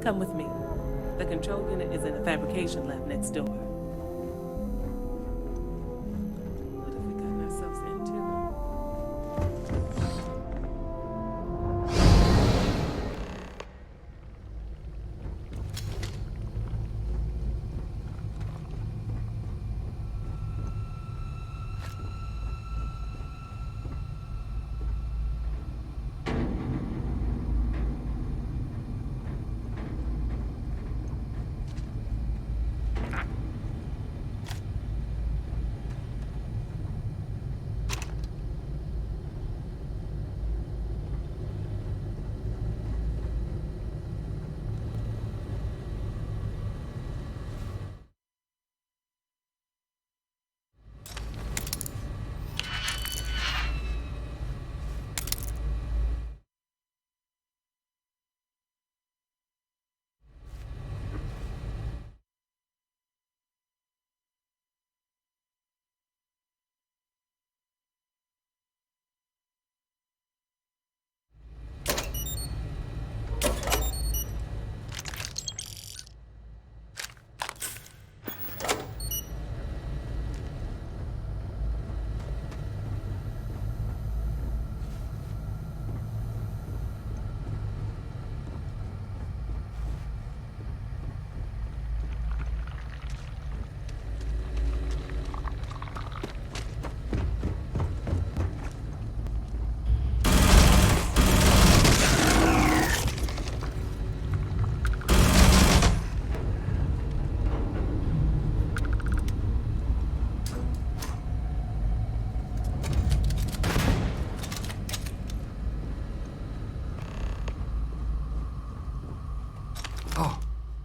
Come with me. The control unit is in a fabrication lab next door. What have we gotten ourselves into?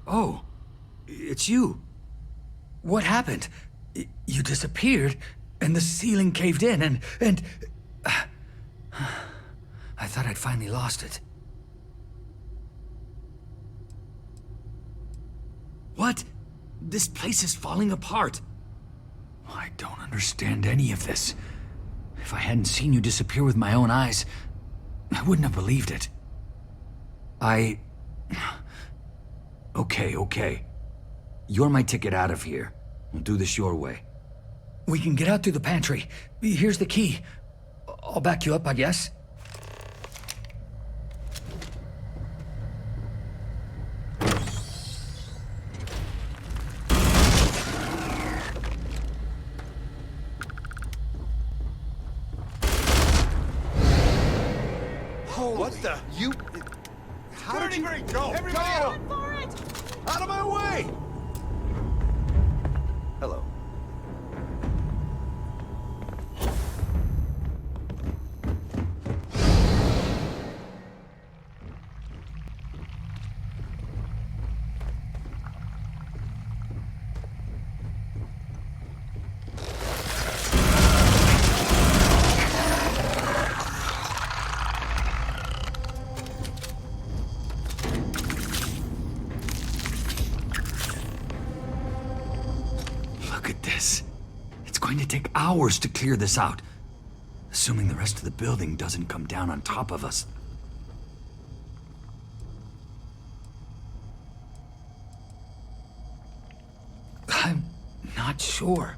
Oh, it's you. What happened? You disappeared, and the ceiling caved in, and... I thought I'd finally lost it. What? This place is falling apart. I don't understand any of this. If I hadn't seen you disappear with my own eyes, I wouldn't have believed it. Okay. You're my ticket out of here. We'll do this your way. We can get out through the pantry. Here's the key. I'll back you up, I guess. What the? You... How did you... Go! Everybody go! Run for it! Out of my way! Hello. Hours to clear this out, assuming the rest of the building doesn't come down on top of us. I'm not sure.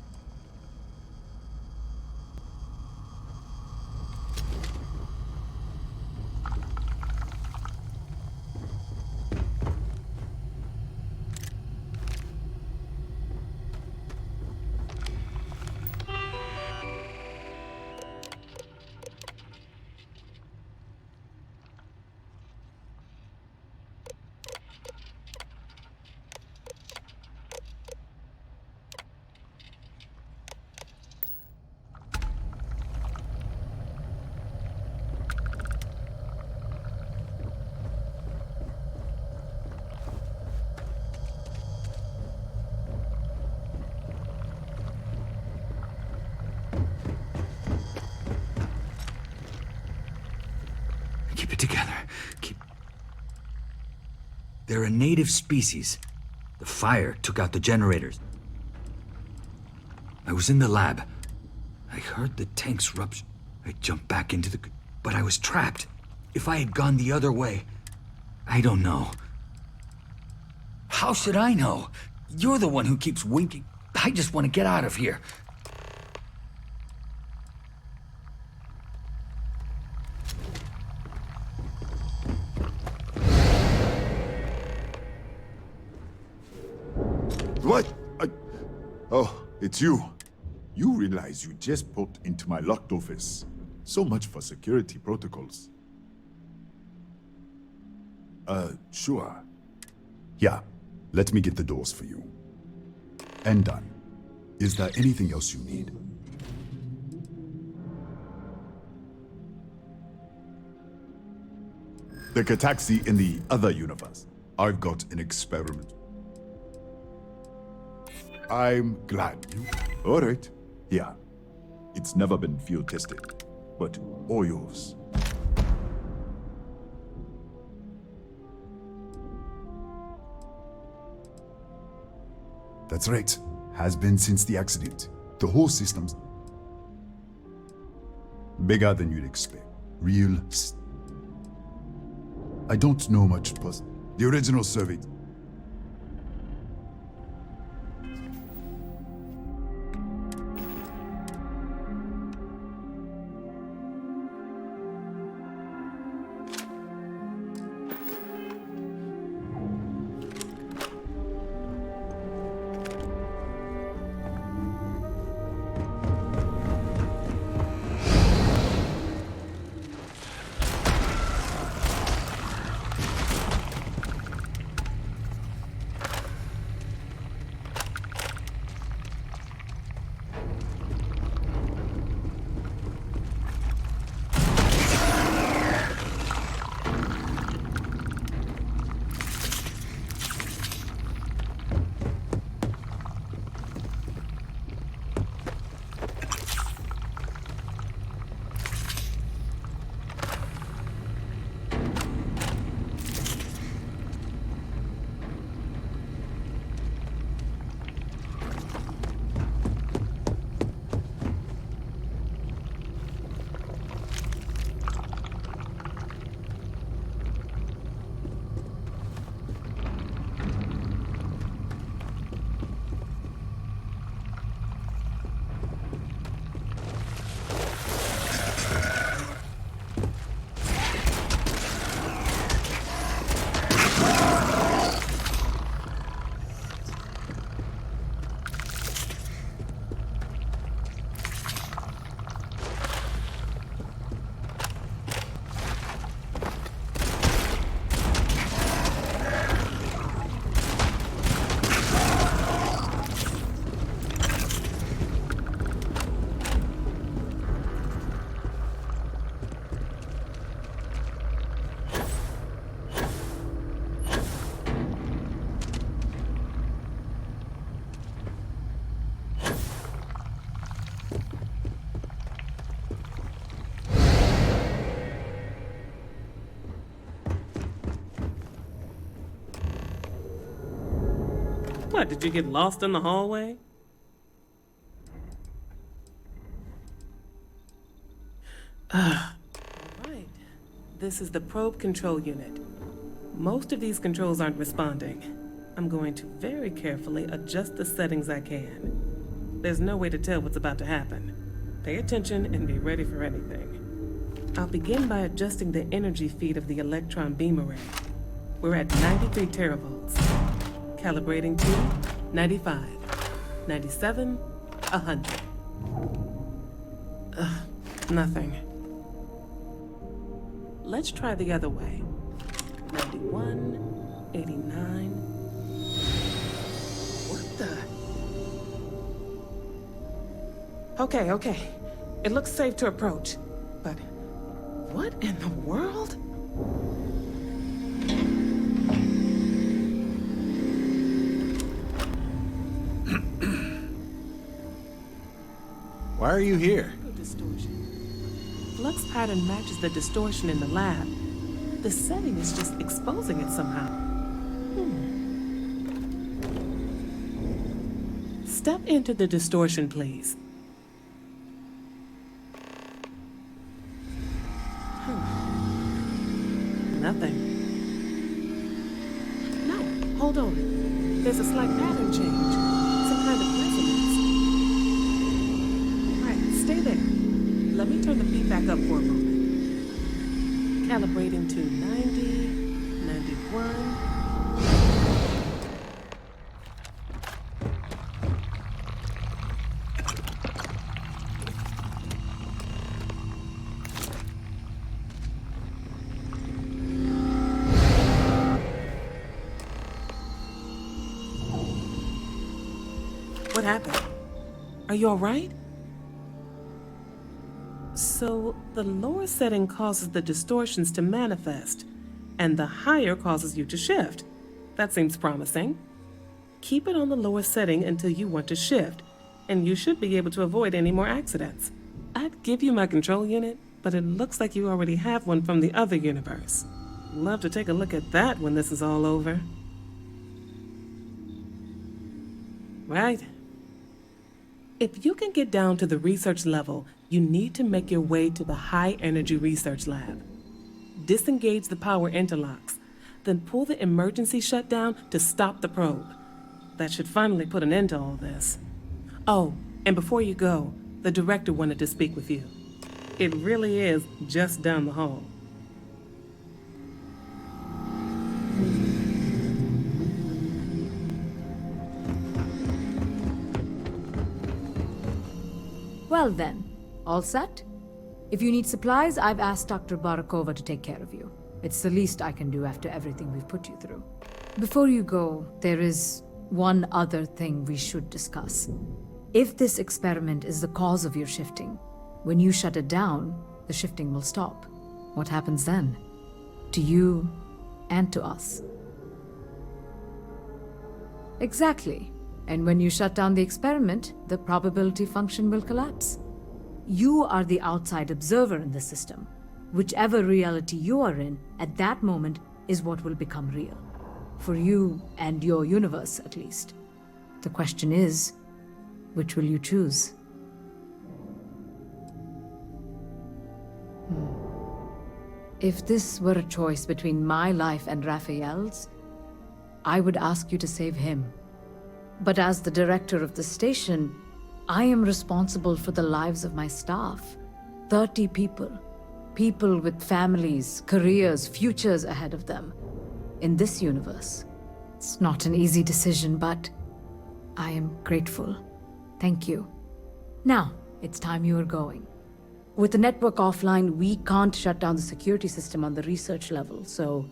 They're a native species. The fire took out the generators. I was in the lab. I heard the tanks rupture. I jumped back into the... But I was trapped. If I had gone the other way, I don't know. How should I know? You're the one who keeps winking. I just want to get out of here. What? Oh, it's you. You realize you just popped into my locked office. So much for security protocols. Sure. Yeah, let me get the doors for you. And done. Is there anything else you need? The Kataxi in the other universe. I've got an experiment. I'm glad you... All right. Yeah. It's never been field tested, but all yours. That's right. Has been since the accident. The whole system's bigger than you'd expect. Real... I don't know much, but the original survey... What, did you get lost in the hallway? Right. This is the probe control unit. Most of these controls aren't responding. I'm going to very carefully adjust the settings I can. There's no way to tell what's about to happen. Pay attention and be ready for anything. I'll begin by adjusting the energy feed of the electron beam array. We're at 93 teravolts. Calibrating to 95, 97, 100. Nothing. Let's try the other way. 91, 89. What the? Okay. It looks safe to approach. But what in the world? Why are you here? Distortion. Flux pattern matches the distortion in the lab. The setting is just exposing it somehow. Step into the distortion, please. Nothing. No, hold on. There's a slight pattern change. Some kind of resonance. Right, stay there. Let me turn the feedback up for a moment. Calibrating to 90, 91. What happened? Are you all right? So, the lower setting causes the distortions to manifest, and the higher causes you to shift. That seems promising. Keep it on the lower setting until you want to shift, and you should be able to avoid any more accidents. I'd give you my control unit, but it looks like you already have one from the other universe. Love to take a look at that when this is all over. Right. If you can get down to the research level, you need to make your way to the high energy research lab. Disengage the power interlocks, then pull the emergency shutdown to stop the probe. That should finally put an end to all this. Oh, and before you go, the director wanted to speak with you. It really is just down the hall. Well then, all set? If you need supplies, I've asked Dr. Barakova to take care of you. It's the least I can do after everything we've put you through. Before you go, there is one other thing we should discuss. If this experiment is the cause of your shifting, when you shut it down, the shifting will stop. What happens then? To you and to us. Exactly. And when you shut down the experiment, the probability function will collapse. You are the outside observer in the system. Whichever reality you are in, at that moment, is what will become real. For you and your universe, at least. The question is, which will you choose? If this were a choice between my life and Raphael's, I would ask you to save him. But as the director of the station, I am responsible for the lives of my staff. 30 people. People with families, careers, futures ahead of them. In this universe. It's not an easy decision, but I am grateful. Thank you. Now, it's time you are going. With the network offline, we can't shut down the security system on the research level, so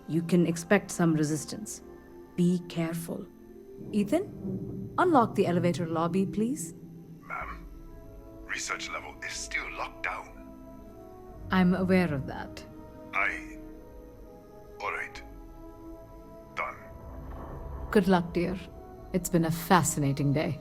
you can expect some resistance. Be careful. Ethan, unlock the elevator lobby, please. Ma'am, research level is still locked down. I'm aware of that. All right. Done. Good luck, dear. It's been a fascinating day.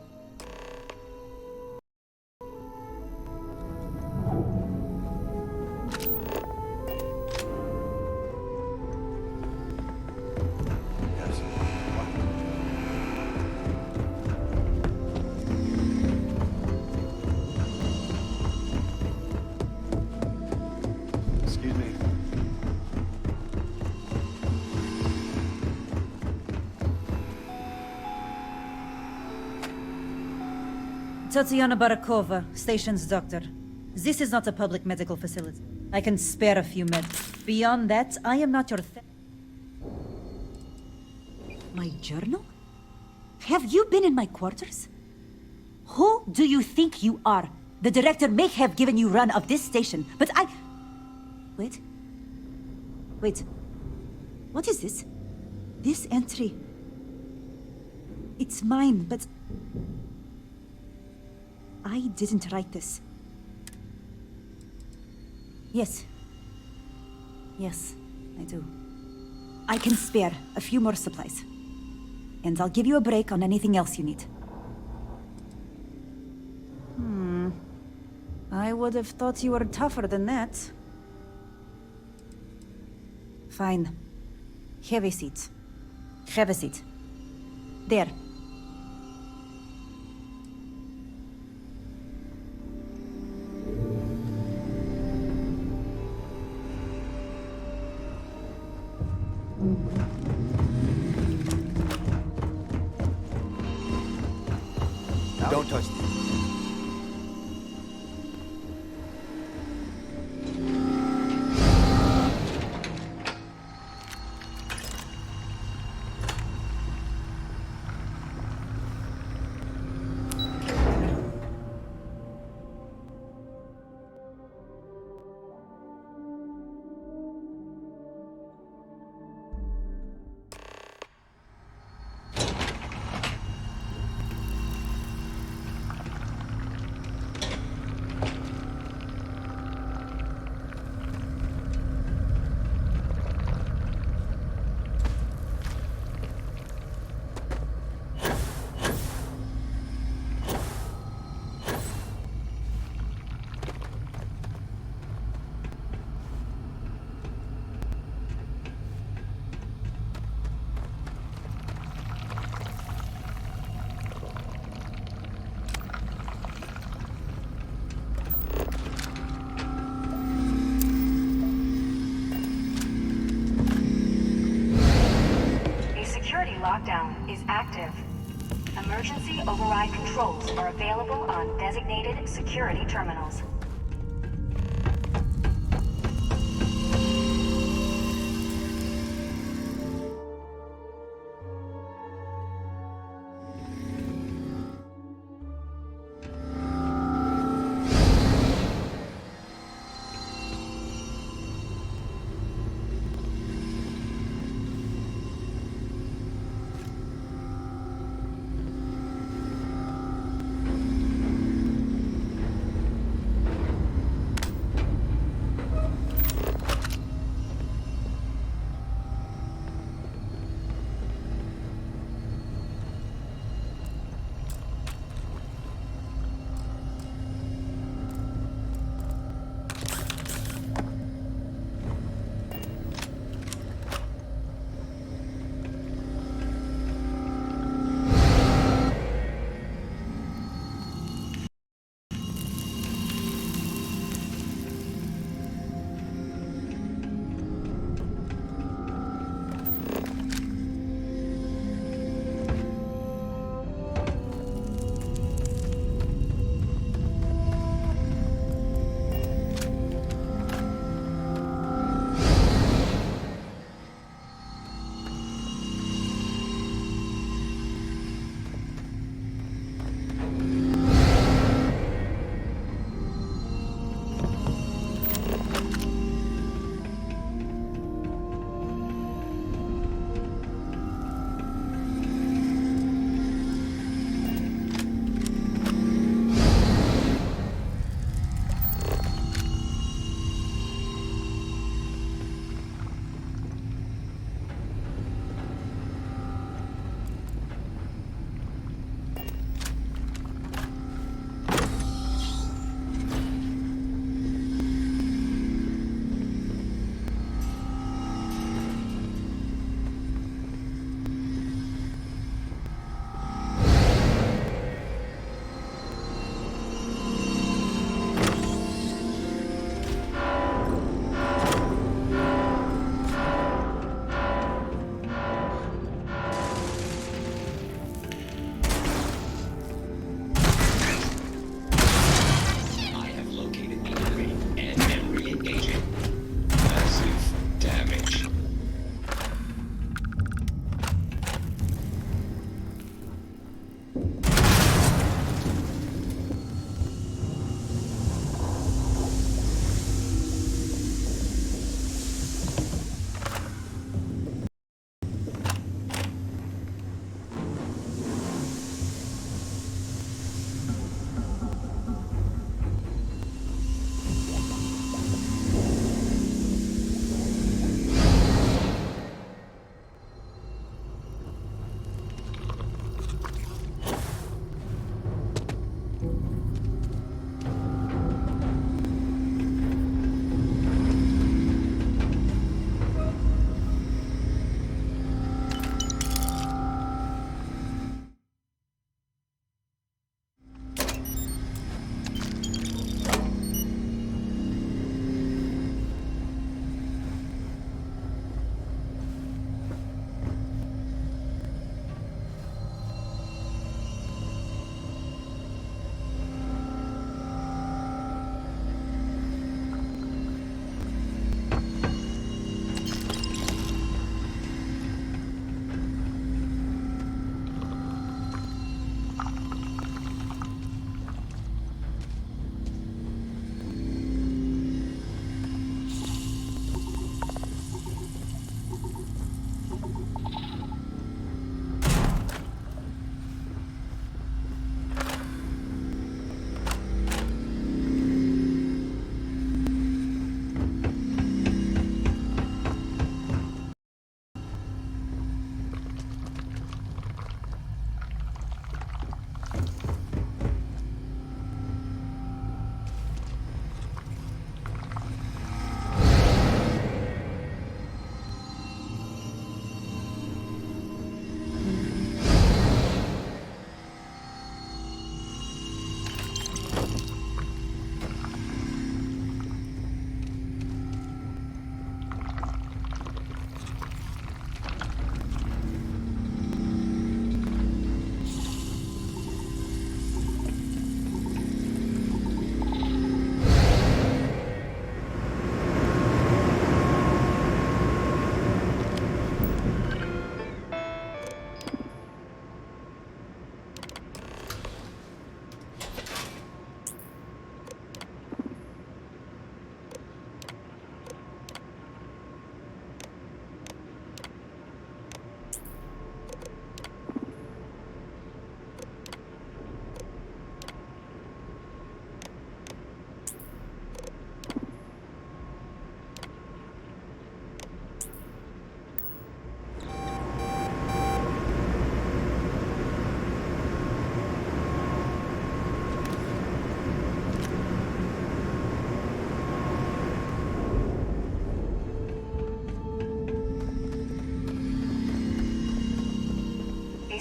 Excuse me. Tatiana Barakova, station's doctor. This is not a public medical facility. I can spare a few minutes. Beyond that, I am not your My journal? Have you been in my quarters? Who do you think you are? The director may have given you run of this station, but I... Wait. What is this? This entry... It's mine, but... I didn't write this. Yes, I do. I can spare a few more supplies. And I'll give you a break on anything else you need. I would have thought you were tougher than that. Fine. Have a seat. Have a seat. There. Don't touch me. Lockdown is active. Emergency override controls are available on designated security terminals.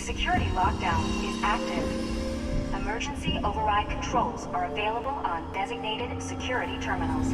security lockdown is active. Emergency override controls are available on designated security terminals.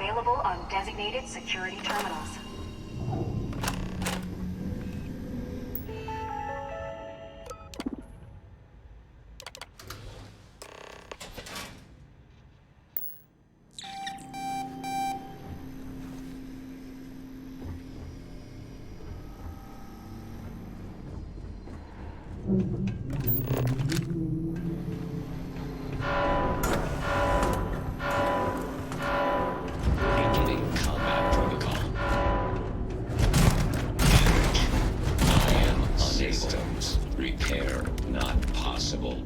available on designated security terminals. Beginning combat protocol. I am unable. Systems repair not possible.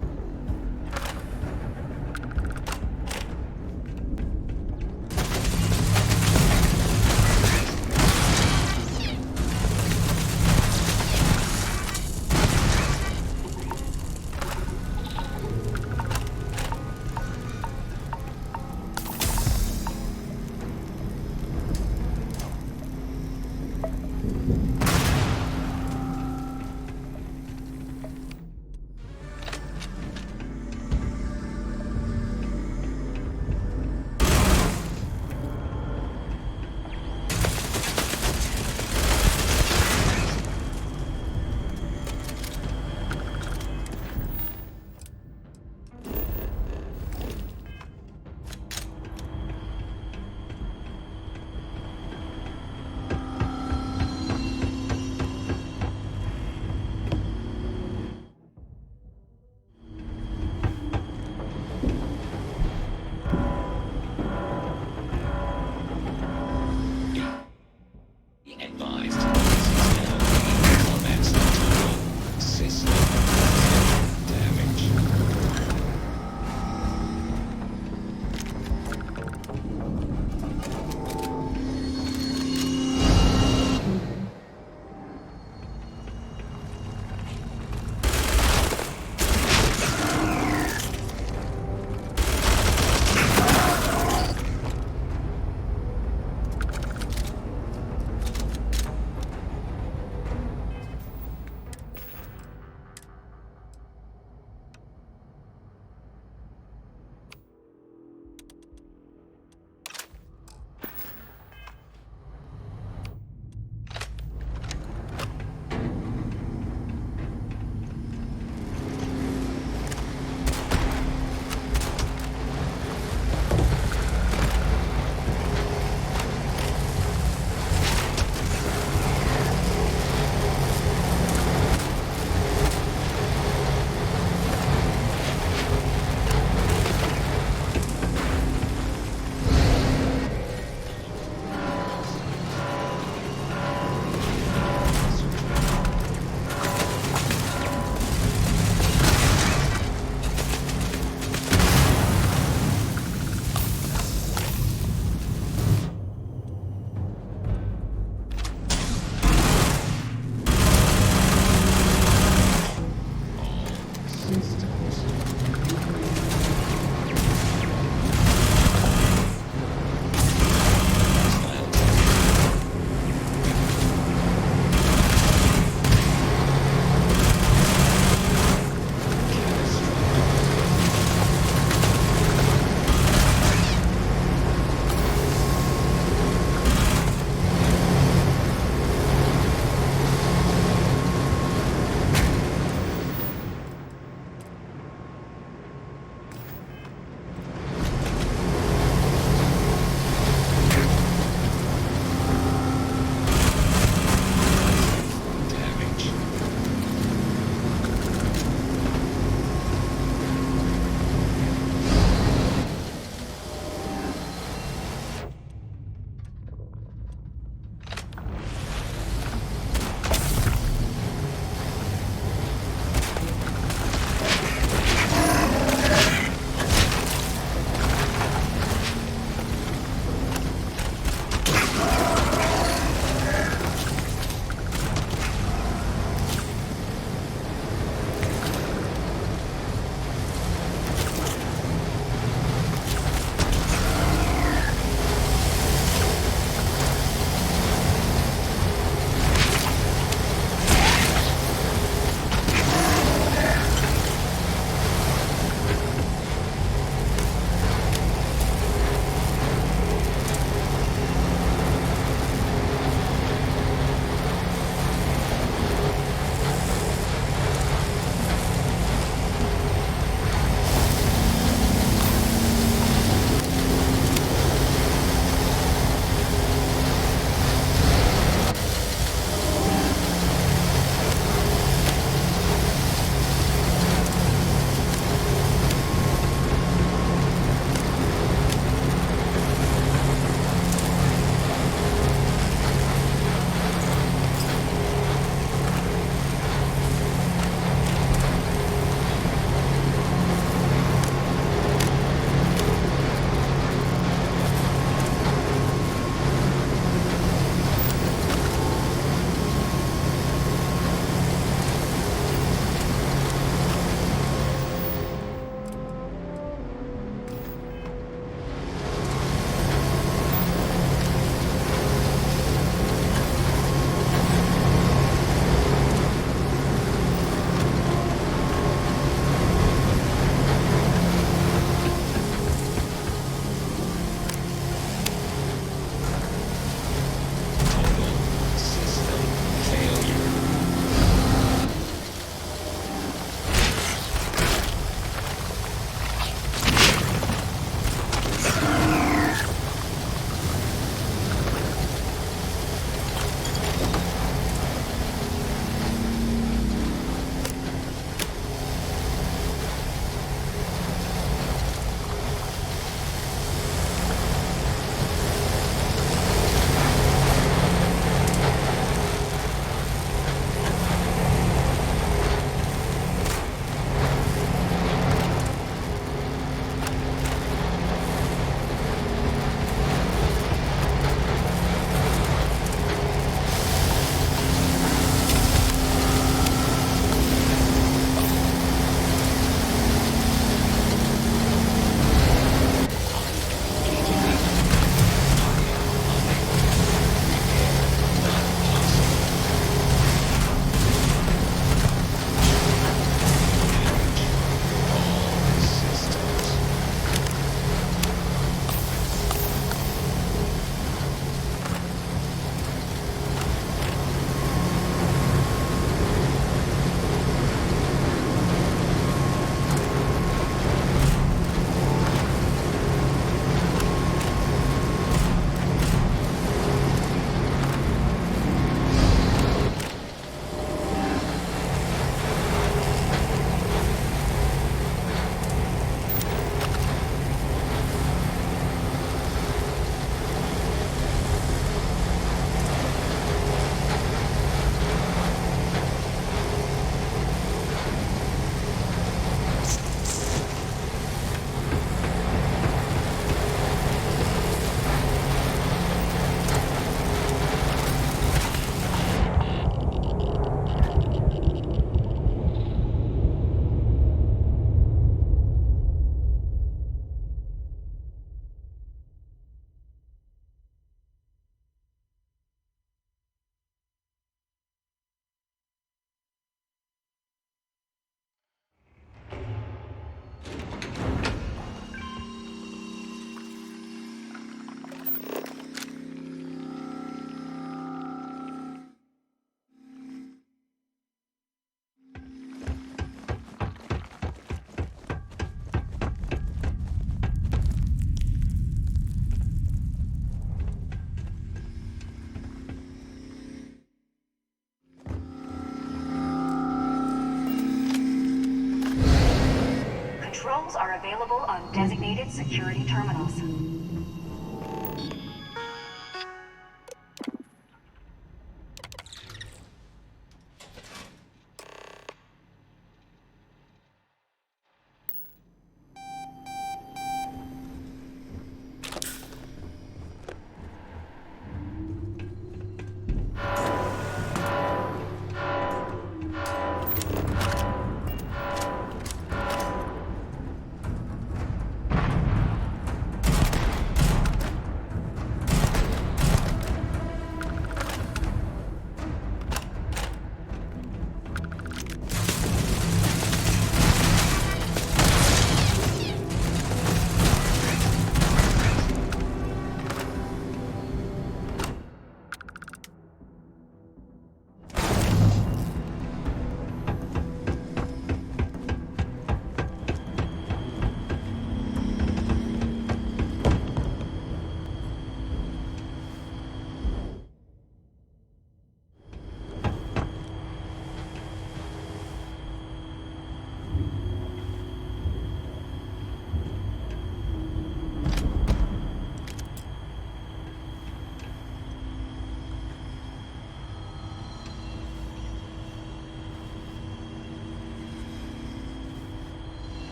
systems are available on designated security terminals.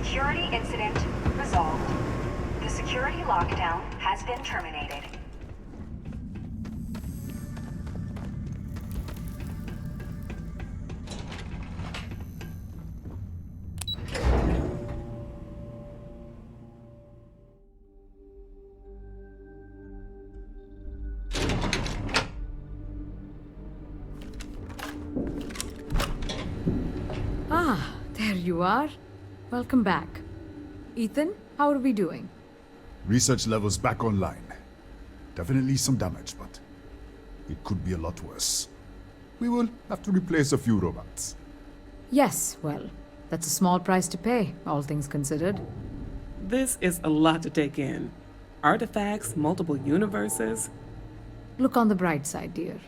Security incident resolved. The security lockdown has been terminated. Ah, there you are. Welcome back. Ethan, how are we doing? Research levels back online. Definitely some damage, but it could be a lot worse. We will have to replace a few robots. Yes, well, that's a small price to pay, all things considered. This is a lot to take in. Artifacts, multiple universes. Look on the bright side, dear.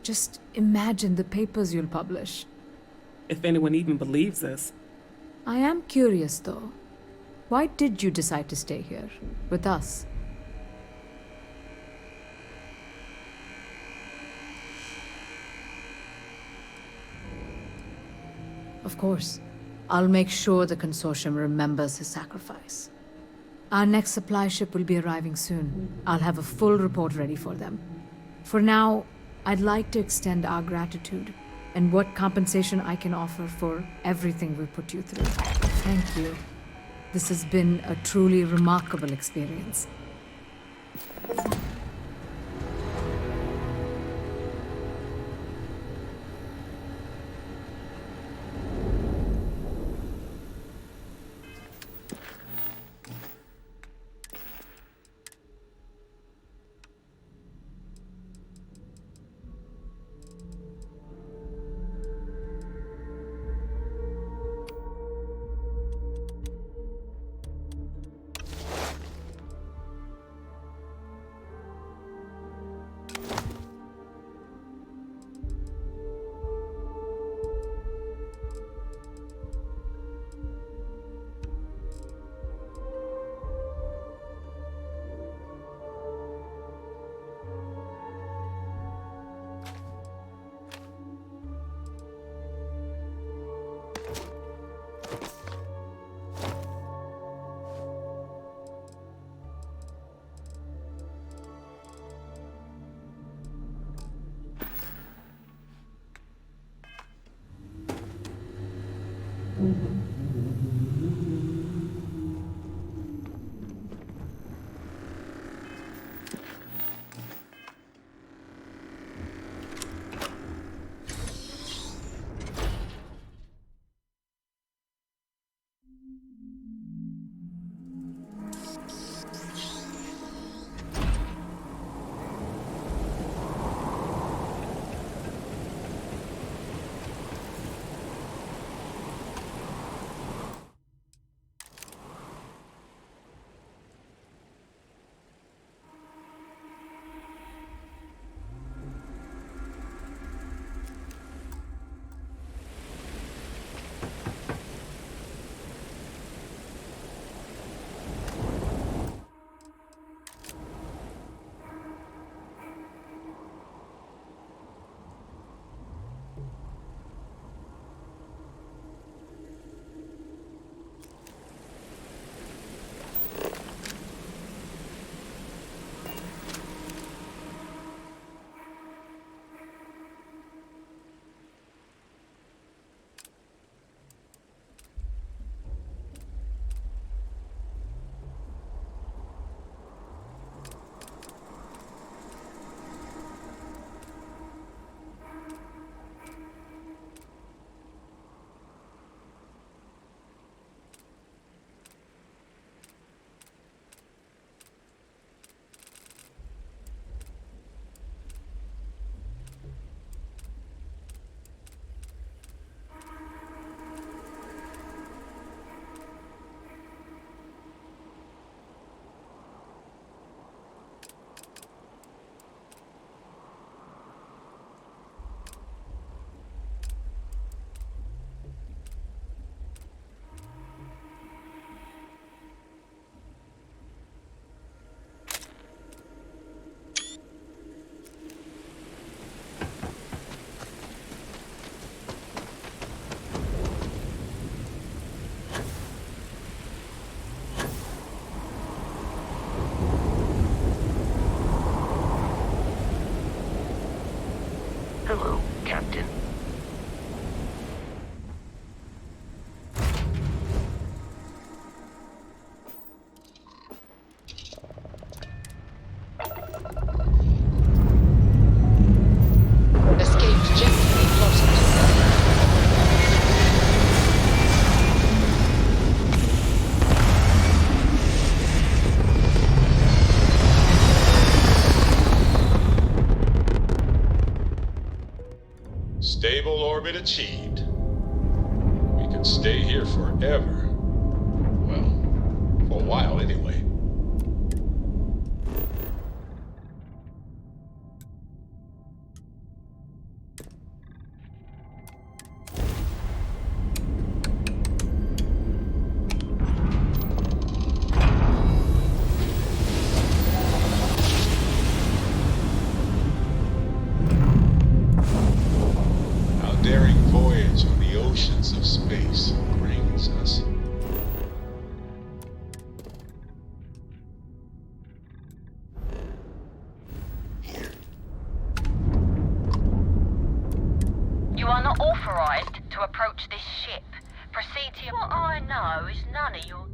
Just imagine the papers you'll publish. If anyone even believes this. I am curious, though. Why did you decide to stay here, with us? Of course. I'll make sure the consortium remembers his sacrifice. Our next supply ship will be arriving soon. I'll have a full report ready for them. For now, I'd like to extend our gratitude and what compensation I can offer for everything we put you through. Thank you. This has been a truly remarkable experience. achieved. We could stay here forever. Well, for a while anyway. Daring voyage on the oceans of space brings us. You are not authorized to approach this ship. Proceed to your... What I know is none of your...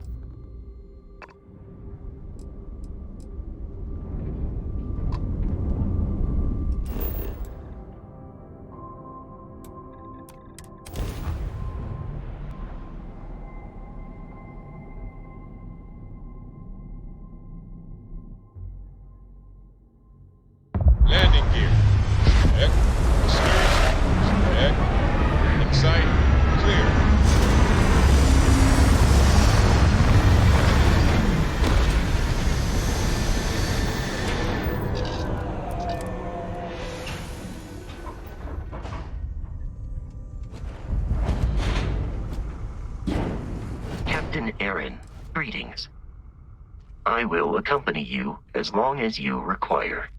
Landing gear. Check. Steering. Check. Insight. Clear. Captain Aaron, greetings. I will accompany you as long as you require.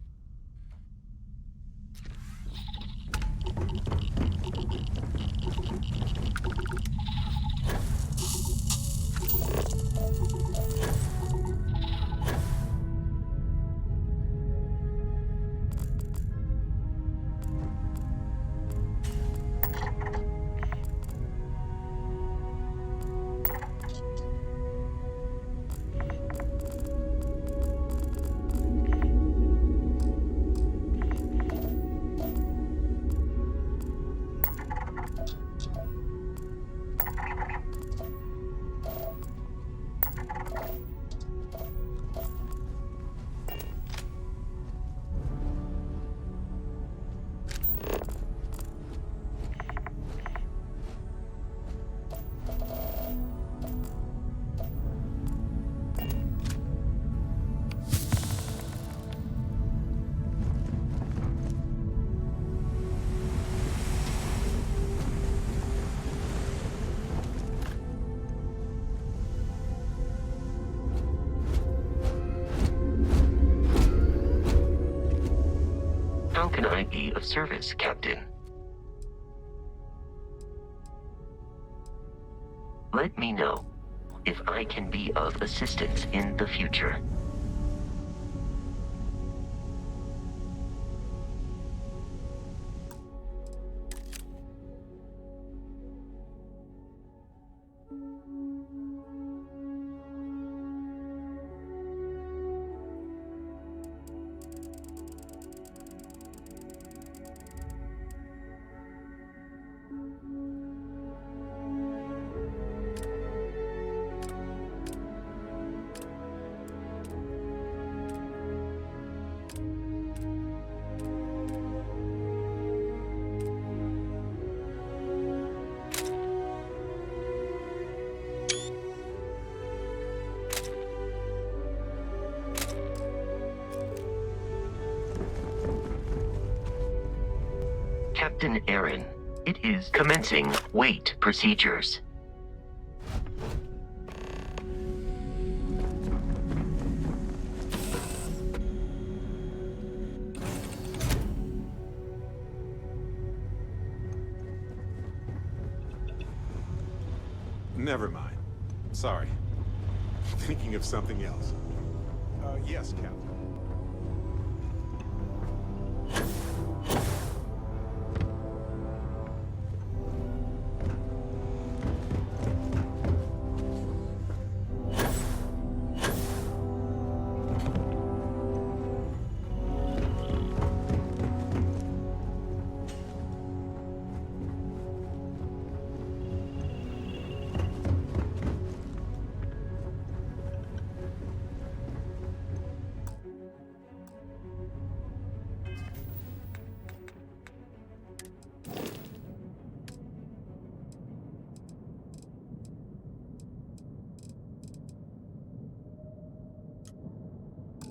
How can I be of service, Captain? Let me know if I can be of assistance in the future. Captain Aaron, it is commencing wait procedures. Never mind. Sorry. Thinking of something else. Yes, Captain.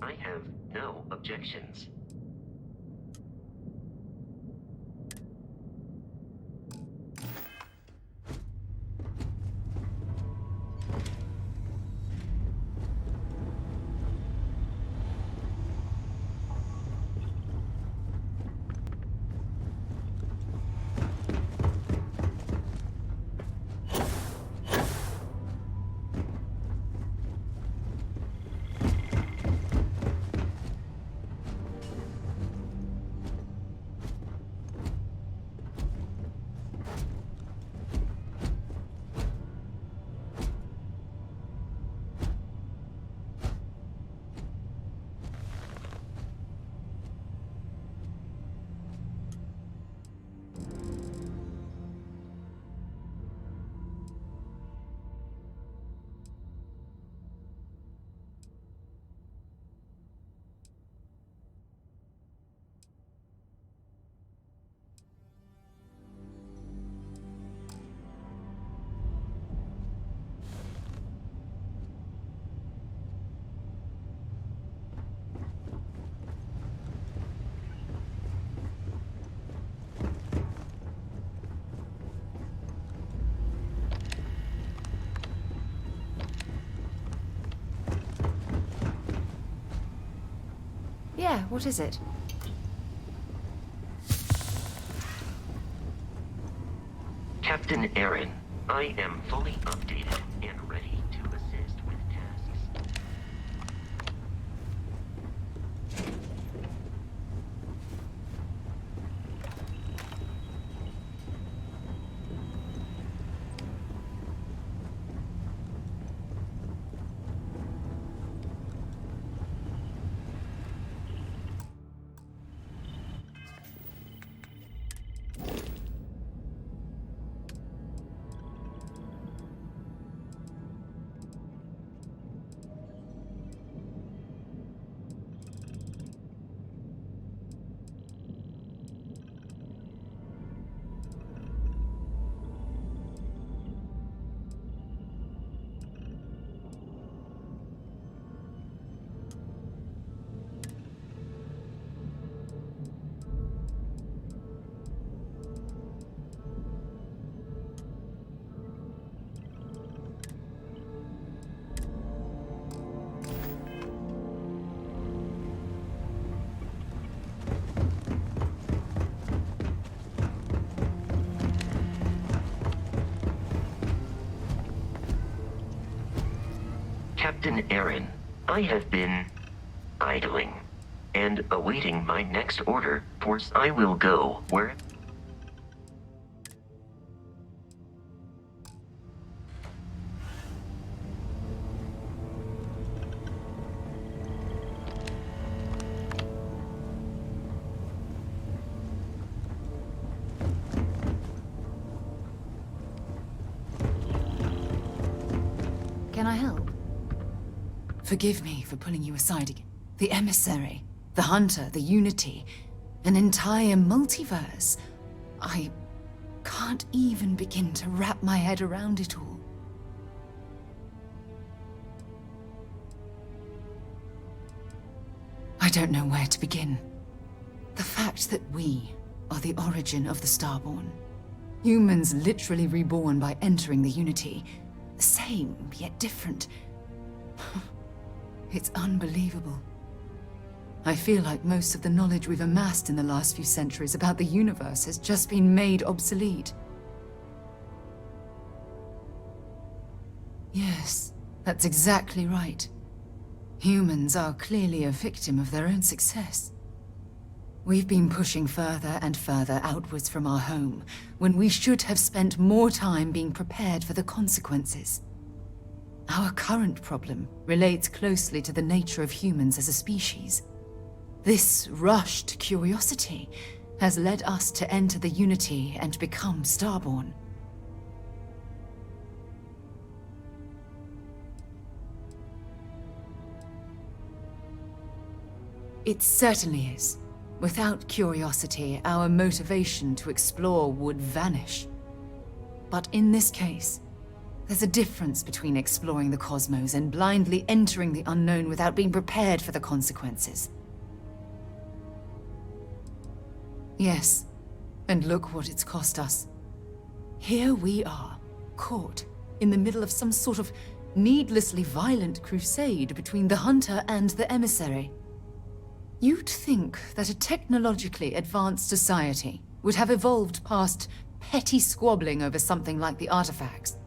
I have no objections. Yeah, what is it? Captain Aaron, I am fully updated and ready to assist with tasks. Captain Aaron, I have been idling and awaiting my next order. Force, I will go where. Can I help? Forgive me for pulling you aside again. The emissary, the hunter, the unity, an entire multiverse. I can't even begin to wrap my head around it all. I don't know where to begin. The fact that we are the origin of the Starborn. Humans literally reborn by entering the Unity. The same, yet different. It's unbelievable. I feel like most of the knowledge we've amassed in the last few centuries about the universe has just been made obsolete. Yes, that's exactly right. Humans are clearly a victim of their own success. We've been pushing further and further outwards from our home, when we should have spent more time being prepared for the consequences. Our current problem relates closely to the nature of humans as a species. This rushed curiosity has led us to enter the Unity and become Starborn. It certainly is. Without curiosity, our motivation to explore would vanish. But in this case, There's a difference between exploring the cosmos and blindly entering the unknown without being prepared for the consequences. Yes, and look what it's cost us. Here we are, caught in the middle of some sort of needlessly violent crusade between the hunter and the emissary. You'd think that a technologically advanced society would have evolved past petty squabbling over something like the artifacts.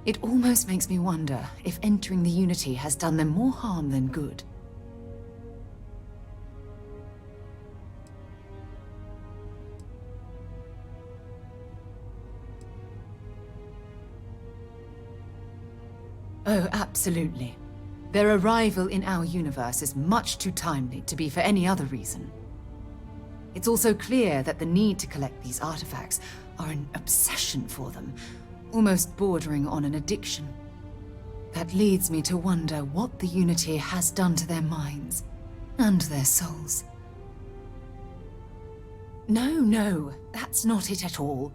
It almost makes me wonder if entering the Unity has done them more harm than good. Oh, absolutely. Their arrival in our universe is much too timely to be for any other reason. It's also clear that the need to collect these artifacts are an obsession for them, almost bordering on an addiction. That leads me to wonder what the Unity has done to their minds and their souls. No, that's not it at all.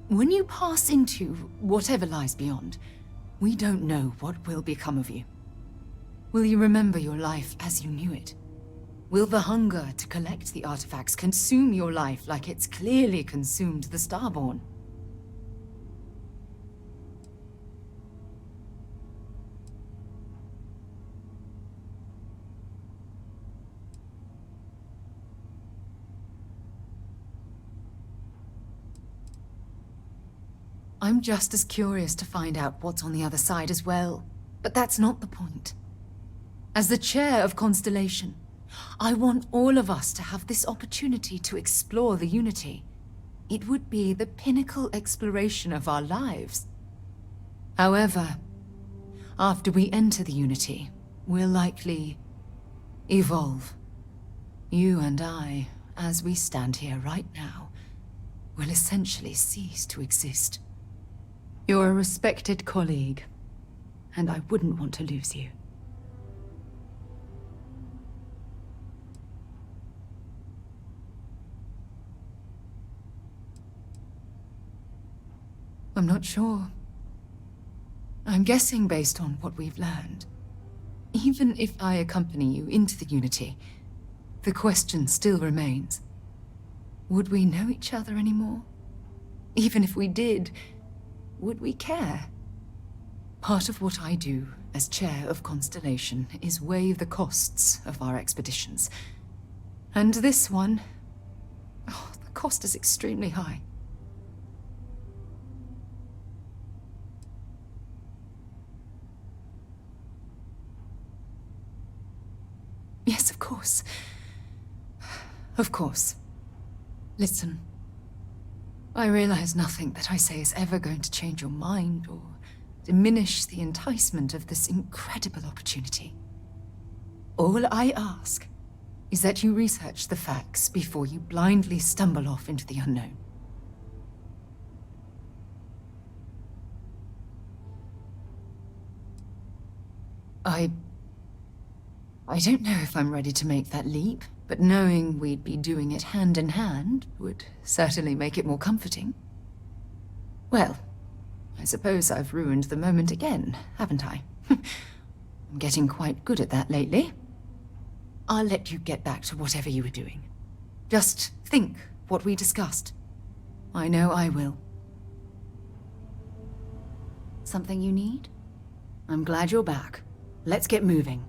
When you pass into whatever lies beyond, we don't know what will become of you. Will you remember your life as you knew it? Will the hunger to collect the artifacts consume your life like it's clearly consumed the Starborn? I'm just as curious to find out what's on the other side as well, but that's not the point. As the chair of Constellation, I want all of us to have this opportunity to explore the Unity. It would be the pinnacle exploration of our lives. However, after we enter the Unity, we'll likely evolve. You and I, as we stand here right now, will essentially cease to exist. You're a respected colleague, and I wouldn't want to lose you. I'm not sure. I'm guessing based on what we've learned. Even if I accompany you into the Unity, the question still remains. Would we know each other anymore? Even if we did, would we care? Part of what I do as chair of Constellation is weigh the costs of our expeditions. And this one, the cost is extremely high. Yes, of course. Of course. Listen. I realize nothing that I say is ever going to change your mind or diminish the enticement of this incredible opportunity. All I ask is that you research the facts before you blindly stumble off into the unknown. I don't know if I'm ready to make that leap, but knowing we'd be doing it hand in hand would certainly make it more comforting. Well, I suppose I've ruined the moment again, haven't I? I'm getting quite good at that lately. I'll let you get back to whatever you were doing. Just think what we discussed. I know I will. Something you need? I'm glad you're back. Let's get moving.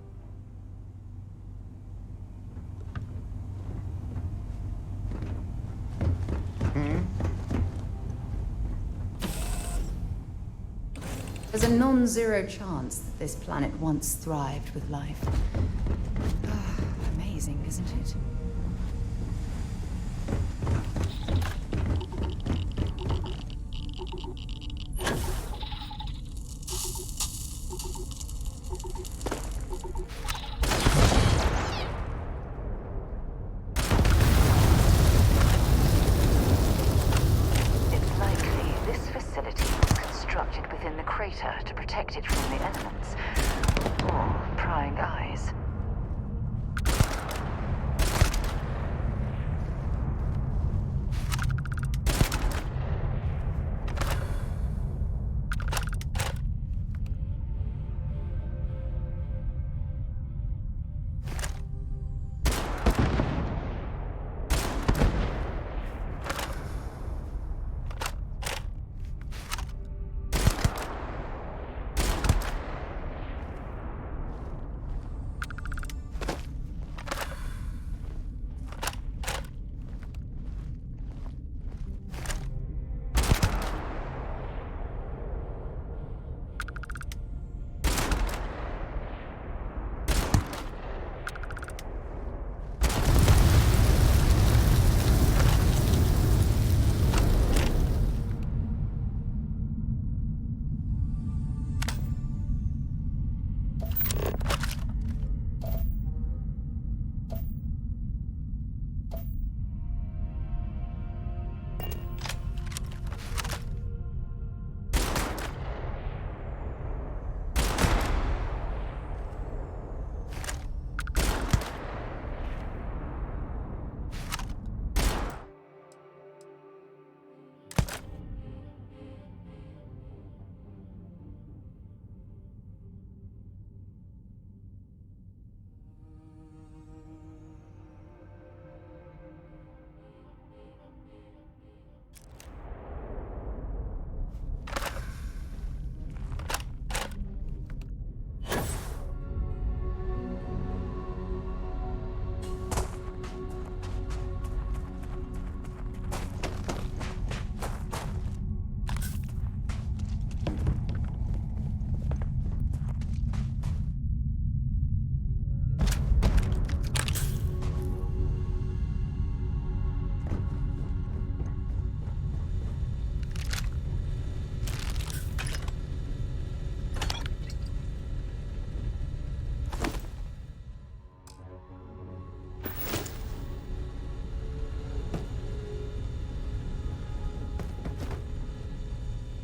There's a non-zero chance that this planet once thrived with life. Amazing, isn't it? To protect it from the elements or prying eyes.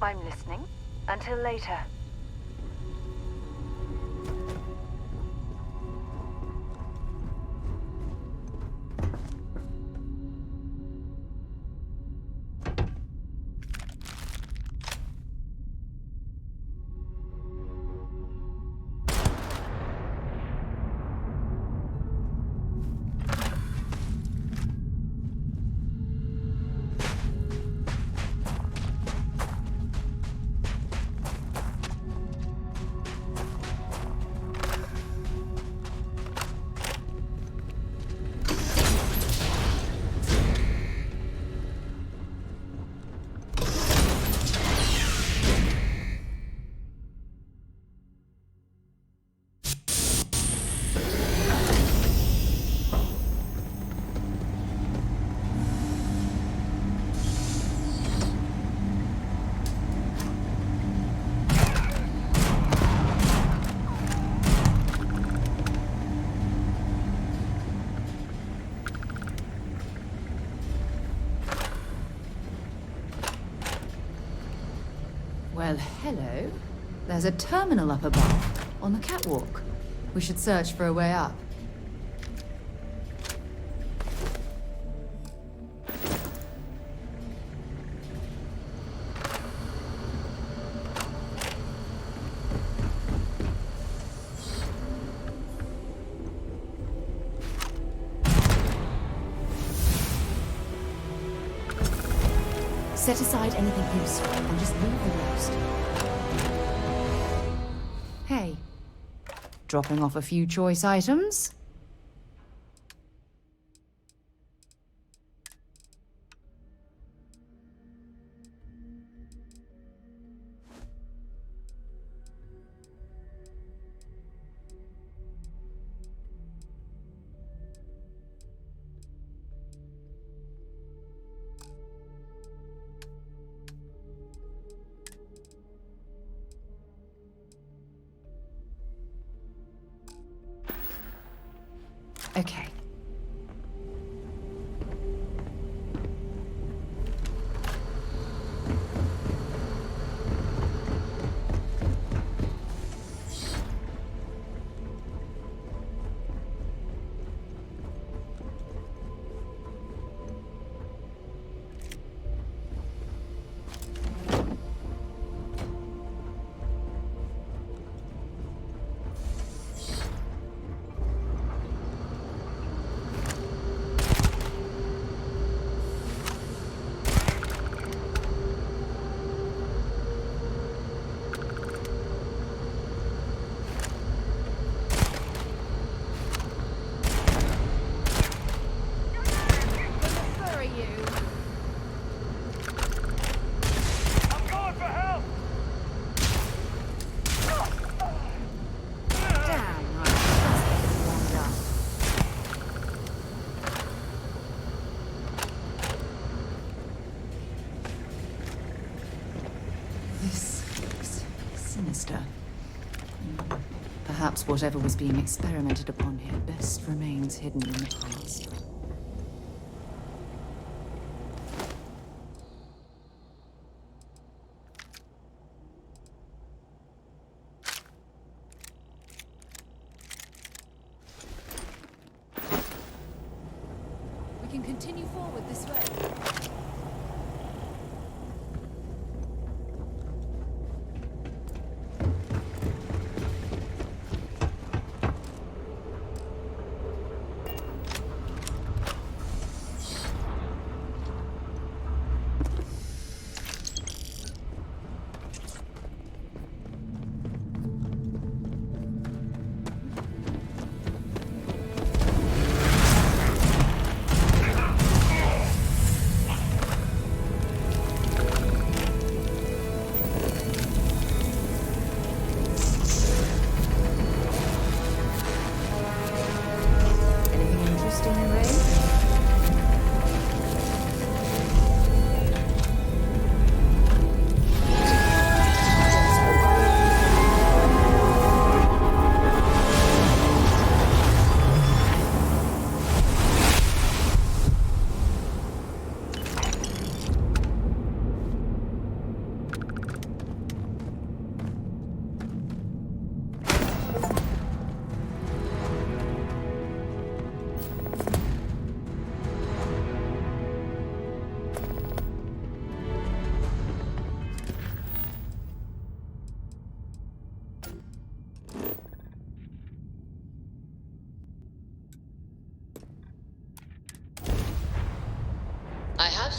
I'm listening. Until later. Well, hello. There's a terminal up above, on the catwalk. We should search for a way up. Set aside anything useful and just leave the rest. Hey, dropping off a few choice items? Okay. Perhaps whatever was being experimented upon here best remains hidden in the past. We can continue forward this way.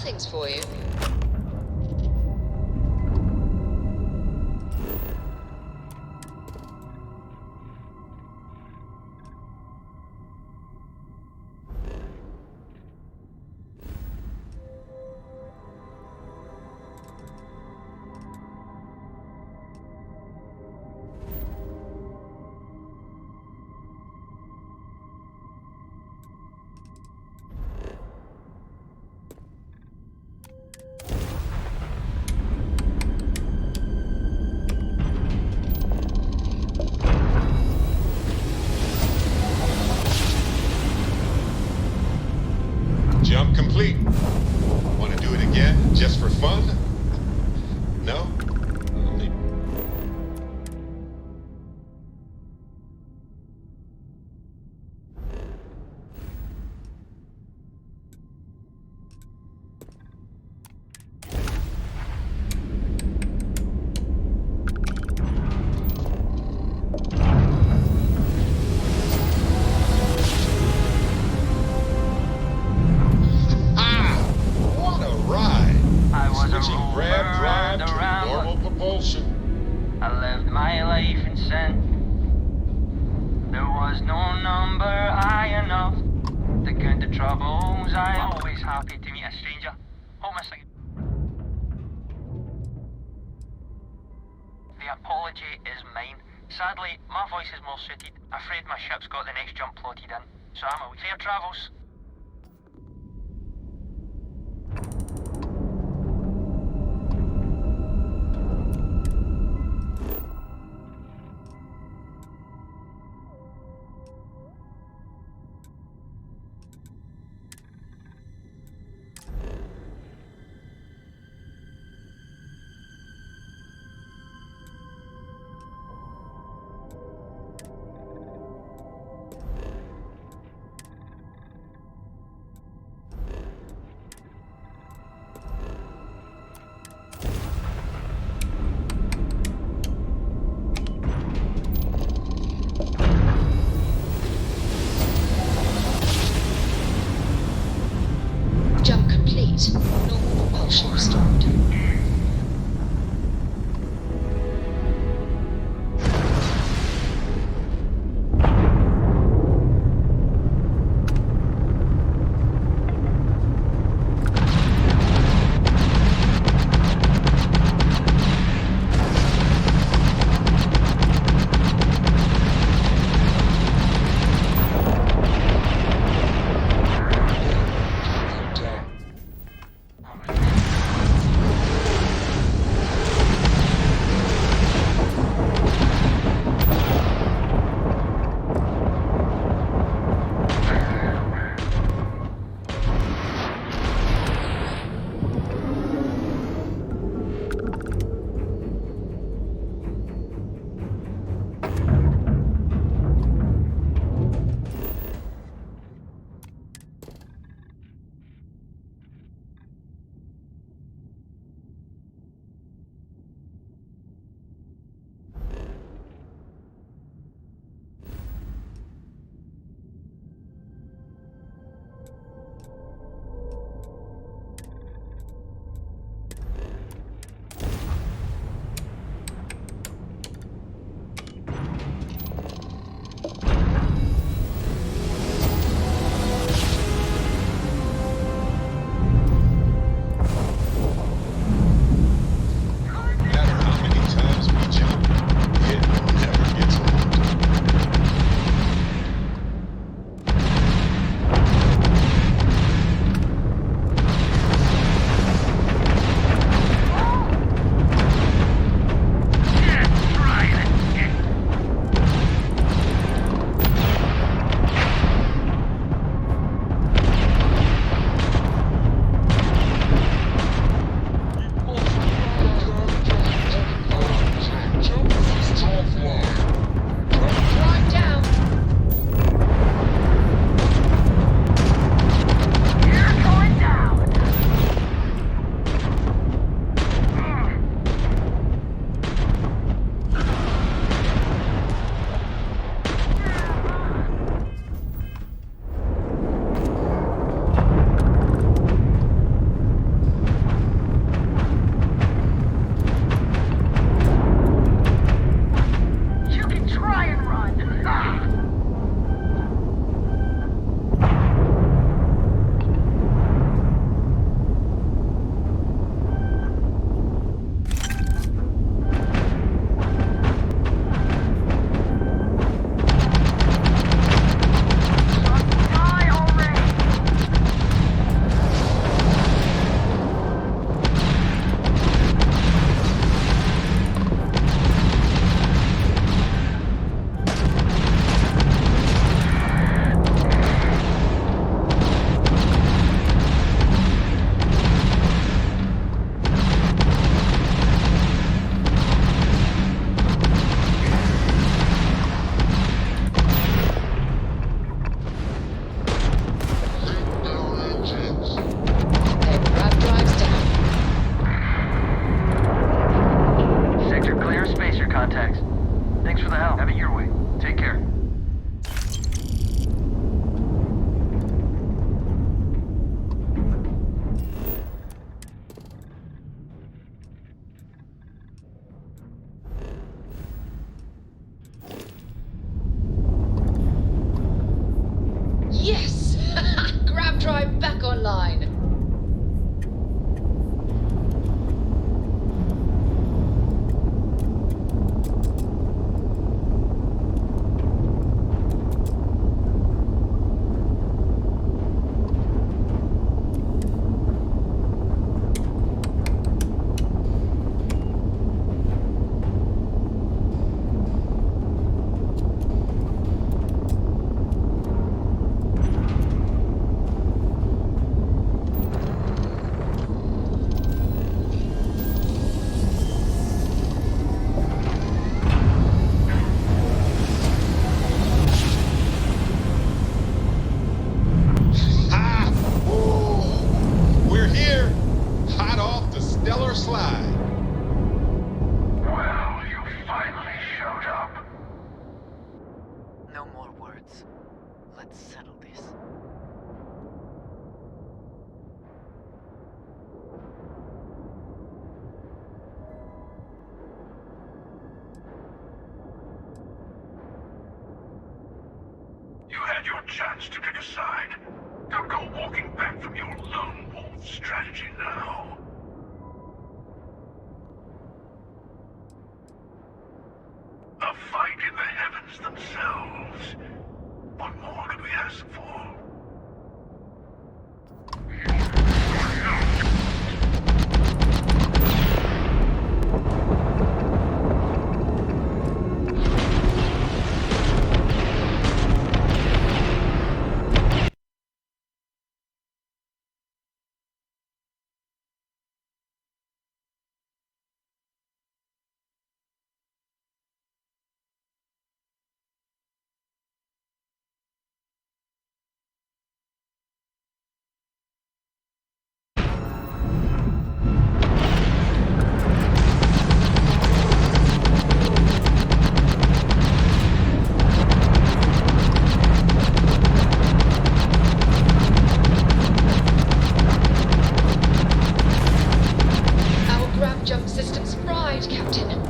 things for you. Jump complete. Want to do it again, just for fun? No? What a ride! Switching grab drive to normal propulsion. I lived my life in sin. There was no number high enough to count the troubles. I'm always happy to meet a stranger. Hope my singing. The apology is mine. Sadly, my voice is more suited. Afraid my ship's got the next jump plotted in, so I'm away. Fair travels. contacts. Thanks for the help. Have it your way. Take care. Yes! Grab drive back online. We're here, hot off the stellar slide. Well, you finally showed up. No more words. Let's settle this. You had your chance to pick a side. Don't go walking back from your lone wolf strategy now. A fight in the heavens themselves. What more could we ask for? Our grab jump system's fried, Captain.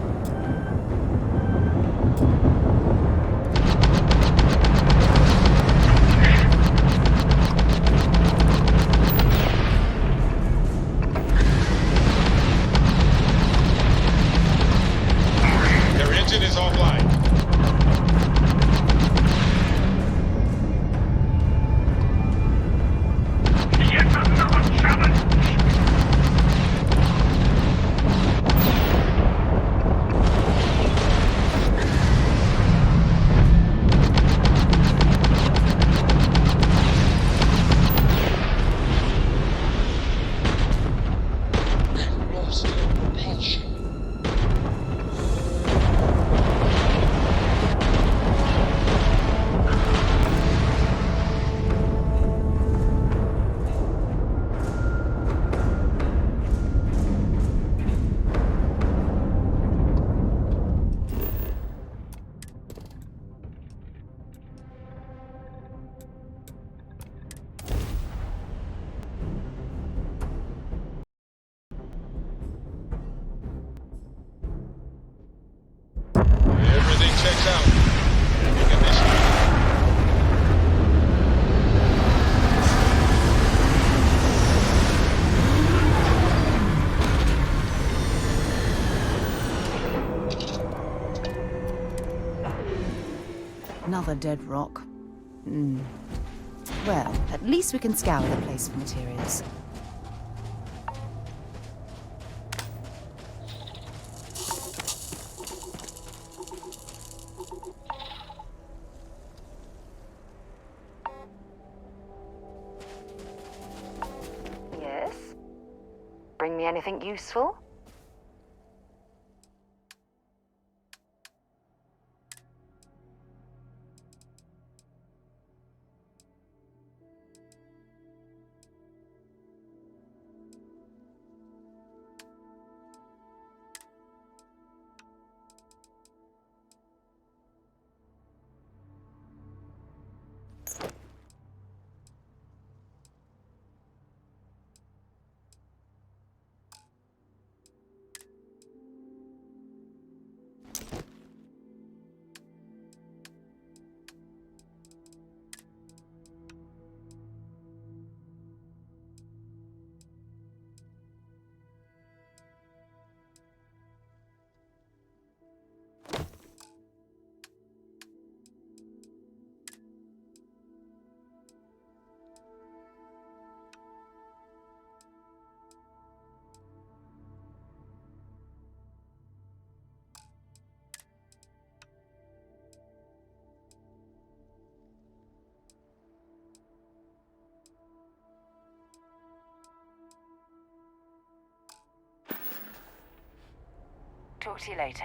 Their engine is offline. Yet another challenge! Lost your passion. Everything checks out. Taking initiative. Another dead rock. Well, at least we can scour the place for materials. Yes? Bring me anything useful? Talk to you later.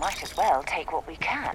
Might as well take what we can.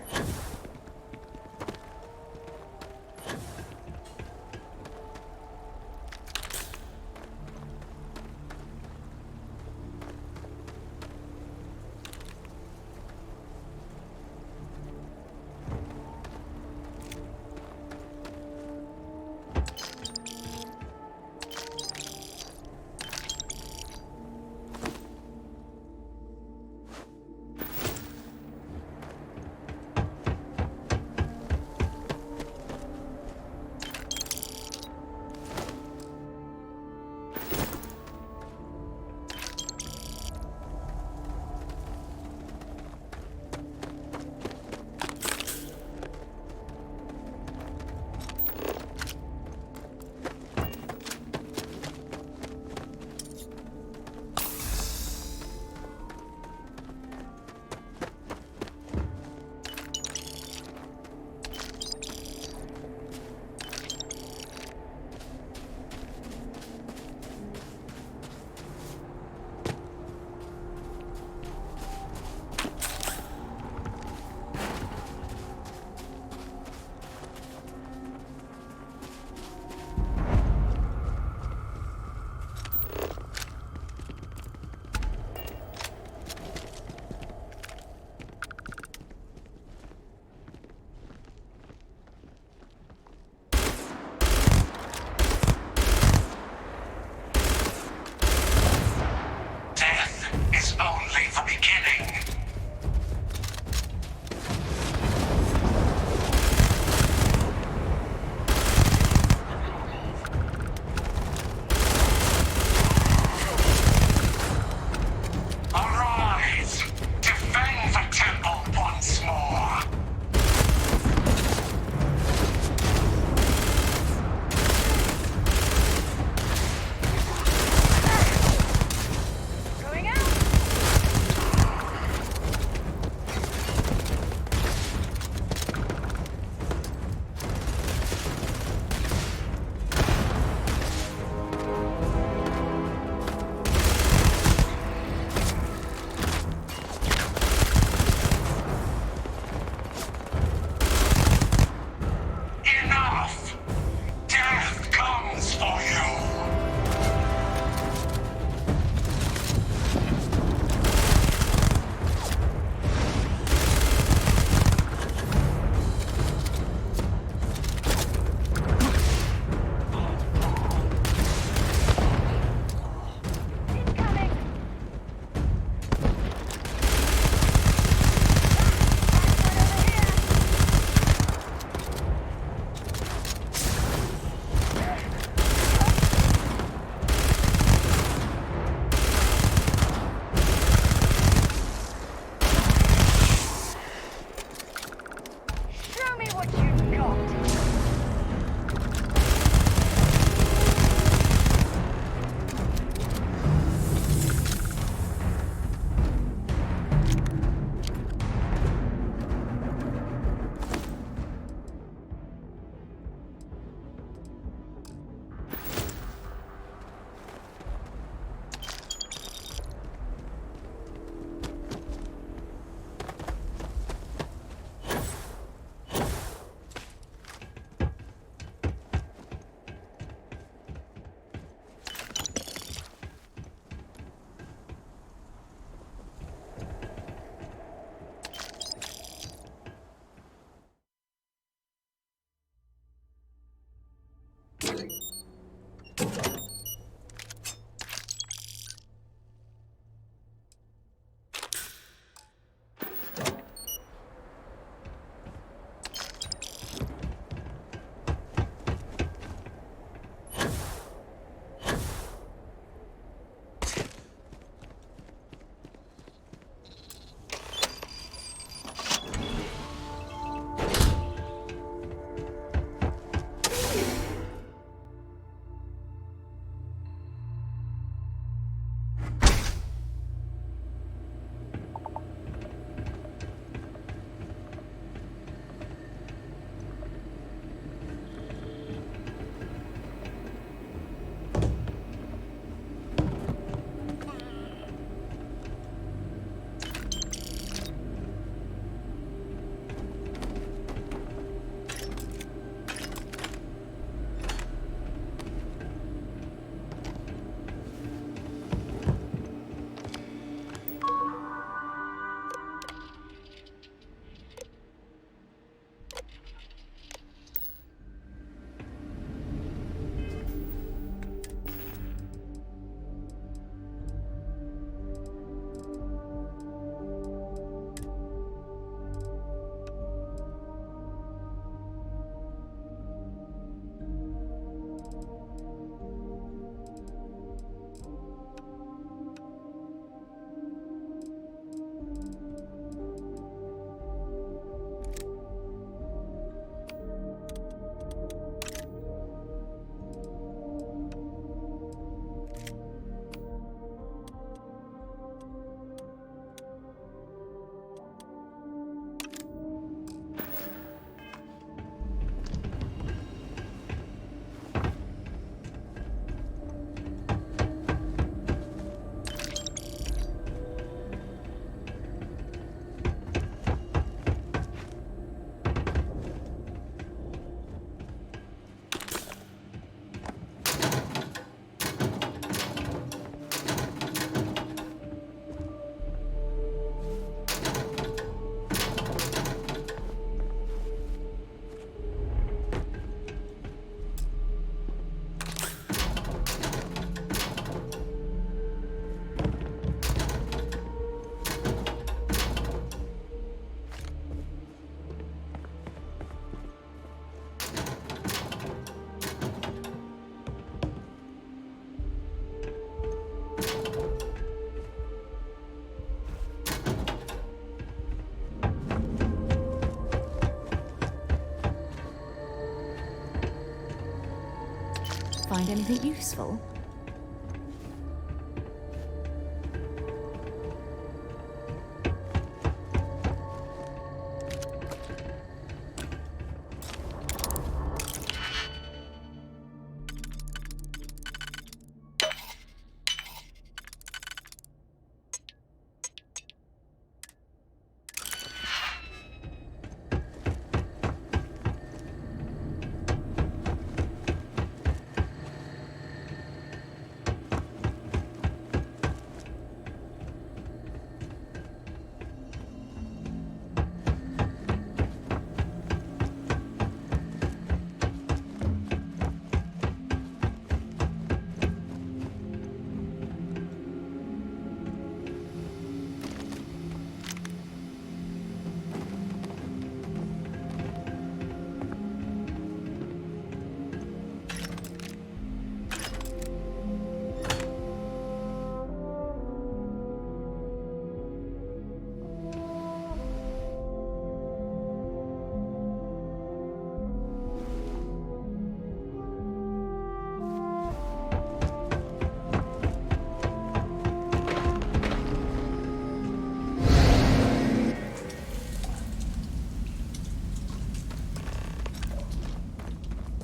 find anything useful?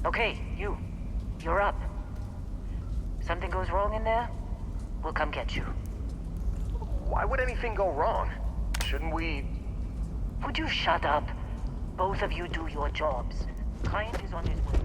Okay, you're up. Something goes wrong in there, we'll come get you. Why would anything go wrong? Shouldn't we... Would you shut up? Both of you do your jobs. Client is on his way.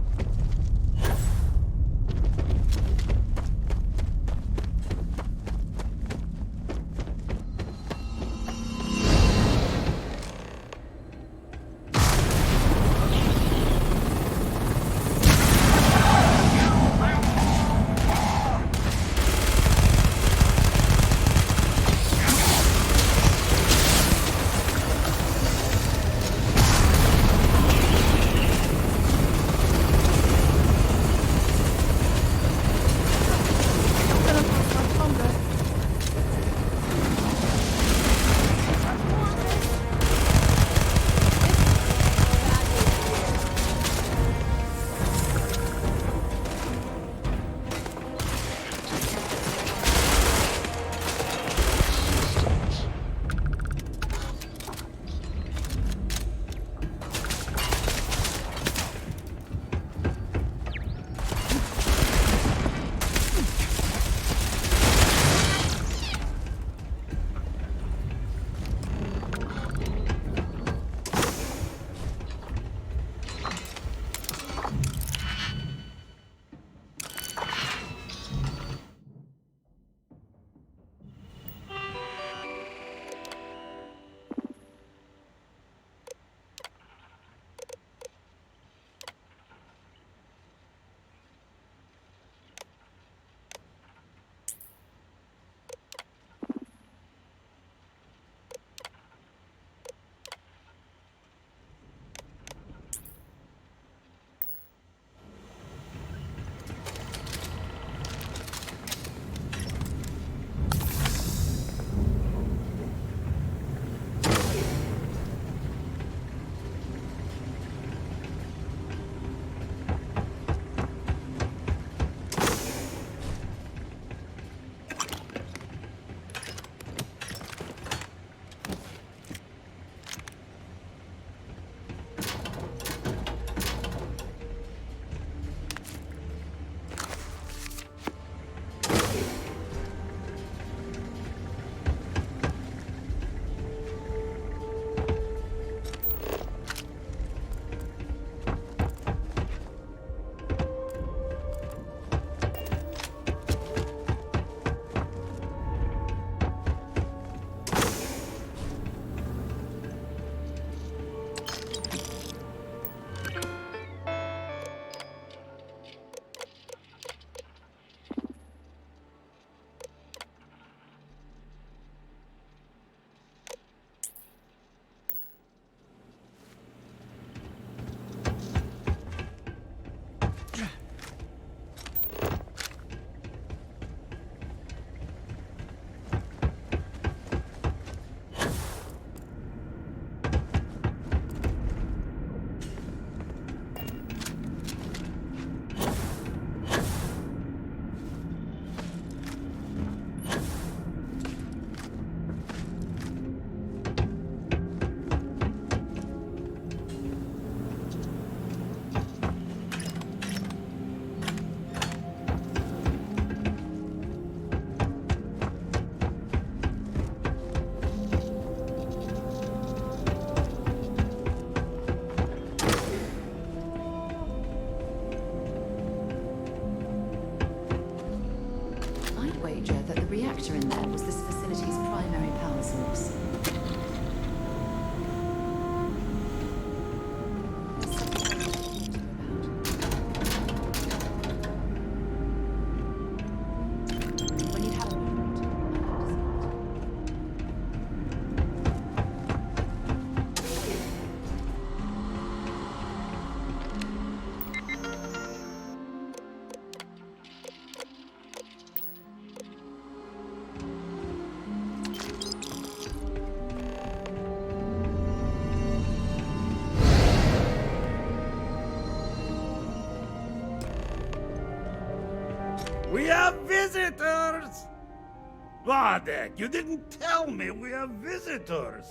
Vadek, you didn't tell me we have visitors.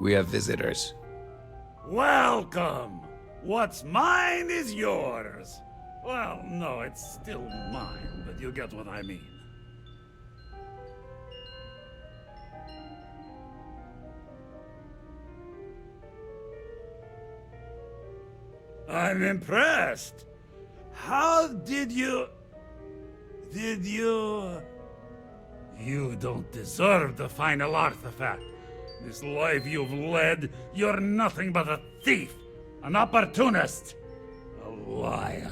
We have visitors. Welcome. What's mine is yours. Well, no, it's still mine, but you get what I mean. I'm impressed. How did you... You don't deserve the final artifact. This life you've led, you're nothing but a thief, an opportunist, a liar.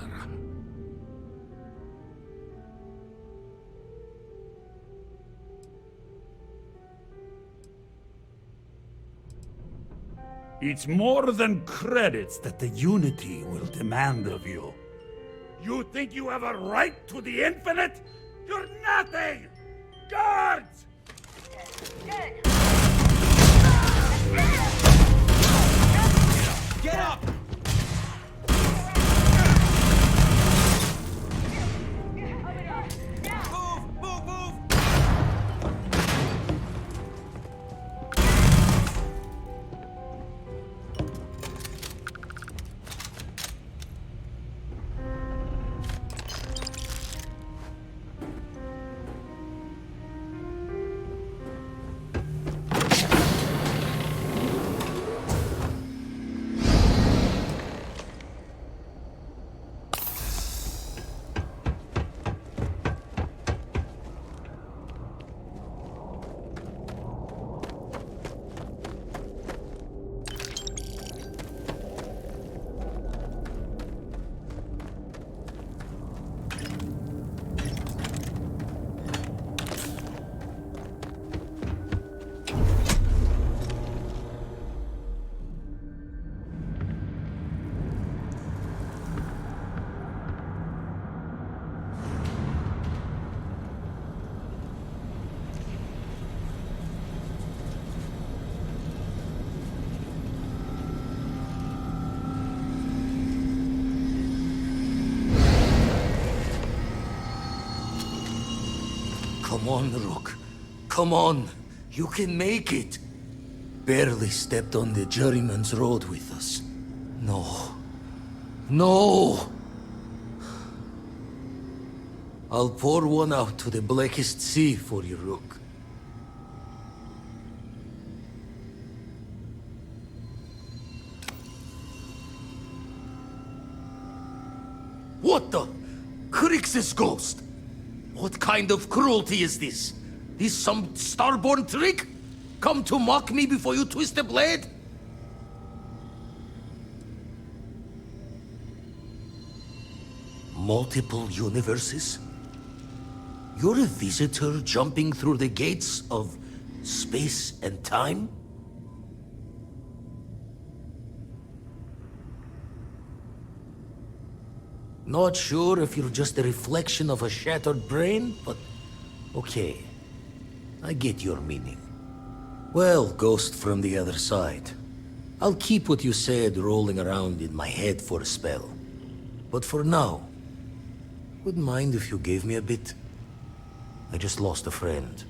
It's more than credits that the Unity will demand of you. You think you have a right to the infinite? You're nothing! Guards! Get up! Come on, Rook. Come on. You can make it. Barely stepped on the juryman's road with us. No. No! I'll pour one out to the blackest sea for you, Rook. What the? Crix's ghost! What kind of cruelty is this? This some starborn trick? Come to mock me before you twist the blade? Multiple universes? You're a visitor jumping through the gates of space and time? Not sure if you're just a reflection of a shattered brain, but okay. I get your meaning. Well, ghost from the other side. I'll keep what you said rolling around in my head for a spell. But for now, wouldn't mind if you gave me a bit. I just lost a friend.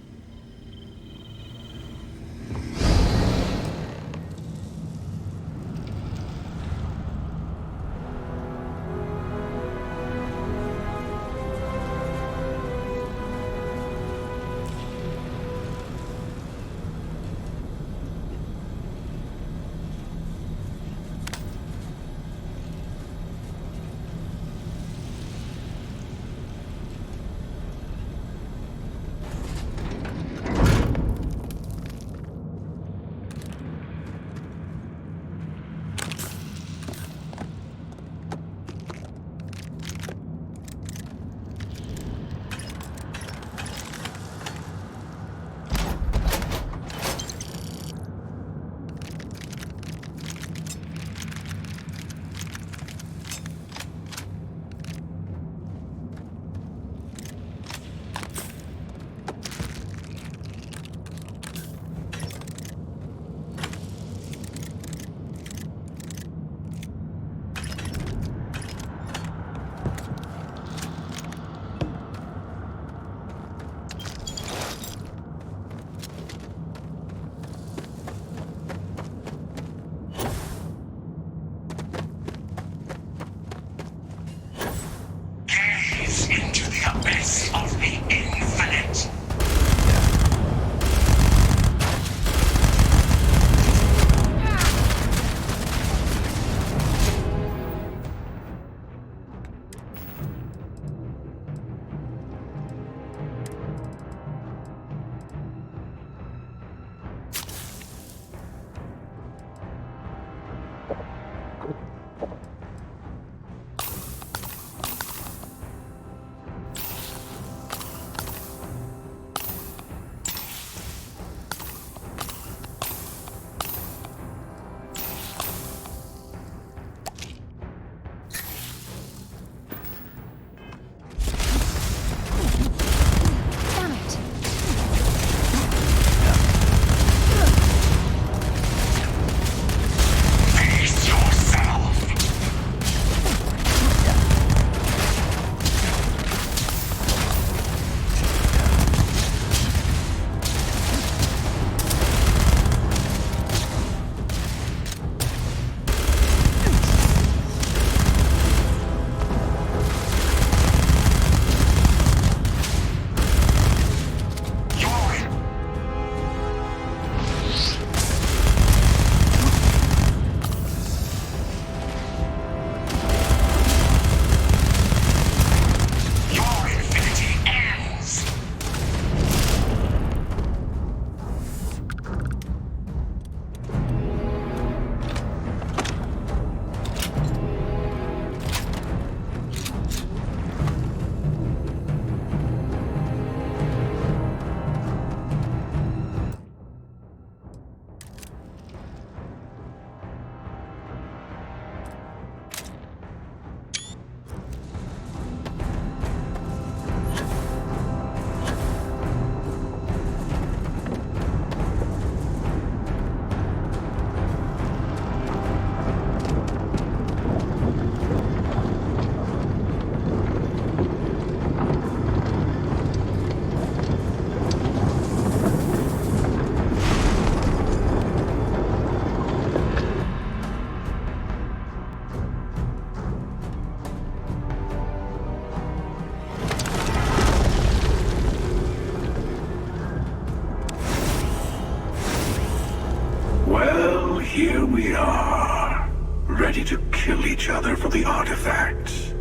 here we are, ready to kill each other for the artifacts.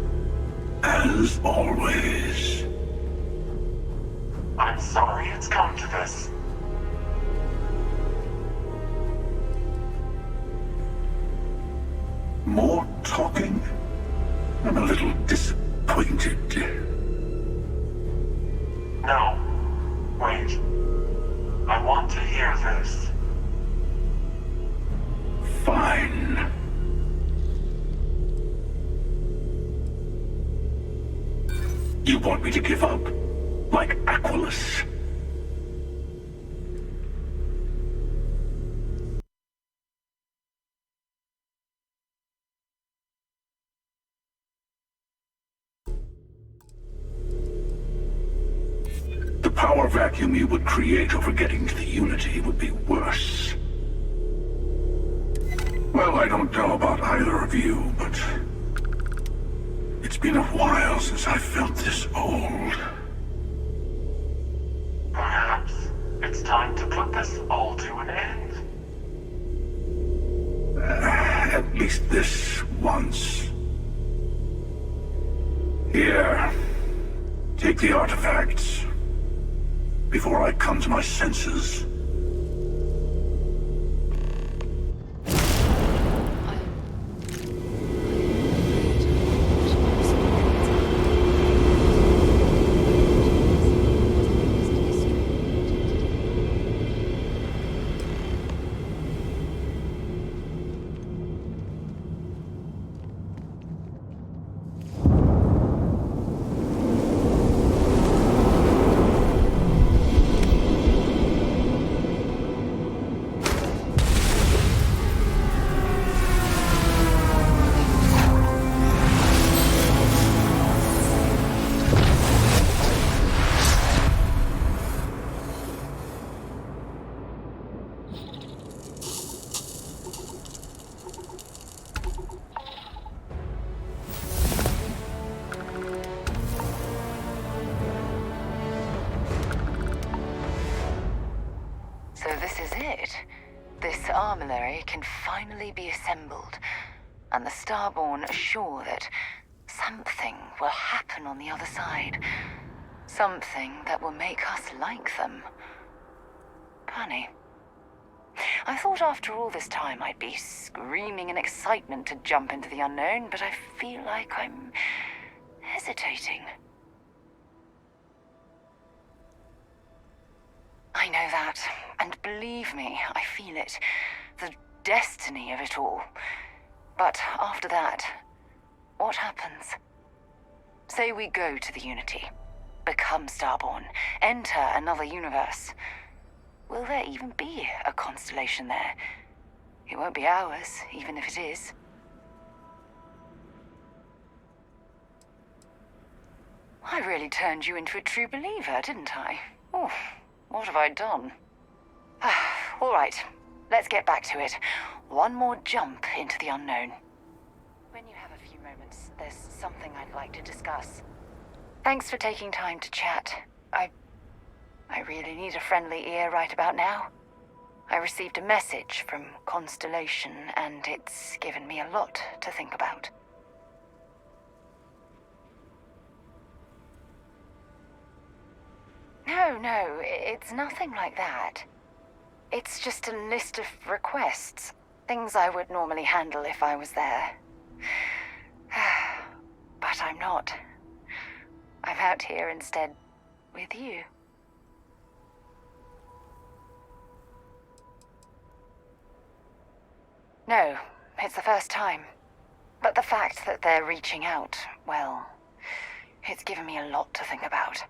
As always. I'm sorry it's come to this. More talking? I'm a little disappointed. No. Wait. I want to hear this. Fine. You want me to give up? Like Aquilus? The power vacuum you would create over getting to the Unity would be worse. Well, I don't know about either of you, but it's been a while since I felt this old. Perhaps it's time to put this all to an end. At least this once. Here, take the artifacts before I come to my senses. So this is it. This armillary can finally be assembled, and the Starborn are sure that something will happen on the other side. Something that will make us like them. Funny. I thought after all this time I'd be screaming in excitement to jump into the unknown, but I feel like I'm hesitating. I know that, and believe me, I feel it. The destiny of it all. But after that, what happens? Say we go to the Unity, become Starborn, enter another universe. Will there even be a constellation there? It won't be ours, even if it is. I really turned you into a true believer, didn't I? Oh. What have I done? All right, let's get back to it. One more jump into the unknown. When you have a few moments, there's something I'd like to discuss. Thanks for taking time to chat. I really need a friendly ear right about now. I received a message from Constellation, and it's given me a lot to think about. No, it's nothing like that. It's just a list of requests. Things I would normally handle if I was there. But I'm not. I'm out here instead with you. No, it's the first time. But the fact that they're reaching out, well, it's given me a lot to think about.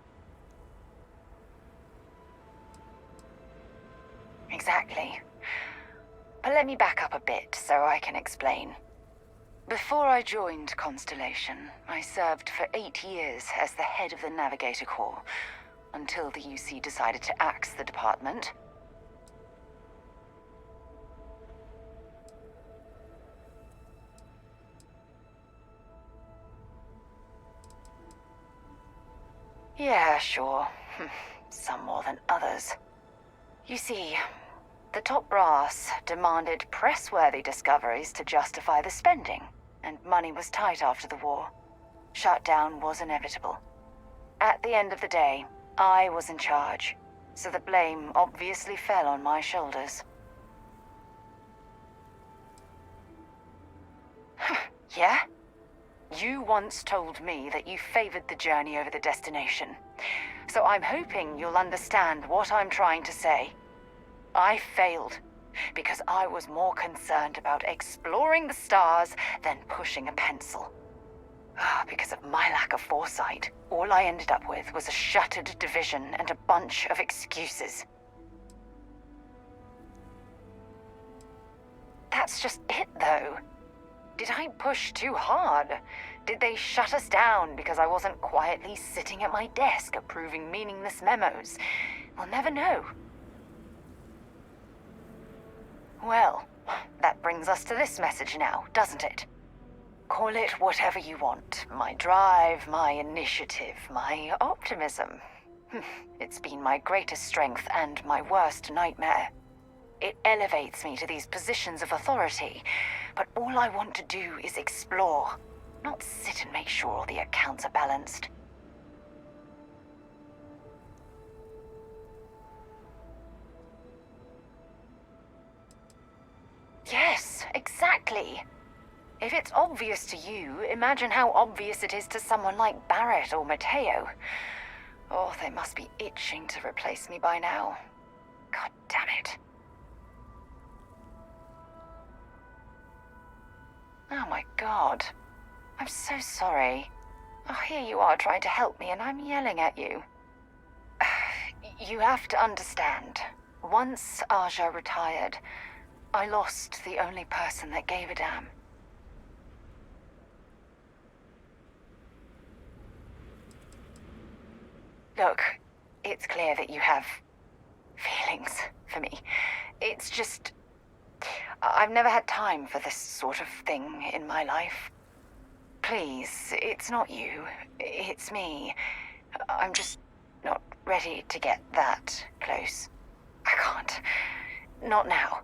Exactly. But let me back up a bit so I can explain. Before I joined Constellation, I served for 8 years as the head of the Navigator Corps, until the UC decided to axe the department. Yeah, sure. Some more than others. You see, The top brass demanded press-worthy discoveries to justify the spending, and money was tight after the war. Shutdown was inevitable. At the end of the day, I was in charge, so the blame obviously fell on my shoulders. Yeah? You once told me that you favored the journey over the destination, so I'm hoping you'll understand what I'm trying to say. I failed because I was more concerned about exploring the stars than pushing a pencil. Because of my lack of foresight, all I ended up with was a shattered division and a bunch of excuses. That's just it, though. Did I push too hard? Did they shut us down because I wasn't quietly sitting at my desk approving meaningless memos? We'll never know. Well, that brings us to this message now, doesn't it? Call it whatever you want. My drive, my initiative, my optimism. It's been my greatest strength and my worst nightmare. It elevates me to these positions of authority, but all I want to do is explore, not sit and make sure all the accounts are balanced. Yes, exactly. If it's obvious to you, imagine how obvious it is to someone like Barrett or Mateo. Oh, they must be itching to replace me by now. God damn it. Oh my God. I'm so sorry. Oh, here you are trying to help me and I'm yelling at you. You have to understand. Once Aja retired, I lost the only person that gave a damn. Look, it's clear that you have feelings for me. It's just, I've never had time for this sort of thing in my life. Please, it's not you, it's me. I'm just not ready to get that close. I can't. Not now.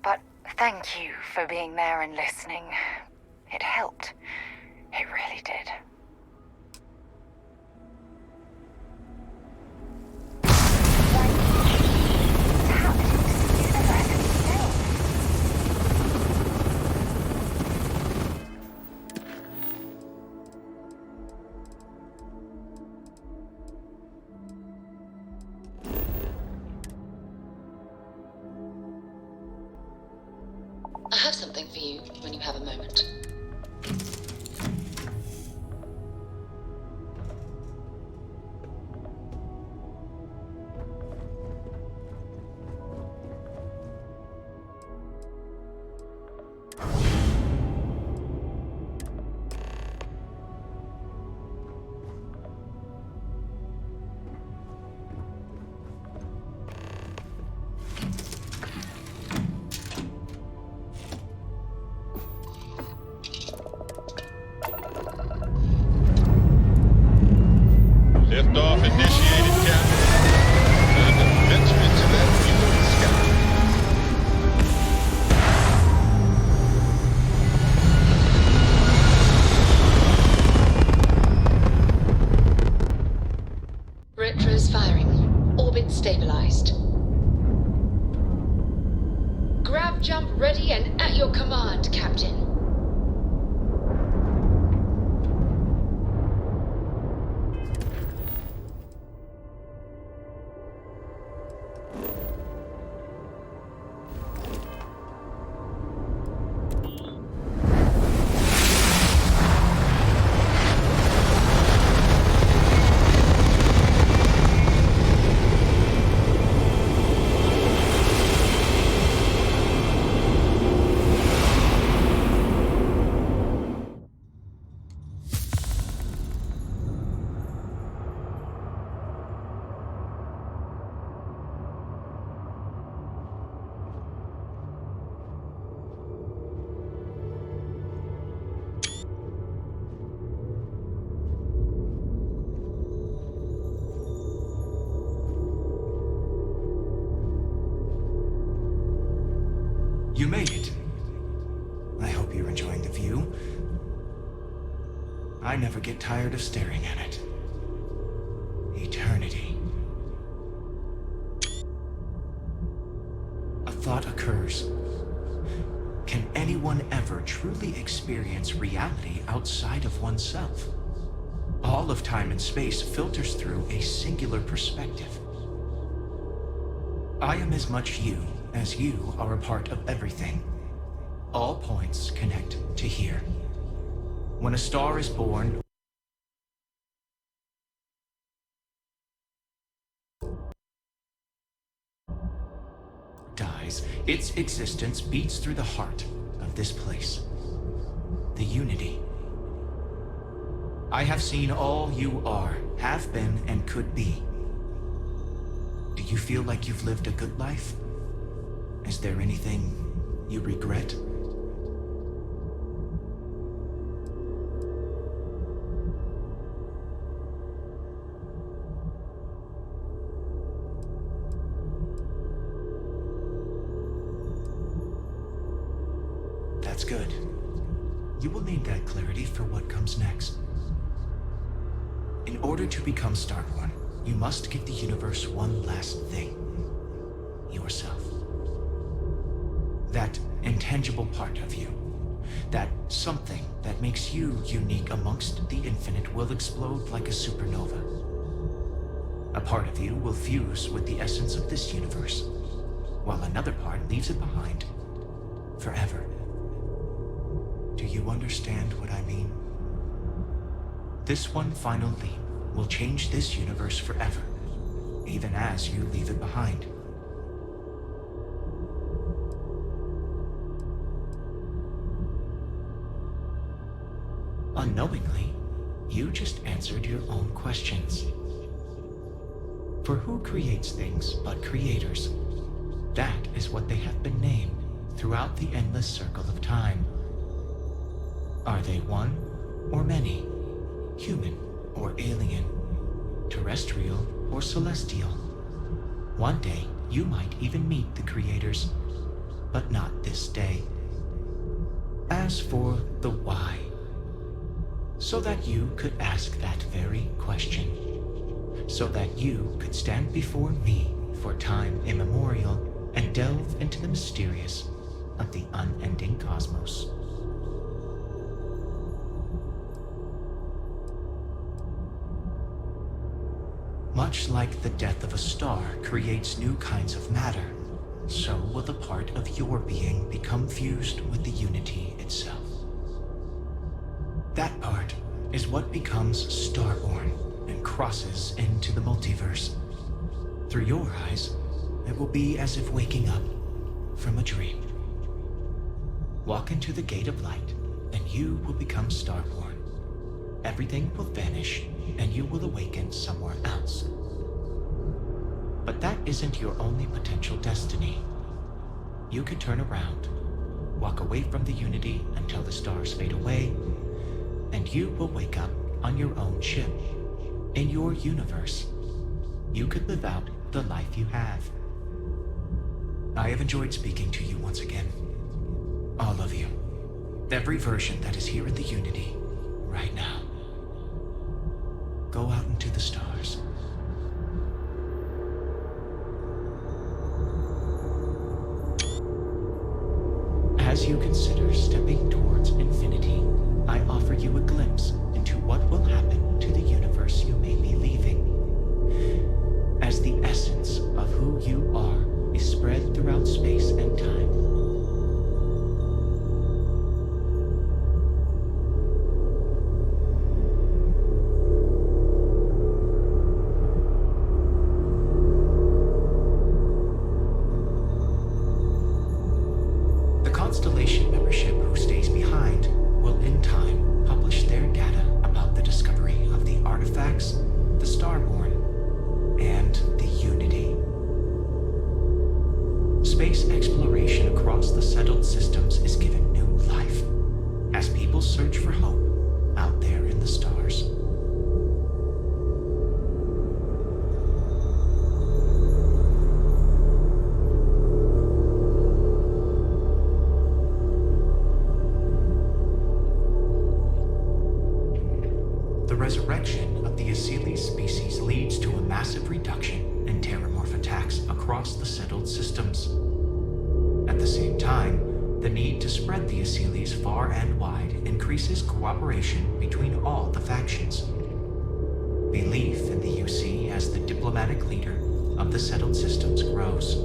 But thank you for being there and listening. It helped. It really did. I have something for you when you have a moment. Liftoff initiated, Captain. Time to venture into that fuel sky. Retros firing. Orbit stabilized. Grav jump ready and at your command, Captain. You made it. I hope you're enjoying the view. I never get tired of staring at it. Eternity. A thought occurs. Can anyone ever truly experience reality outside of oneself? All of time and space filters through a singular perspective. I am as much you as you are a part of everything. All points connect to here. When a star is born, dies, its existence beats through the heart of this place. The Unity. I have seen all you are, have been, and could be. Do you feel like you've lived a good life? Is there anything you regret? That's good. You will need that clarity for what comes next. In order to become Starborn, you must give the universe one last thing. Yourself. That intangible part of you. That something that makes you unique amongst the infinite will explode like a supernova. A part of you will fuse with the essence of this universe, while another part leaves it behind forever. Do you understand what I mean? This one final leap will change this universe forever, even as you leave it behind. Unknowingly, you just answered your own questions. For who creates things but creators? That is what they have been named throughout the endless circle of time. Are they one or many? Human or alien? Terrestrial or celestial? One day, you might even meet the creators, but not this day. As for the why, so that you could ask that very question, so that you could stand before me for time immemorial and delve into the mysterious of the unending cosmos. Much like the death of a star creates new kinds of matter, so will a part of your being become fused with the Unity itself. That part is what becomes Starborn and crosses into the multiverse. Through your eyes, it will be as if waking up from a dream. Walk into the gate of light, and you will become Starborn. Everything will vanish, and you will awaken somewhere else. But that isn't your only potential destiny. You could turn around, walk away from the Unity until the stars fade away, and you will wake up on your own ship, in your universe. You could live out the life you have. I have enjoyed speaking to you once again. All of you. Every version that is here in the Unity, right now. Go out into the stars. As you consider stepping towards infinity, I offer you a glimpse into what will happen to the universe you may be leaving. As the essence of who you are is spread throughout space and time. Constellation membership who stays behind will in time publish their data about the discovery of the artifacts, the Starborn, and the Unity. Space exploration across the settled systems is given new life as people search for hope out there in the stars. massive reduction in terramorph attacks across the settled systems. At the same time, the need to spread the Asilies far and wide increases cooperation between all the factions. Belief in the UC as the diplomatic leader of the settled systems grows.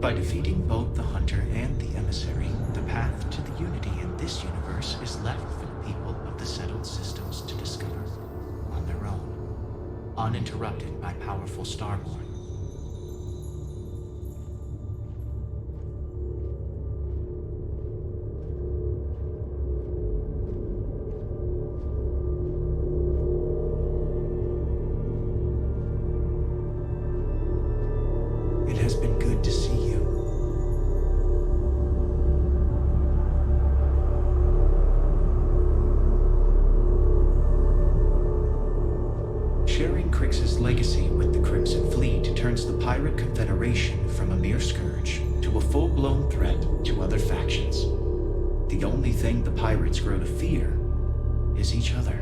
By defeating both the Hunter and the Emissary, the path to the unity in this universe is left for the people of the settled systems to discover on their own, uninterrupted by powerful Starborn. It has been good to see you. Sharing Crix's legacy with the Crimson Fleet turns the Pirate Confederation from a mere scourge to a full-blown threat to other factions. The only thing the pirates grow to fear is each other.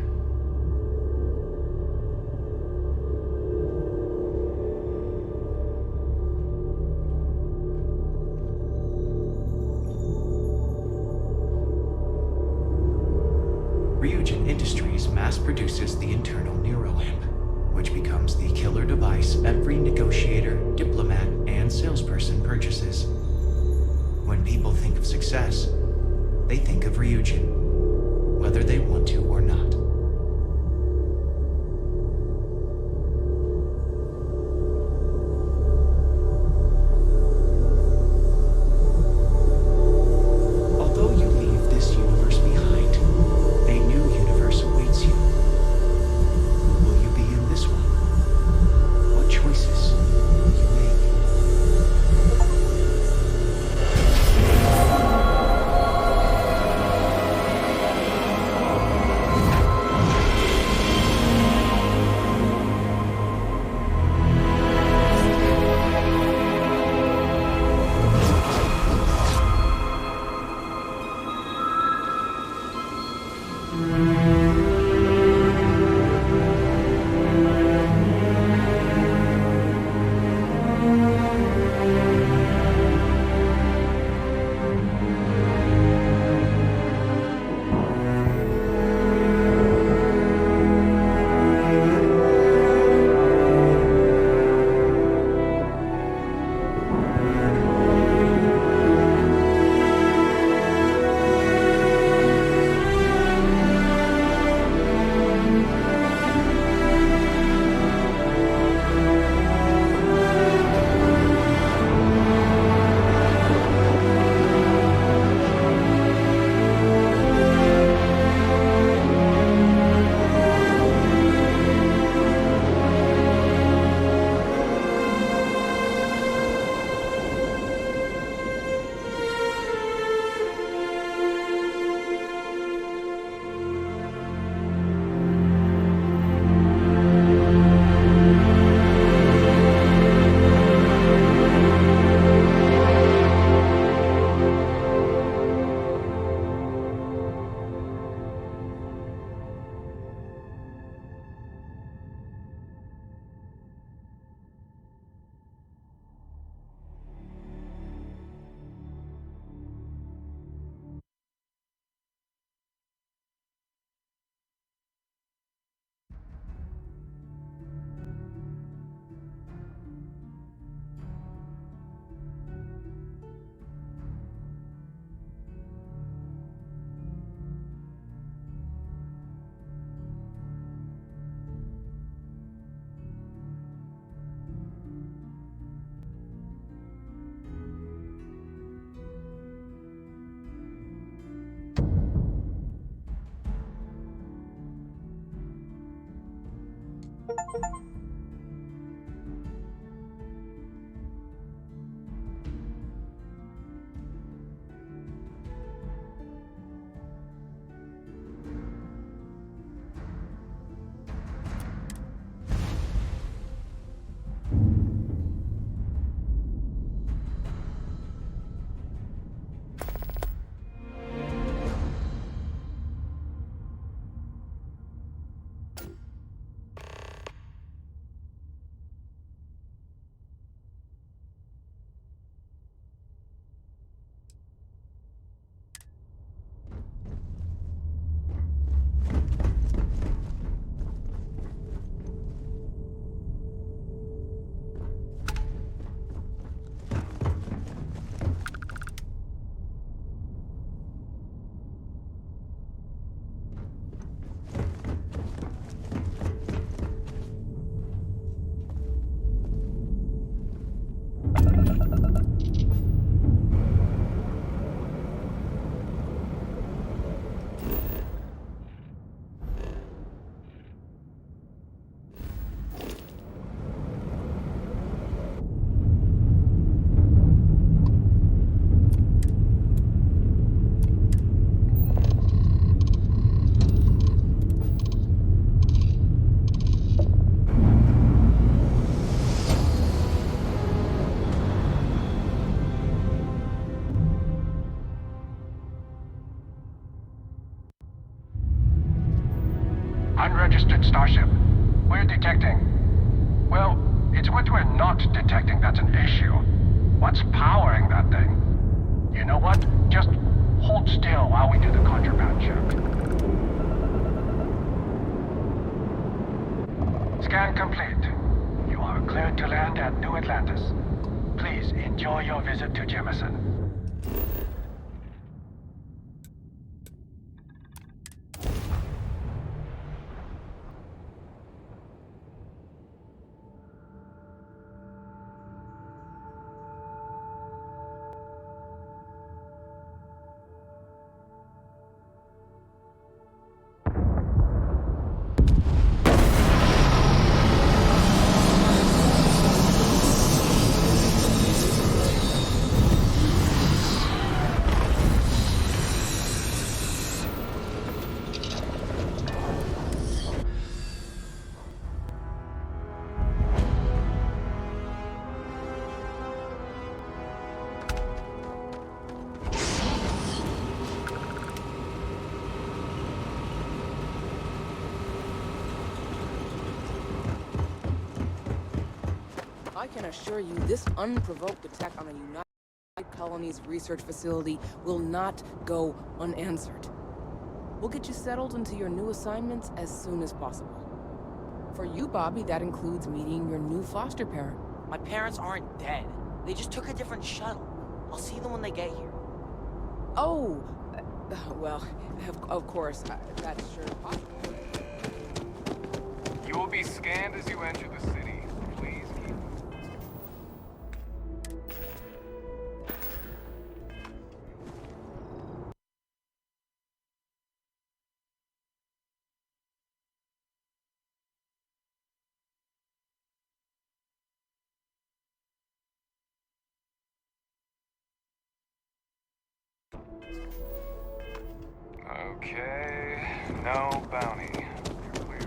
Ryujin Industries mass produces the internal neuroamp, which becomes the killer device every negotiator, diplomat, and salesperson purchases. When people think of success, they think of Ryujin, whether they want to or not. Although you leave this universe behind, a new universe awaits you. Will you be in this one? What choices will you make? Unregistered starship. We're detecting. Well, it's what we're not detecting that's an issue. What's powering that thing? You know what? Just hold still while we do the contraband check. Scan complete. You are cleared to land at New Atlantis. Please enjoy your visit to Jemison. I can assure you this unprovoked attack on a United Colonies research facility will not go unanswered. We'll get you settled into your new assignments as soon as possible. For you, Bobby, that includes meeting your new foster parent. My parents aren't dead. They just took a different shuttle. I'll see them when they get here. Oh, well, of course, that's sure possible. You will be scanned as you enter the city. Please keep. Okay, no bounty. You're clear.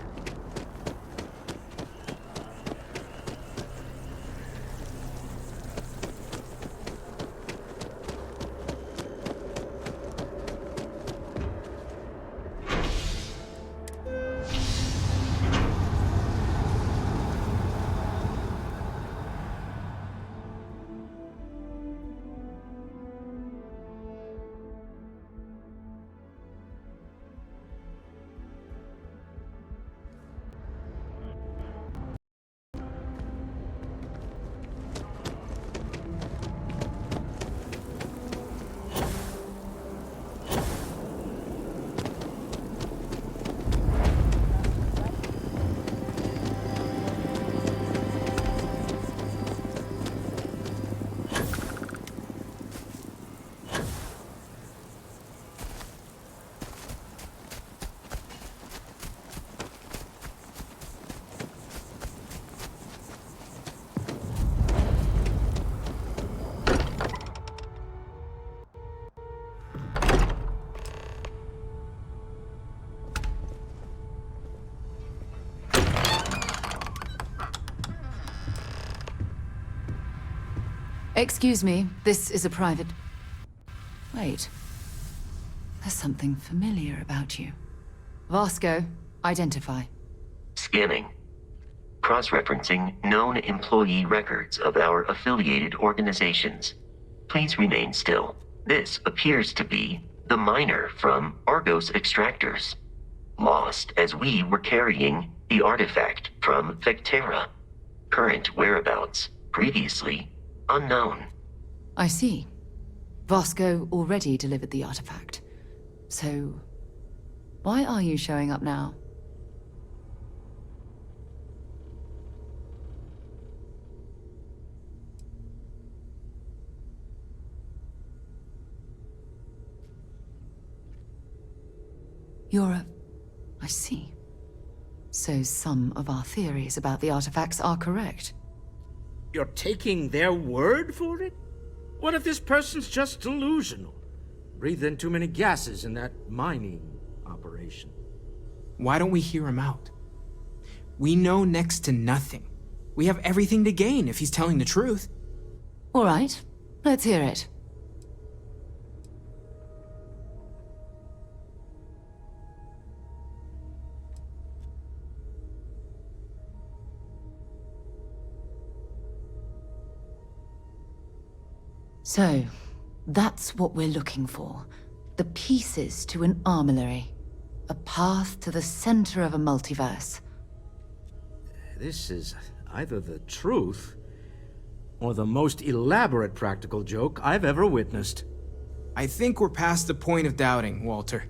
Excuse me, this is a private... Wait. There's something familiar about you. Vasco, identify. Scanning. Cross-referencing known employee records of our affiliated organizations. Please remain still. This appears to be the miner from Argos Extractors. Lost as we were carrying the artifact from Vectera. Current whereabouts, previously unknown. I see. Vasco already delivered the artifact. So, why are you showing up now? I see. So some of our theories about the artifacts are correct. You're taking their word for it? What if this person's just delusional? Breathed in too many gases in that mining operation. Why don't we hear him out? We know next to nothing. We have everything to gain if he's telling the truth. All right, let's hear it. So, that's what we're looking for. The pieces to an armillary. A path to the center of a multiverse. This is either the truth or the most elaborate practical joke I've ever witnessed. I think we're past the point of doubting, Walter.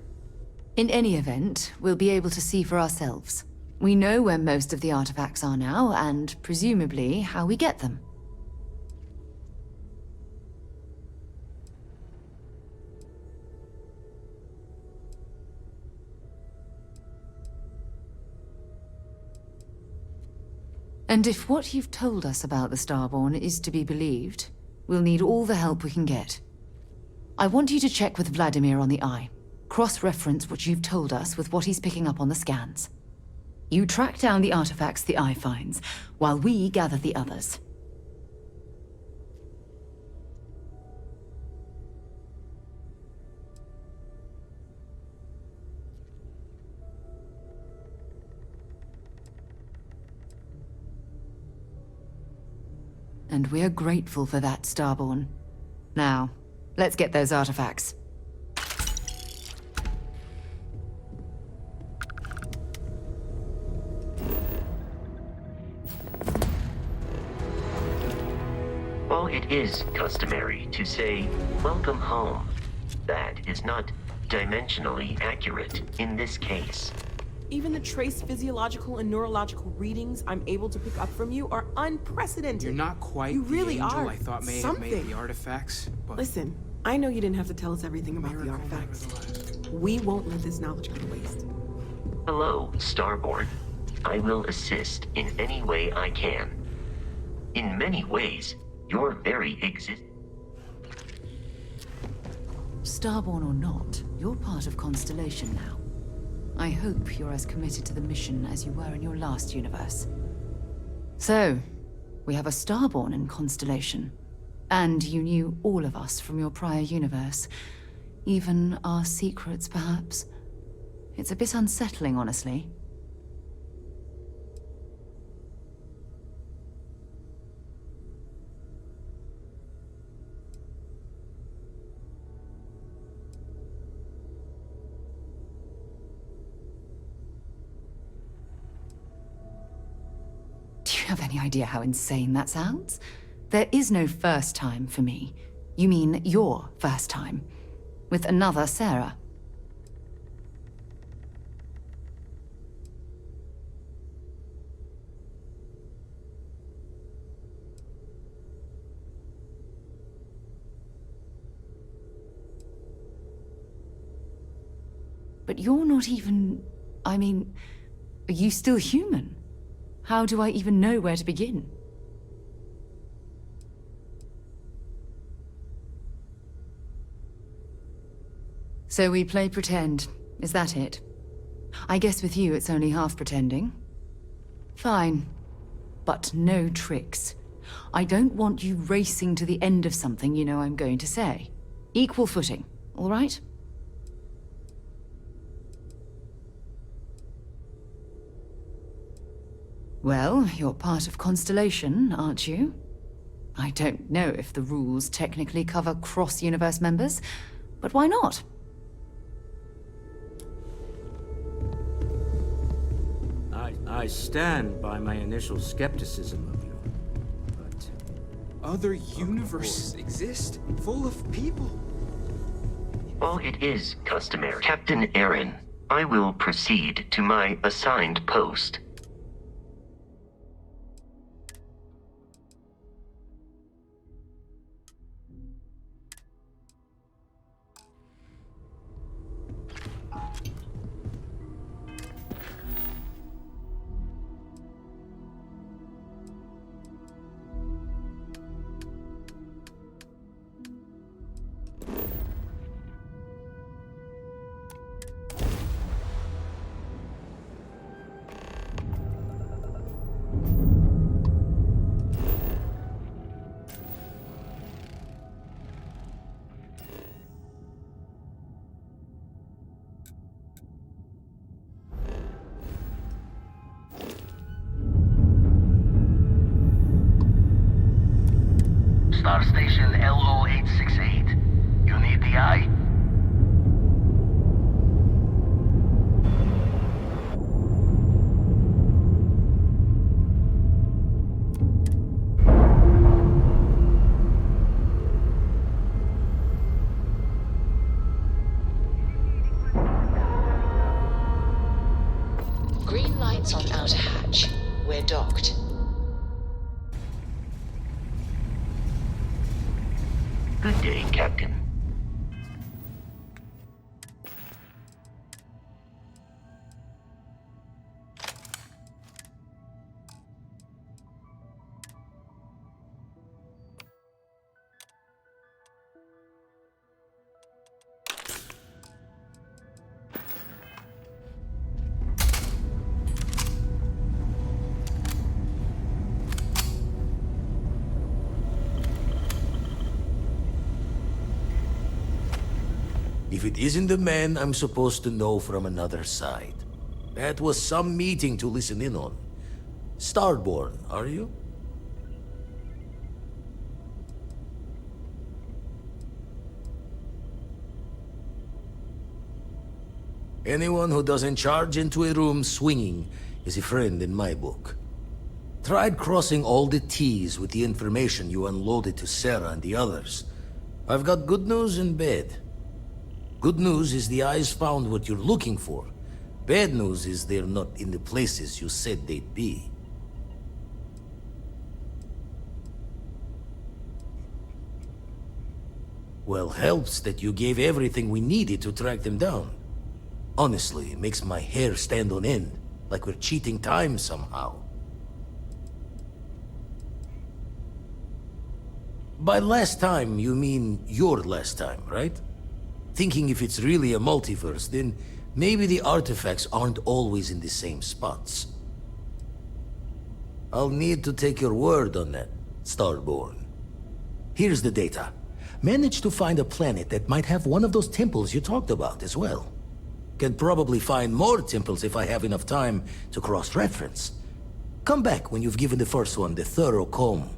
In any event, we'll be able to see for ourselves. We know where most of the artifacts are now, and presumably how we get them. And if what you've told us about the Starborn is to be believed, we'll need all the help we can get. I want you to check with Vladimir on the Eye. Cross-reference what you've told us with what he's picking up on the scans. You track down the artifacts the Eye finds, while we gather the others. And we're grateful for that, Starborn. Now, let's get those artifacts. While it is customary to say, "Welcome home," that is not dimensionally accurate in this case. Even the trace physiological and neurological readings I'm able to pick up from you are unprecedented. You're not quite you the really angel are I thought may have made the artifacts, but... Listen, I know you didn't have to tell us everything about the artifacts. We won't let this knowledge go to waste. Hello, Starborn. I will assist in any way I can. In many ways, your very Starborn or not, you're part of Constellation now. I hope you're as committed to the mission as you were in your last universe. So, we have a Starborn in Constellation. And you knew all of us from your prior universe. Even our secrets, perhaps. It's a bit unsettling, honestly. Do you have any idea how insane that sounds? There is no first time for me. You mean your first time. With another Sarah. But you're not even... I mean, are you still human? How do I even know where to begin? So we play pretend, is that it? I guess with you it's only half pretending. Fine. But no tricks. I don't want you racing to the end of something you know I'm going to say. Equal footing, all right? Well, you're part of Constellation, aren't you? I don't know if the rules technically cover cross-universe members, but why not? I stand by my initial skepticism of you, but... Other universes exist, full of people. While it is customary, Captain Aaron, I will proceed to my assigned post. carrier docked. Good day, Captain. If it isn't the man I'm supposed to know from another side. That was some meeting to listen in on. Starborn, are you? Anyone who doesn't charge into a room swinging is a friend in my book. Tried crossing all the T's with the information you unloaded to Sarah and the others. I've got good news and bad. Good news is the eyes found what you're looking for. Bad news is they're not in the places you said they'd be. Well, helps that you gave everything we needed to track them down. Honestly, it makes my hair stand on end, like we're cheating time somehow. By last time, you mean your last time, right? Thinking if it's really a multiverse, then maybe the artifacts aren't always in the same spots. I'll need to take your word on that, Starborn. Here's the data. Managed to find a planet that might have one of those temples you talked about as well. Can probably find more temples if I have enough time to cross-reference. Come back when you've given the first one the thorough comb.